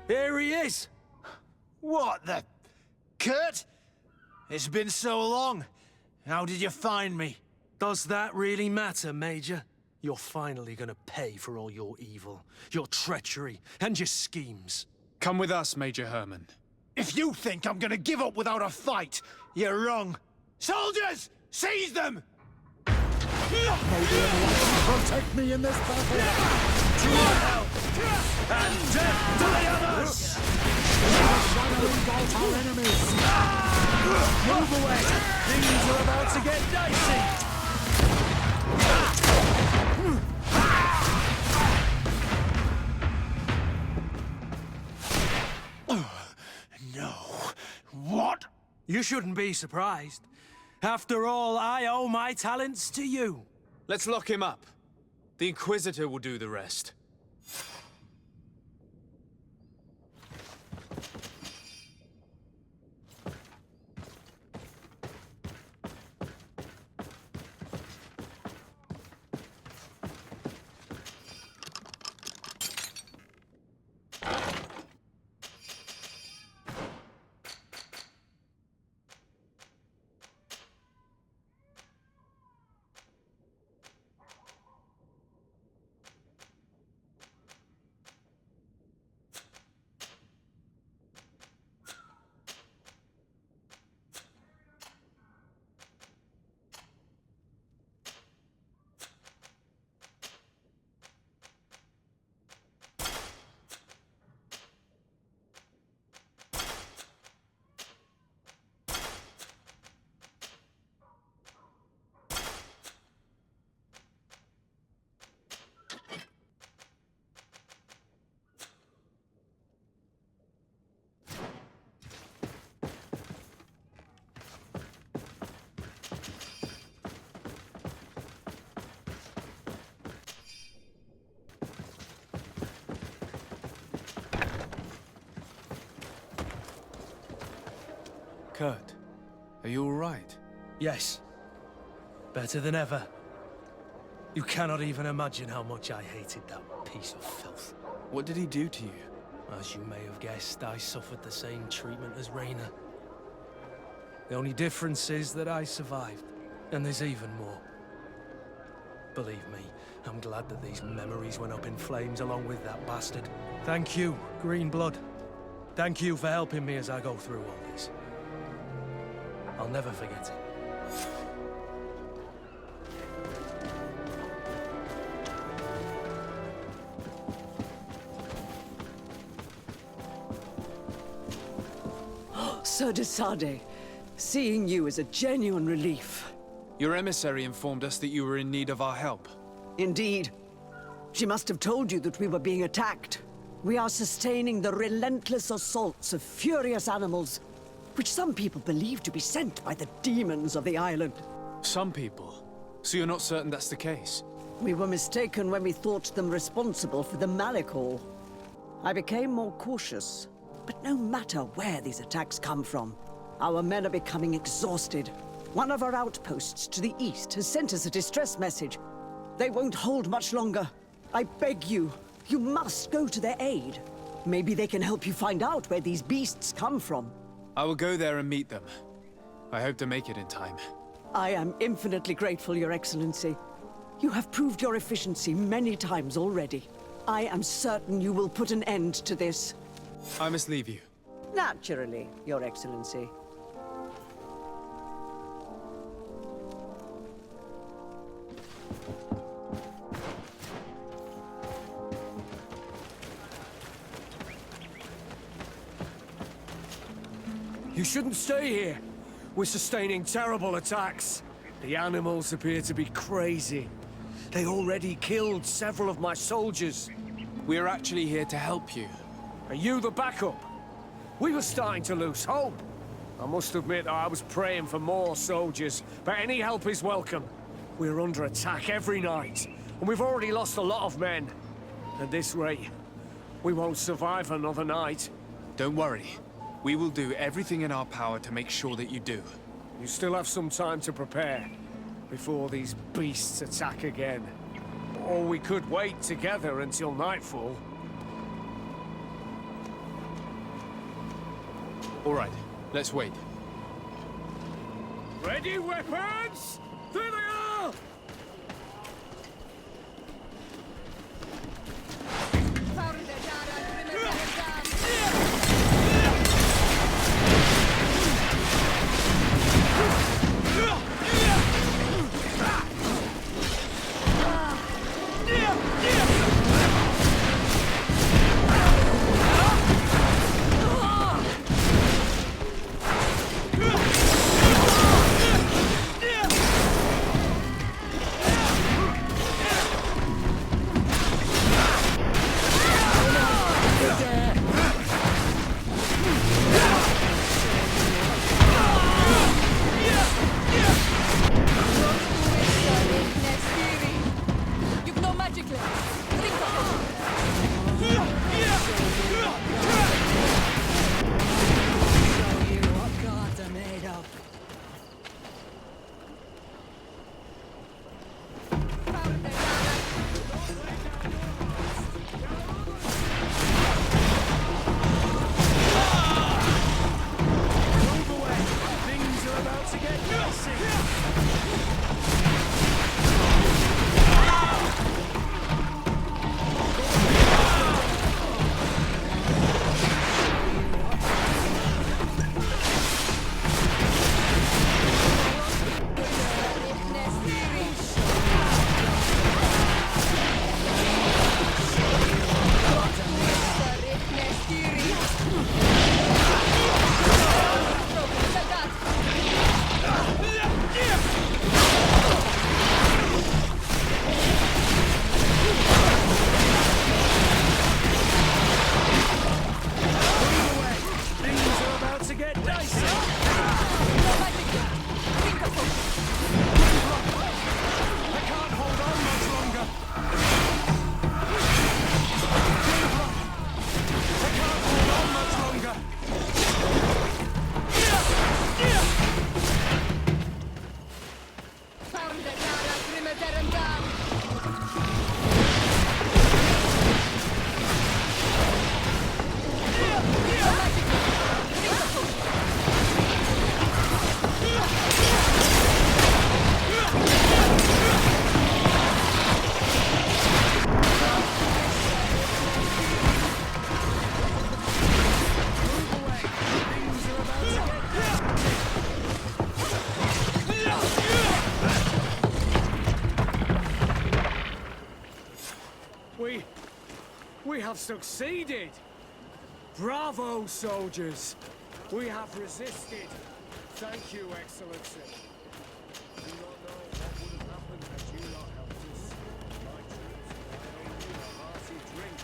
Here he is! What the... Kurt? It's been so long. How did you find me? Does that really matter, Major? You're finally gonna pay for all your evil, your treachery, and your schemes. Come with us, Major Herman. If you think I'm gonna give up without a fight, you're wrong. Soldiers, seize them! Protect me in this battle! To our help! And death to the others! Shadowing bolt our enemies! Move away! Things are about to get dicey! No. What? You shouldn't be surprised. After all, I owe my talents to you. Let's lock him up. The Inquisitor will do the rest. Kurt, are you all right? Yes. Better than ever. You cannot even imagine how much I hated that piece of filth. What did he do to you? As you may have guessed, I suffered the same treatment as Reyna. The only difference is that I survived, and there's even more. Believe me, I'm glad that these memories went up in flames along with that bastard. Thank you, Green Blood. Thank you for helping me as I go through all this. I'll never forget it. Sir de Sade, seeing you is a genuine relief. Your emissary informed us that you were in need of our help. Indeed. She must have told you that we were being attacked. We are sustaining the relentless assaults of furious animals, which some people believe to be sent by the demons of the island. Some people? So you're not certain that's the case? We were mistaken when we thought them responsible for the Malicor. I became more cautious. But no matter where these attacks come from, our men are becoming exhausted. One of our outposts to the east has sent us a distress message. They won't hold much longer. I beg you, you must go to their aid. Maybe they can help you find out where these beasts come from. I will go there and meet them. I hope to make it in time. I am infinitely grateful, Your Excellency. You have proved your efficiency many times already. I am certain you will put an end to this. I must leave you. Naturally, Your Excellency. You shouldn't stay here. We're sustaining terrible attacks. The animals appear to be crazy. They already killed several of my soldiers. We're actually here to help you. Are you the backup? We were starting to lose hope. I must admit I was praying for more soldiers, but any help is welcome. We're under attack every night, and we've already lost a lot of men. At this rate, we won't survive another night. Don't worry. We will do everything in our power to make sure that you do. You still have some time to prepare, before these beasts attack again. Or we could wait together until nightfall. All right, let's wait. Ready, weapons? There they are! We have succeeded! Bravo, soldiers! We have resisted. Thank you, Excellency. I do not know what would have happened had you not helped us. My troops had only a hearty drink.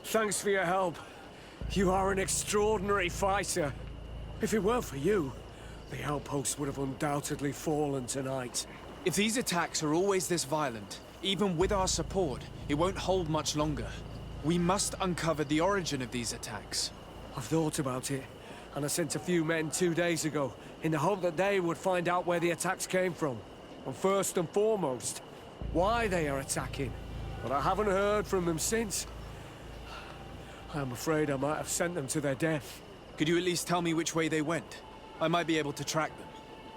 Thanks for your help. You are an extraordinary fighter. If it weren't for you, the outpost would have undoubtedly fallen tonight. If these attacks are always this violent, even with our support, it won't hold much longer. We must uncover the origin of these attacks. I've thought about it, and I sent a few men 2 days ago, in the hope that they would find out where the attacks came from. And first and foremost, why they are attacking. But I haven't heard from them since. I'm afraid I might have sent them to their death. Could you at least tell me which way they went? I might be able to track them.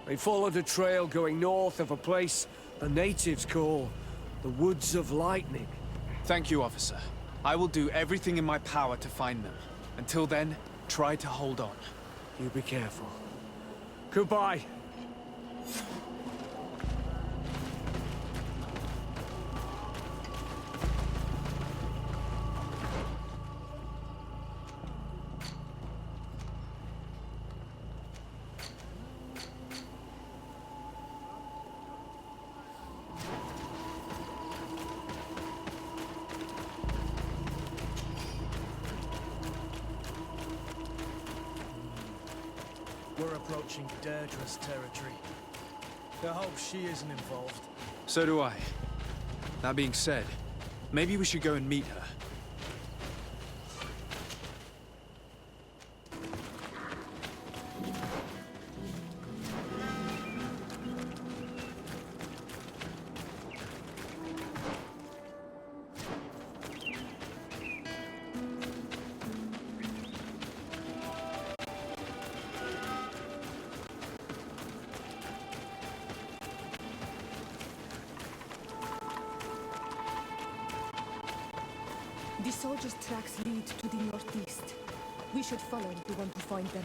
They followed a trail going north of a place the natives call the Woods of Lightning. Thank you, officer. I will do everything in my power to find them. Until then, try to hold on. You be careful. Goodbye. We're approaching Deirdre's territory. I hope she isn't involved. So do I. That being said, maybe we should go and meet her. The soldiers' tracks lead to the northeast. We should follow if we want to find them.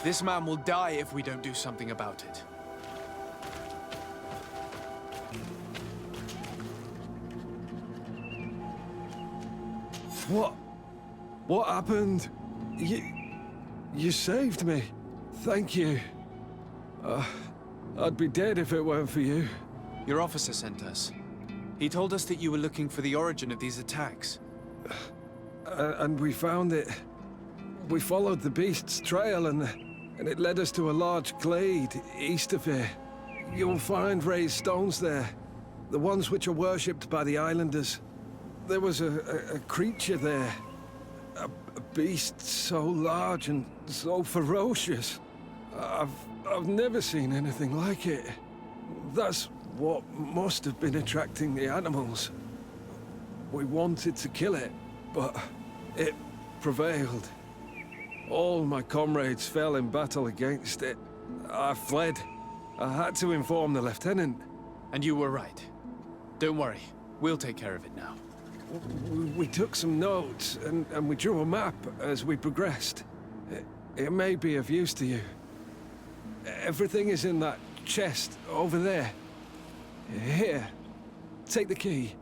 This man will die if we don't do something about it. What happened? You saved me. Thank you. I'd be dead if it weren't for you. Your officer sent us. He told us that you were looking for the origin of these attacks. And we found it. We followed the beast's trail and it led us to a large glade east of here. You'll find raised stones there, the ones which are worshipped by the islanders. There was a creature there, a beast so large and so ferocious. I've never seen anything like it. That's what must have been attracting the animals. We wanted to kill it, but it prevailed. All my comrades fell in battle against it. I fled. I had to inform the lieutenant. And you were right. Don't worry, we'll take care of it now. We took some notes, and we drew a map as we progressed. It may be of use to you. Everything is in that chest over there. Here, take the key.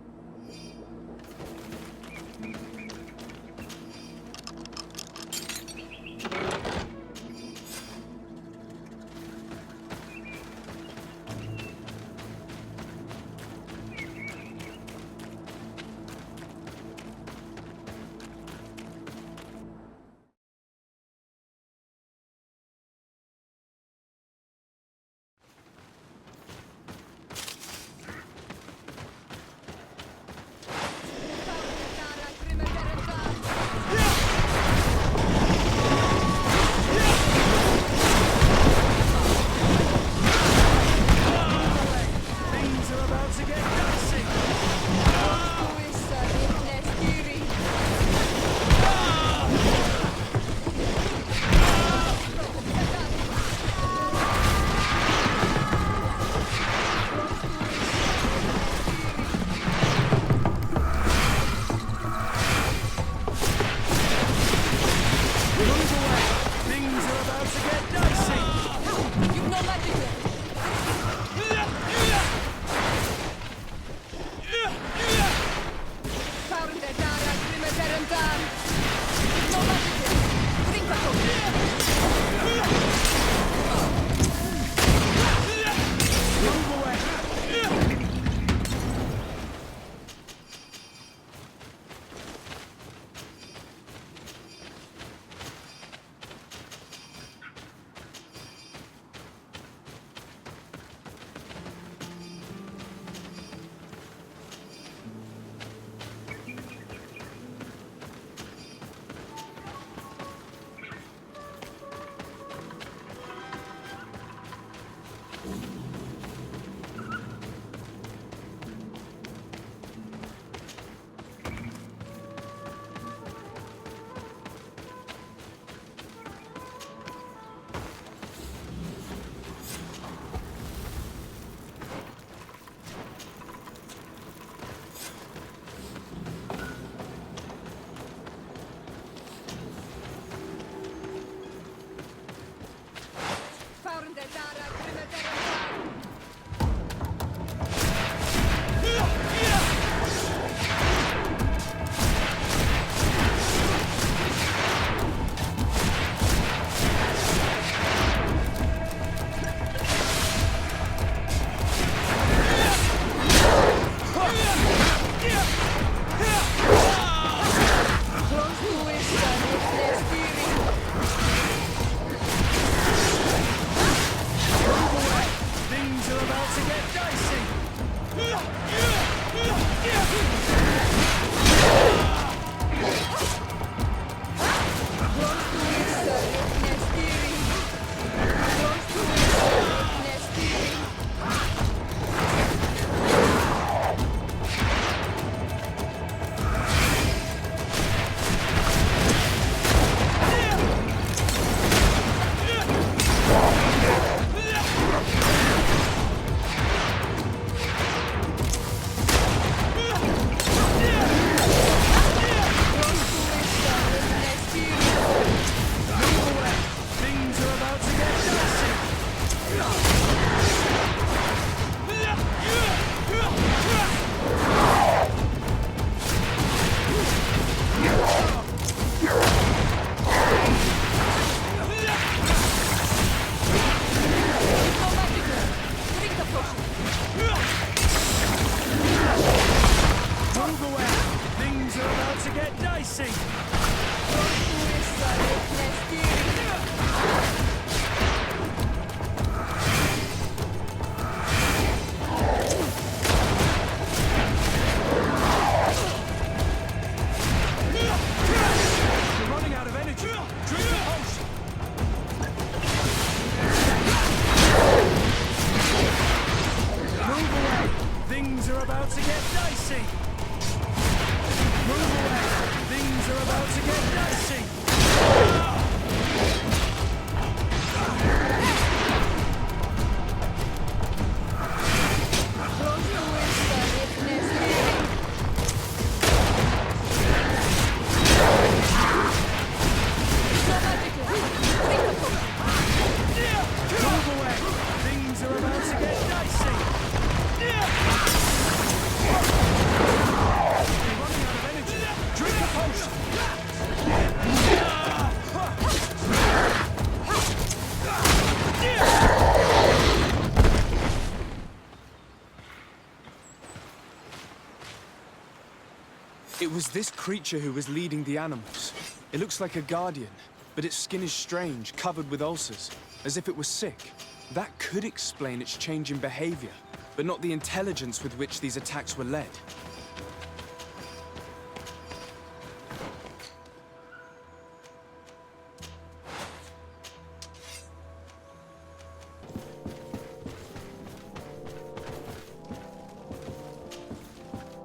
was this creature who was leading the animals. It looks like a guardian, but its skin is strange, covered with ulcers, as if it was sick. That could explain its change in behavior, but not the intelligence with which these attacks were led.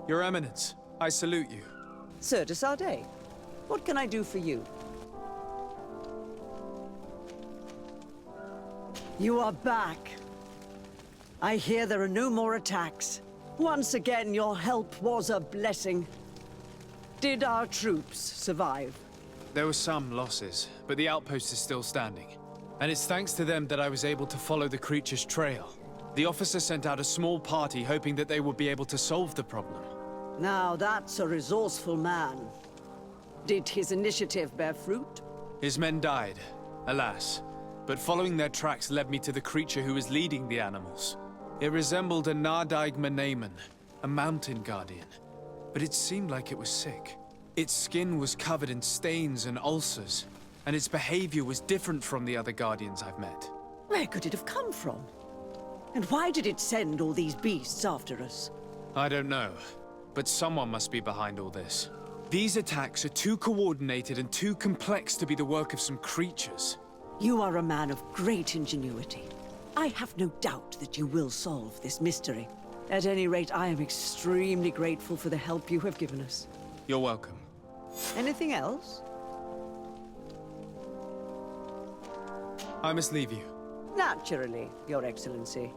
Your Eminence, I salute you. Sir de Sardet, what can I do for you? You are back. I hear there are no more attacks. Once again, your help was a blessing. Did our troops survive? There were some losses, but the outpost is still standing. And it's thanks to them that I was able to follow the creature's trail. The officer sent out a small party hoping that they would be able to solve the problem. Now that's a resourceful man. Did his initiative bear fruit? His men died, alas. But following their tracks led me to the creature who was leading the animals. It resembled a Nardaig Menaemon, a mountain guardian. But it seemed like it was sick. Its skin was covered in stains and ulcers, and its behavior was different from the other guardians I've met. Where could it have come from? And why did it send all these beasts after us? I don't know, but someone must be behind all this. These attacks are too coordinated and too complex to be the work of some creatures. You are a man of great ingenuity. I have no doubt that you will solve this mystery. At any rate, I am extremely grateful for the help you have given us. You're welcome. Anything else? I must leave you. Naturally, Your Excellency.